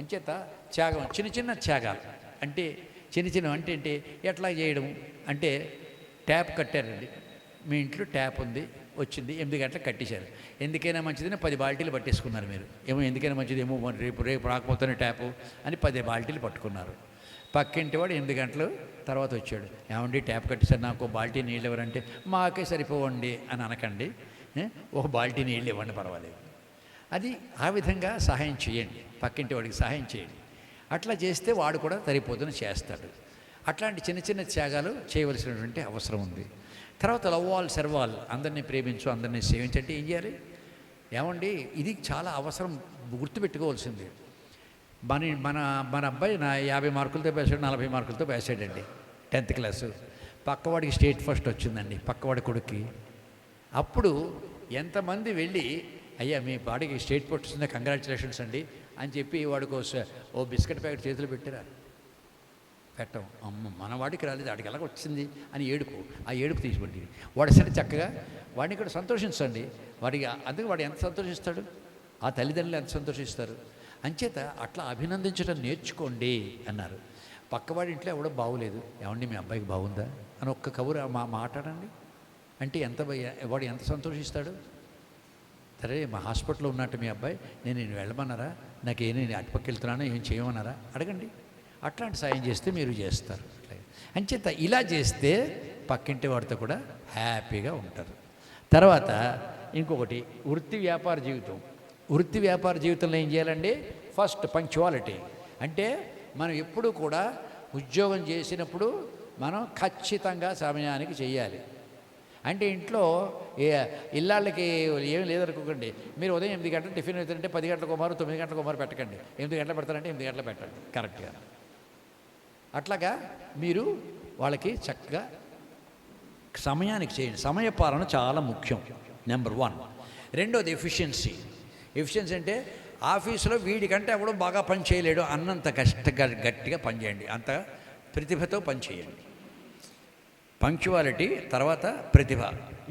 అంచేత త్యాగం, చిన్న చిన్న త్యాగాలు అంటే చిన్న అంటే ఎట్లా చేయడం అంటే ట్యాప్ కట్టారండి. మీ ఇంట్లో ట్యాప్ ఉంది, వచ్చింది 8 గంటలకు కట్టేశారు. ఎందుకైనా మంచిదని 10 బాల్టీలు పట్టేసుకున్నారు మీరు. ఏమో ఎందుకైనా మంచిది ఏమో రేపు రాకపోతేనే ట్యాపు అని 10 బాల్టీలు పట్టుకున్నారు. పక్కింటి వాడు 8 గంటలు తర్వాత వచ్చాడు. ఏమండి ట్యాప్ కట్టేసారు, నాకు బాల్టీ నీళ్ళు ఎవరంటే మాకే సరిపోవండి అని అనకండి, ఒక బాల్టీ నీళ్ళు ఇవ్వండి పర్వాలేదు. అది ఆ విధంగా సహాయం చేయండి, పక్కింటి వాడికి సహాయం చేయండి. అట్లా చేస్తే వాడు కూడా సరిపోతున్న చేస్తాడు. అట్లాంటి చిన్న చిన్న త్యాగాలు చేయవలసినటువంటి అవసరం ఉంది. తర్వాత లవ్ ఆల్ సర్వ్ ఆల్, అందరినీ ప్రేమించు, అందరినీ సేవించంటే ఏం చేయాలి? ఏమండి ఇది చాలా అవసరం, గుర్తుపెట్టుకోవాల్సింది. మన అబ్బాయి 50 మార్కులతో వేసాడు, 40 మార్కులతో వేసాడండి 10th క్లాసు. పక్కవాడికి స్టేట్ ఫస్ట్ వచ్చిందండి, పక్కవాడి కొడుక్కి. అప్పుడు ఎంతమంది వెళ్ళి అయ్యా మీ వాడికి స్టేట్ ఫస్ట్ వచ్చిందా, కంగ్రాచులేషన్స్ అండి అని చెప్పి వాడికి ఓ బిస్కెట్ ప్యాకెట్ చేతులు పెట్టిరా? పెట్టం. అమ్మ మన వాడికి రాలేదు, వాడికి ఎలాగ వచ్చింది అని ఏడుపు, ఆ ఏడుపు తీసిపెట్టి వాడు సరే చక్కగా వాడిని కూడా సంతోషించండి. వాడికి అందుకే వాడు ఎంత సంతోషిస్తాడు, ఆ తల్లిదండ్రులు ఎంత సంతోషిస్తారు. అంచేత అట్లా అభినందించడం నేర్చుకోండి అన్నారు. పక్కవాడి ఇంట్లో ఎవడో బాగోలేదు, ఏమండి మీ అబ్బాయికి బాగుందా అని ఒక్క కబురు మాట్లాడండి అంటే వాడు ఎంత సంతోషిస్తాడు. సరే మా హాస్పిటల్లో ఉన్నట్టు మీ అబ్బాయి, నేను వెళ్ళమన్నారా, నేను అటుపక్క వెళ్తున్నాను, ఏం చేయమన్నారా అడగండి. అట్లాంటి సాయం చేస్తే మీరు చేస్తారు. అంచేత ఇలా చేస్తే పక్కింటి వాడితో కూడా హ్యాపీగా ఉంటారు. తర్వాత ఇంకొకటి వృత్తి వ్యాపార జీవితం. వృత్తి వ్యాపార జీవితంలో ఏం చేయాలండి? First punctuality. అంటే మనం ఎప్పుడు కూడా ఉద్యోగం చేసినప్పుడు మనం ఖచ్చితంగా సమయానికి చేయాలి. అంటే ఇంట్లో ఇళ్ళకి ఏమీ లేదనుకోకండి, మీరు ఉదయం 8 గంటలు టిఫిన్ అవుతుందంటే 10 గంటలకు మారు 9 గంటలకు మారు పెట్టకండి. 8 గంటలు పెడతారంటే 8 గంటలు పెట్టండి కరెక్ట్గా. అట్లాగా మీరు వాళ్ళకి చక్కగా సమయానికి చేయండి. సమయపాలన చాలా ముఖ్యం, నెంబర్ 1. రెండోది ఎఫిషియన్సీ. ఎఫిషియన్సీ అంటే ఆఫీసులో వీడికంటే ఎవడో బాగా పని చేయలేడు అన్నంత గట్టిగా పనిచేయండి, అంత ప్రతిభతో పనిచేయండి. పంక్చువాలిటీ, తర్వాత ప్రతిభ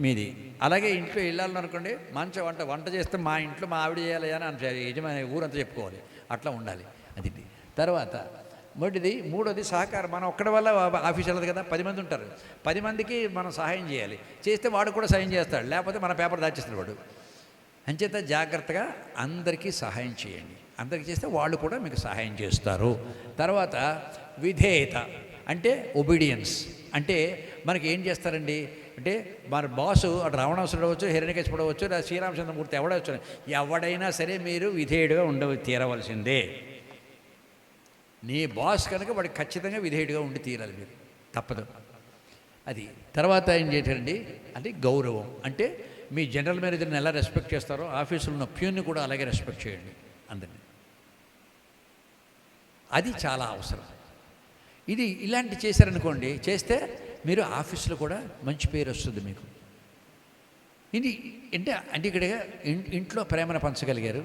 మీది. అలాగే ఇంట్లో వెళ్ళాలని అనుకోండి, మంచి వంట చేస్తే మా ఇంట్లో మా ఆవిడ చేయాలి అని యజమాని ఊరంతా చెప్పుకోవాలి, అట్లా ఉండాలి. అది తర్వాత మూడోది సహకారం. మనం ఒక్కడి వల్ల ఆఫీస్ వెళ్ళదు కదా, 10 మంది ఉంటారు, 10 మందికి మనం సహాయం చేయాలి. చేస్తే వాడు కూడా సహాయం చేస్తాడు, లేకపోతే మన పేపర్ దాచేస్తాడు వాడు. అంచేత జాగ్రత్తగా అందరికీ సహాయం చేయండి. అందరికీ చేస్తే వాళ్ళు కూడా మీకు సహాయం చేస్తారు. తర్వాత విధేయత అంటే ఒబీడియన్స్. అంటే మనకి ఏం చేస్తారండి అంటే మన బాసు అటు రావణాసురుడు అవ్వచ్చు, హిరణ్యకశిపుడు అవ్వచ్చు, శ్రీరామచంద్రమూర్తి ఎవడైనా సరే మీరు విధేయుడిగా తీరవలసిందే. నీ బాస్ కనుక వాడికి ఖచ్చితంగా విధేయుడిగా ఉండి తీరాలి, మీరు తప్పదు. అది తర్వాత ఏం చేశారండి అంటే గౌరవం. అంటే మీ జనరల్ మేనేజర్ని ఎలా రెస్పెక్ట్ చేస్తారో ఆఫీసులో ఉన్న ప్యూన్ని కూడా అలాగే రెస్పెక్ట్ చేయండి అందరినీ. అది చాలా అవసరం. ఇది ఇలాంటి చేశారనుకోండి, చేస్తే మీరు ఆఫీసులో కూడా మంచి పేరు వస్తుంది మీకు. ఇది అంటే ఇక్కడ ఇంట్లో ప్రేమను పంచగలిగారు,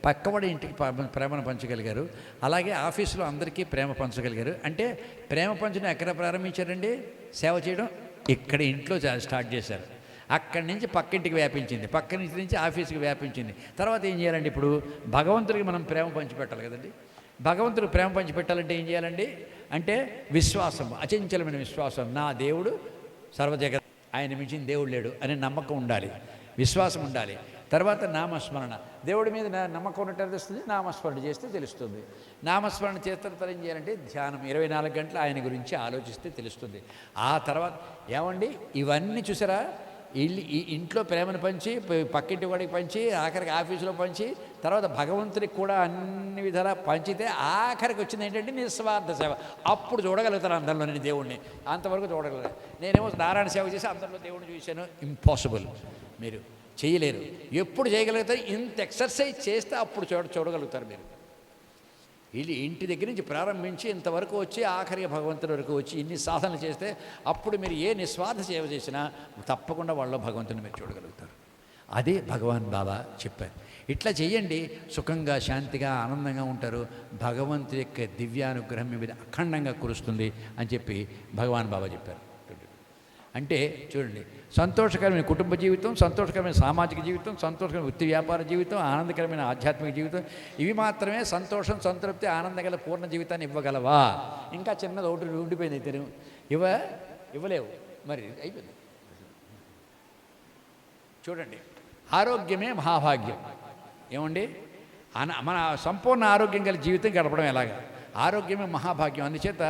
పక్కవాడి ఇంటికి ప్రేమను పంచగలిగారు, అలాగే ఆఫీసులో అందరికీ ప్రేమ పంచగలిగారు. అంటే ప్రేమ పంచడం ఎక్కడ ప్రారంభించారండి? సేవ చేయడం ఇక్కడ ఇంట్లో స్టార్ట్ చేశారు. అక్కడి నుంచి పక్కింటికి వ్యాపించింది, పక్క నుంచి ఆఫీస్కి వ్యాపించింది. తర్వాత ఏం చేయాలండి? ఇప్పుడు భగవంతుడికి మనం ప్రేమ పంచిపెట్టాలి కదండి. భగవంతుడికి ప్రేమ పంచిపెట్టాలంటే ఏం చేయాలండి అంటే విశ్వాసం, అచంచలమైన విశ్వాసం. నా దేవుడు సర్వజగత్, ఆయన మించిన దేవుడు లేడు అనే నమ్మకం ఉండాలి, విశ్వాసం ఉండాలి. తర్వాత నామస్మరణ. దేవుడి మీద నమ్మకం ఉన్నట్టు తెలుస్తుంది, నామస్మరణ చేస్తే తెలుస్తుంది. నామస్మరణ చేస్తున్న ఏం చేయాలంటే ధ్యానం 24 గంటలు ఆయన గురించి ఆలోచిస్తే తెలుస్తుంది. ఆ తర్వాత ఏమండి ఇవన్నీ చూసారా, ఈ ఇంట్లో ప్రేమను పంచి, పక్కింటి వాడికి పంచి, ఆఖరికి ఆఫీసులో పంచి, తర్వాత భగవంతుడికి కూడా అన్ని విధాలా పంచితే ఆఖరికి వచ్చింది ఏంటంటే నిస్వార్థ సేవ. అప్పుడు చూడగలుగుతాను అందరిలో నేను దేవుడిని, అంతవరకు చూడగలుగుతాను. నేనేమో నారాయణ సేవ చేసి అందరిలో దేవుడిని చూశాను, ఇంపాసిబుల్, మీరు చేయలేరు. ఎప్పుడు చేయగలుగుతారు? ఇంత ఎక్సర్సైజ్ చేస్తే అప్పుడు చూడగలుగుతారు మీరు. వీళ్ళు ఇంటి దగ్గర నుంచి ప్రారంభించి ఇంతవరకు వచ్చి ఆఖరి భగవంతుడి వరకు వచ్చి ఇన్ని సాధనలు చేస్తే అప్పుడు మీరు ఏ నిస్వార్థ సేవ చేసినా తప్పకుండా వాళ్ళ భగవంతుని మీరు చూడగలుగుతారు. అదే భగవాన్ బాబా చెప్పారు. ఇట్లా చేయండి, సుఖంగా శాంతిగా ఆనందంగా ఉంటారు, భగవంతుడి యొక్క దివ్యానుగ్రహం మీ మీద అఖండంగా కురుస్తుంది అని చెప్పి భగవాన్ బాబా చెప్పారు. అంటే చూడండి, సంతోషకరమైన కుటుంబ జీవితం, సంతోషకరమైన సామాజిక జీవితం, సంతోషకరమైన వృత్తి వ్యాపార జీవితం, ఆనందకరమైన ఆధ్యాత్మిక జీవితం, ఇవి మాత్రమే సంతోషం, సంతృప్తి, ఆనందగల పూర్ణ జీవితాన్ని ఇవ్వగలవా? ఇంకా చిన్నది ఒకటి ఉండిపోయింది అయితే ఇవ్వలేవు, మరి అయిపోయింది. చూడండి, ఆరోగ్యమే మహాభాగ్యం. ఏమండి, మన సంపూర్ణ ఆరోగ్యం గల జీవితం గడపడం ఎలాగా? ఆరోగ్యమే మహాభాగ్యం. అందుచేత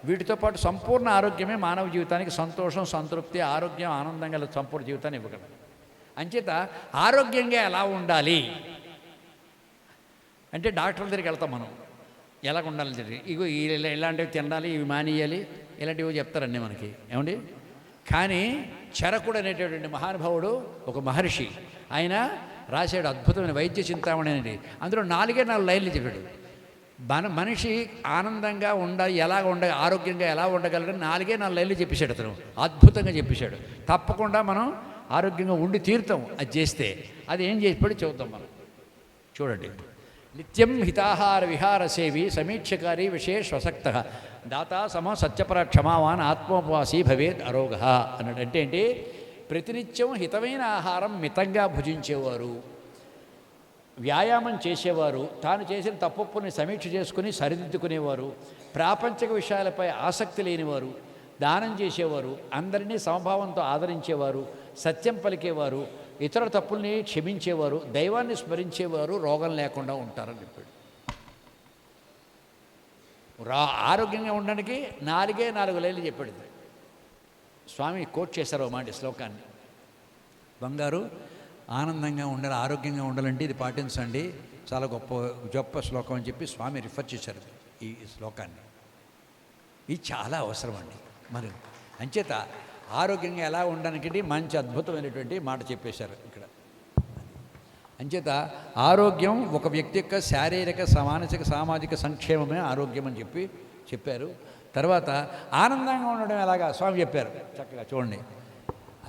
వీటితో పాటు సంపూర్ణ ఆరోగ్యమే మానవ జీవితానికి సంతోషం, సంతృప్తి, ఆరోగ్యం, ఆనందం గల సంపూర్ణ జీవితాన్ని ఇవ్వగలరు. అంచేత ఆరోగ్యంగా ఎలా ఉండాలి అంటే డాక్టర్ల దగ్గరికి వెళ్తాం మనం, ఎలాగ ఉండాలని చెప్పి, ఇగో ఇలాంటివి తినాలి, ఇవి మానేయాలి, ఇలాంటివి చెప్తారండి మనకి. ఏమండి, కానీ చరకుడు అనేటటువంటి మహానుభావుడు, ఒక మహర్షి, ఆయన రాశాడు అద్భుతమైన వైద్య చింతామణి అనేది. అందులో 4 లైన్లు చెప్పాడు. మనిషి ఆనందంగా ఉండాలి, ఆరోగ్యంగా ఎలా ఉండగలరని 4 లైన్లు చెప్పేశాడు అతను. అద్భుతంగా చెప్పేశాడు. తప్పకుండా మనం ఆరోగ్యంగా ఉండి తీరుతాం అది చేస్తే. అది ఏం చేసిపడి చూద్దాం మనం. చూడండి, నిత్యం హితాహార విహార సేవి సమీక్షకారి విశేషవసక్త దాతా సమ సత్యపర క్షమావాన్ ఆత్మోపవాసీ భవేద్ అరోగ అన్నాడు. అంటే ఏంటి? ప్రతినిత్యం హితమైన ఆహారం మితంగా భుజించేవారు, వ్యాయామం చేసేవారు, తాను చేసిన తప్పుని సమీక్ష చేసుకుని సరిదిద్దుకునేవారు, ప్రాపంచిక విషయాలపై ఆసక్తి లేనివారు, దానం చేసేవారు, అందరినీ సమభావంతో ఆదరించేవారు, సత్యం పలికేవారు, ఇతరుల తప్పుల్ని క్షమించేవారు, దైవాన్ని స్మరించేవారు రోగం లేకుండా ఉంటారని చెప్పాడు. ఆరోగ్యంగా ఉండడానికి 4 లైన్లు చెప్పాడు. స్వామి కోట్ చేశారు మాట శ్లోకాన్ని. బంగారు, ఆనందంగా ఉండాలి, ఆరోగ్యంగా ఉండాలంటే ఇది పాటించండి, చాలా గొప్ప శ్లోకం అని చెప్పి స్వామి రిఫర్ చేశారు ఈ శ్లోకాన్ని. ఇది చాలా అవసరం అండి. మరి అంచేత ఆరోగ్యంగా ఎలా ఉండడానికి మంచి అద్భుతమైనటువంటి మాట చెప్పేశారు ఇక్కడ. అంచేత ఆరోగ్యం ఒక వ్యక్తి యొక్క శారీరక, మానసిక, సామాజిక సంక్షేమమే ఆరోగ్యం అని చెప్పారు. తర్వాత ఆనందంగా ఉండడం ఎలాగా స్వామి చెప్పారు చక్కగా. చూడండి,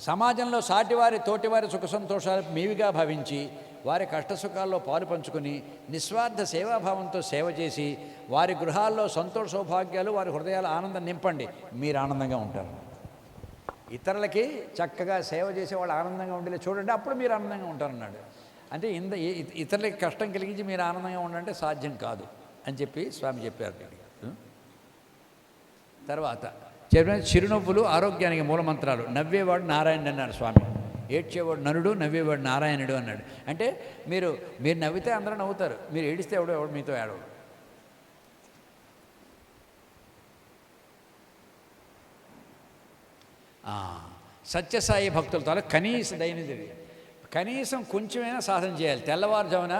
సమాజంలో సాటివారి, తోటివారి సుఖ సంతోషాలు మీవిగా భావించి వారి కష్టసుఖాల్లో పాలు పంచుకొని నిస్వార్థ సేవాభావంతో సేవ చేసి వారి గృహాల్లో సంతోష సౌభాగ్యాలు, వారి హృదయాల ఆనందం నింపండి, మీరు ఆనందంగా ఉంటారు. ఇతరులకి చక్కగా సేవ చేసే వాళ్ళు ఆనందంగా ఉండేలా చూడండి, అప్పుడు మీరు ఆనందంగా ఉంటారన్నాడు. అంటే ఇతరులకి కష్టం కలిగించి మీరు ఆనందంగా ఉండంటే సాధ్యం కాదు అని చెప్పి స్వామి చెప్పారు. తర్వాత చిరునవ్వులు ఆరోగ్యానికి మూలమంత్రాలు. నవ్వేవాడు నారాయణుడు అన్నాడు స్వామి. ఏడ్చేవాడు నరుడు, నవ్వేవాడు నారాయణుడు అన్నాడు. అంటే మీరు నవ్వితే అందరూ నవ్వుతారు, మీరు ఏడిస్తే ఎవడు మీతో ఏడవడు. సత్యసాయి భక్తులతో కనీస దైనందిన కనీసం కొంచెమైనా సాధన చేయాలి. తెల్లవారుజామున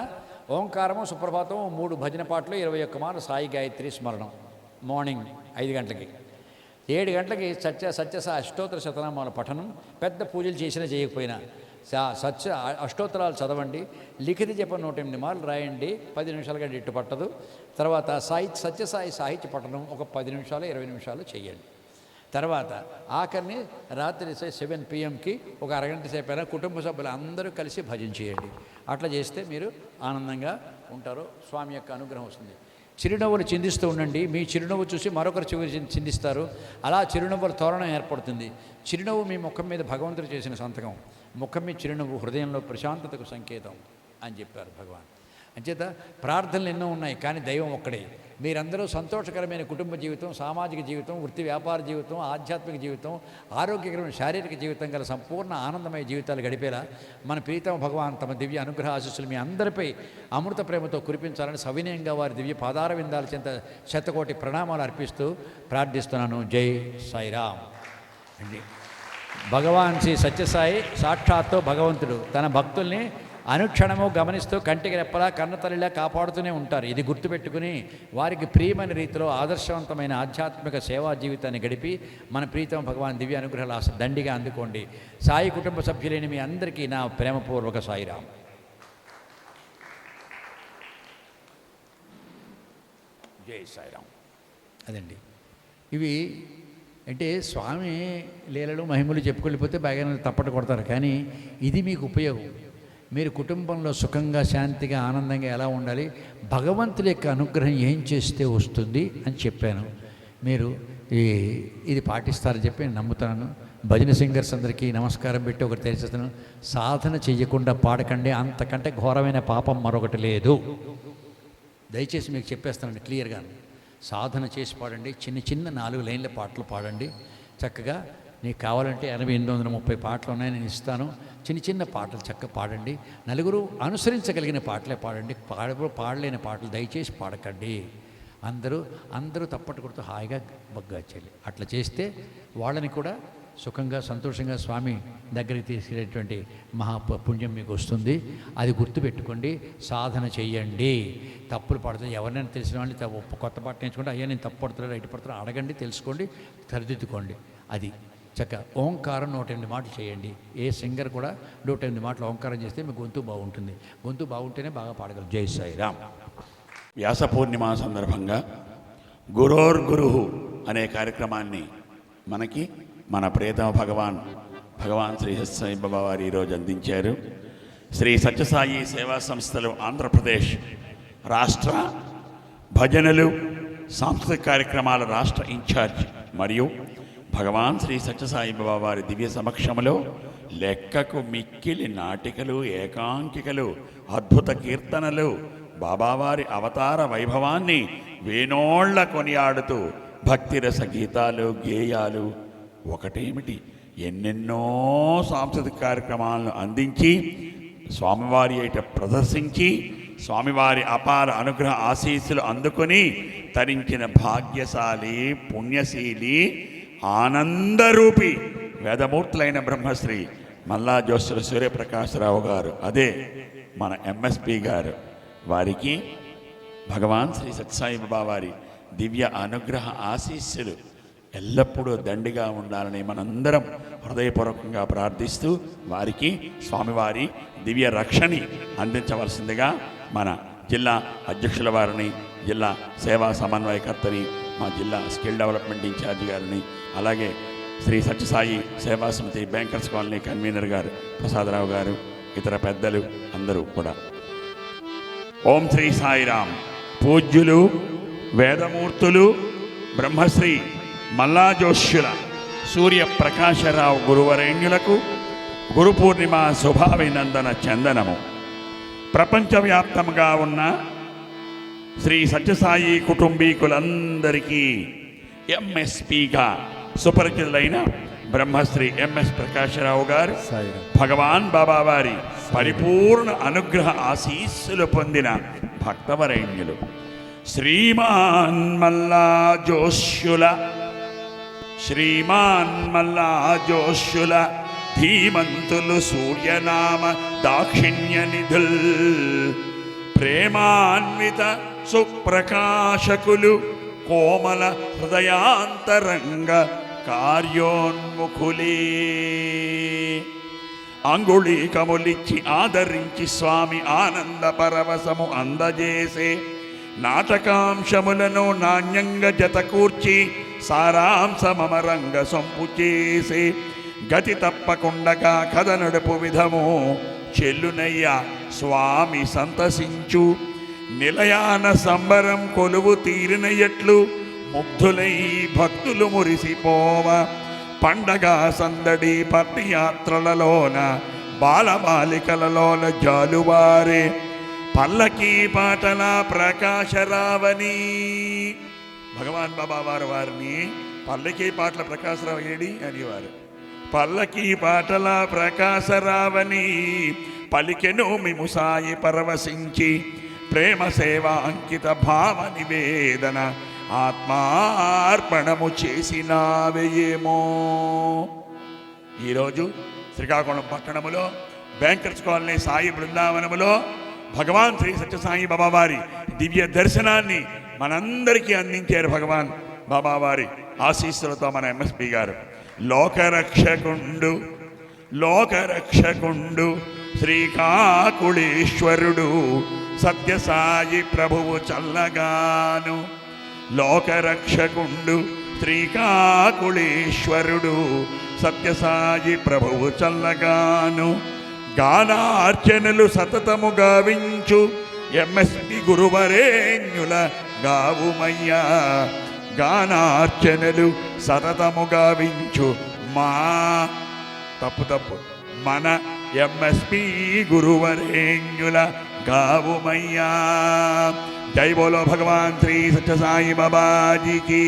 ఓంకారము, సుప్రభాతం, 3 భజన పాటలు, 21 మార్లు సాయి గాయత్రి స్మరణం. మార్నింగ్ 5 గంటలకి, 7 గంటలకి సత్యసాయి అష్టోత్తర శతనామాల పఠనం. పెద్ద పూజలు చేసినా చేయకపోయినా అష్టోత్తరాలు చదవండి. లిఖిత జపం 108 మార్లు రాయండి, 10 నిమిషాలుగా ఇట్టు పట్టదు. తర్వాత సత్యసాయి సాహిత్య పఠనం ఒక 10 నిమిషాలు 20 నిమిషాలు చేయండి. తర్వాత ఆఖరిని రాత్రి 7 PM ఒక అరగంట సేపు అయినా కుటుంబ సభ్యులు అందరూ కలిసి భజన చేయండి. అట్లా చేస్తే మీరు ఆనందంగా ఉంటారు, స్వామి యొక్క అనుగ్రహం వస్తుంది. చిరునవ్వులు చిందిస్తూ ఉండండి. మీ చిరునవ్వు చూసి మరొకరు చిందిస్తారు. అలా చిరునవ్వుల తోరణం ఏర్పడుతుంది. చిరునవ్వు మీ ముఖం మీద భగవంతుడు చేసిన సంతకం. ముఖం మీద చిరునవ్వు హృదయంలో ప్రశాంతతకు సంకేతం అని చెప్పారు భగవాన్. అంచేత ప్రార్థనలు ఎన్నో ఉన్నాయి, కానీ దైవం ఒక్కడే. మీరందరూ సంతోషకరమైన కుటుంబ జీవితం, సామాజిక జీవితం, వృత్తి వ్యాపార జీవితం, ఆధ్యాత్మిక జీవితం, ఆరోగ్యకరమైన శారీరక జీవితం గల సంపూర్ణ ఆనందమయ జీవితాలు గడిపేలా మన ప్రీతమ భగవాన్ తమ దివ్య అనుగ్రహ ఆశీస్సులు మీ అందరిపై అమృత ప్రేమతో కురిపించాలని సవినయంగా వారి దివ్య పాదార విందాల చెంత శతకోటి ప్రణామాలు అర్పిస్తూ ప్రార్థిస్తున్నాను. జై సాయిరామ్. భగవాన్ శ్రీ సత్యసాయి సాక్షాత్తు భగవంతుడు తన భక్తుల్ని అనుక్షణము గమనిస్తూ కంటికి రెప్పలా కన్నతల్లిలా కాపాడుతూనే ఉంటారు. ఇది గుర్తుపెట్టుకుని వారికి ప్రియమైన రీతిలో ఆదర్శవంతమైన ఆధ్యాత్మిక సేవా జీవితాన్ని గడిపి మన ప్రీతమ భగవాన్ దివ్య అనుగ్రహాలు దండిగా అందుకోండి. సాయి కుటుంబ సభ్యులైన మీ అందరికీ నా ప్రేమపూర్వక సాయిరాం. జై సాయిరాం. అదండి, ఇవి అంటే స్వామి లీలలు మహిమలు చెప్పుకెళ్ళిపోతే బాగా తప్పట కొడతారు, కానీ ఇది మీకు ఉపయోగం. మీరు కుటుంబంలో సుఖంగా శాంతిగా ఆనందంగా ఎలా ఉండాలి, భగవంతుడి యొక్క అనుగ్రహం ఏం చేస్తే వస్తుంది అని చెప్పాను. మీరు ఇది పాటిస్తారని చెప్పి నేను నమ్ముతాను. భజన సింగర్స్ అందరికీ నమస్కారం పెట్టి ఒకటి తెలిసేస్తాను, సాధన చెయ్యకుండా పాడకండి, అంతకంటే ఘోరమైన పాపం మరొకటి లేదు. దయచేసి మీకు చెప్పేస్తానండి క్లియర్గా. సాధన చేసి పాడండి, చిన్న చిన్న 4 లైన్ల పాటలు పాడండి. చక్కగా నీకు కావాలంటే 830 పాటలు ఉన్నాయి, నేను ఇస్తాను. చిన్న చిన్న పాటలు చక్కగా పాడండి. నలుగురు అనుసరించగలిగిన పాటలే పాడండి. పాడలేని పాటలు దయచేసి పాడకండి. అందరూ తప్పట్టు కొడుతూ హాయిగా బగ్గా చేయాలి. అట్లా చేస్తే వాళ్ళని కూడా సుఖంగా సంతోషంగా స్వామి దగ్గరికి తీసుకెళ్ళేటువంటి మహాపుణ్యం మీకు వస్తుంది. అది గుర్తుపెట్టుకోండి. సాధన చెయ్యండి. తప్పులు పడుతుంది, ఎవరినైనా తెలిసిన వాళ్ళని కొత్త పాట నేర్చుకుంటే అయ్యా నేను తప్పు పడుతున్నా రైట్ పడుతున్నా అడగండి, తెలుసుకోండి, సరిదిద్దుకోండి. అది చక్క ఓంకారం 108 మాటలు చేయండి. ఏ సింగర్ కూడా 108 మాటలు ఓంకారం చేస్తే మీ గొంతు బాగుంటుంది. గొంతు బాగుంటేనే బాగా పాడగలరు. జై సాయిరామ్. వ్యాస పూర్ణిమ సందర్భంగా గురోర్గురు అనే కార్యక్రమాన్ని మనకి మన ప్రియతమ భగవాన్ శ్రీ సత్యసాయి బాబా వారు ఈరోజు అందించారు. శ్రీ సత్యసాయి సేవా సంస్థలు ఆంధ్రప్రదేశ్ రాష్ట్ర భజనలు సాంస్కృతిక కార్యక్రమాల రాష్ట్ర ఇన్ఛార్జ్ మరియు భగవాన్ శ్రీ సత్యసాయి బాబా వారి దివ్య సమక్షంలో లెక్కకు మిక్కిలి నాటికలు, ఏకాంకికలు, అద్భుత కీర్తనలు, బాబావారి అవతార వైభవాన్ని వేనోళ్ల కొనియాడుతూ భక్తిరస గీతాలు, గేయాలు ఒకటేమిటి ఎన్నెన్నో సాంస్కృతిక కార్యక్రమాలను అందించి స్వామివారి అయిట ప్రదర్శించి స్వామివారి అపార అనుగ్రహ ఆశీస్సులు అందుకొని తరించిన భాగ్యశాలి, పుణ్యశీలి, ఆనందరూపి వేదమూర్తులైన బ్రహ్మశ్రీ మల్లా జోస్యుల సూర్యప్రకాశరావు గారు, అదే మన ఎంఎస్పి గారు, వారికి భగవాన్ శ్రీ సత్యసాయి బాబా వారి దివ్య అనుగ్రహ ఆశీస్సులు ఎల్లప్పుడూ దండిగా ఉండాలని మనందరం హృదయపూర్వకంగా ప్రార్థిస్తూ వారికి స్వామివారి దివ్య రక్షని అందించవలసిందిగా మన జిల్లా అధ్యక్షుల వారిని, జిల్లా సేవా సమన్వయకర్తని, మా జిల్లా స్కిల్ డెవలప్మెంట్ ఇన్ఛార్జి గారిని, అలాగే శ్రీ సత్యసాయి సేవా సమితి బ్యాంకర్స్ కాలనీ కన్వీనర్ గారు ప్రసాదరావు గారు, ఇతర పెద్దలు అందరూ కూడా ఓం శ్రీ సాయిరామ్. పూజ్యులు వేదమూర్తులు బ్రహ్మశ్రీ మల్లా జోష్యుల సూర్యప్రకాశరావు గురువరేణ్యులకు గురు పూర్ణిమ శుభాభినందన చందనము. ప్రపంచవ్యాప్తంగా ఉన్న శ్రీ సత్యసాయి కుటుంబీకులందరికీ ఎంఎస్పిగా సుపరిచితులైన బ్రహ్మశ్రీ ఎంఎస్ ప్రకాశరావు గారు భగవాన్ బాబా వారి పరిపూర్ణ అనుగ్రహ ఆశీస్సులు పొందిన భక్తవరేణ్యులు. శ్రీమాన్ మల్లా జోష్యుల ధీమంతులు సూర్యనామ దాక్షిణ్య నిధుల్ ప్రేమాన్విత సుప్రకాశకులు కోమల హృదయాంతరంగ కార్యోన్ముఖులే. అంగుళీకములిచ్చి ఆదరించి స్వామి ఆనంద పరవశము అందజేసే నాటకాంశములను నాణ్యంగా జతకూర్చి సారాంశమరంగ సొంపు చేసే గతి తప్పకుండగా కథ నడుపు విధము చెల్లునయ్య స్వామి సంతసించు నిలయాన సంబరం కొలువు తీరిన ఎట్లు ముగ్ధులై భక్తులు మురిసిపోవ పండగ సందడి పర్తియాత్రలలోన బాలబాలికలలోన జాలువారే పల్లకీ పాటల ప్రకాశరావని. భగవాన్ బాబా వారిని పల్లకీ పాటల ప్రకాశరావు ఏడి అనేవారు. పల్లకీ పాటల ప్రకాశరావని పలికెను మిము సాయి పరవశించి ప్రేమ సేవ అంకిత భావ నివేదన ఆత్మార్పణము చేసినావేమో. ఈరోజు శ్రీకాకుళం పట్టణములో బ్యాంకర్స్ కాలనీ సాయి బృందావనములో భగవాన్ శ్రీ సత్యసాయి బాబా వారి దివ్య దర్శనాన్ని మనందరికీ అందించారు. భగవాన్ బాబా వారి ఆశీస్సులతో మన ఎంఎస్పి గారు. లోకరక్షకుండు శ్రీకాకుళేశ్వరుడు సత్యసాయి ప్రభువు చల్లగాను. లోకరక్షకుండు శ్రీకాకుళేశ్వరుడు సత్యసాయి ప్రభువు చల్లగాను. గానార్చనలు సతతము గావించు ఎంఎస్పి గురువరేణ్యుల గావుమయ్యా. గానార్చనలు సతతము గావించు మా తప్పు మన ఎంఎస్పి గురువరేణ్యుల గావుమయ్యా. జై బోలో భగవాన్ శ్రీ సత్యసాయి బాబాజీకి.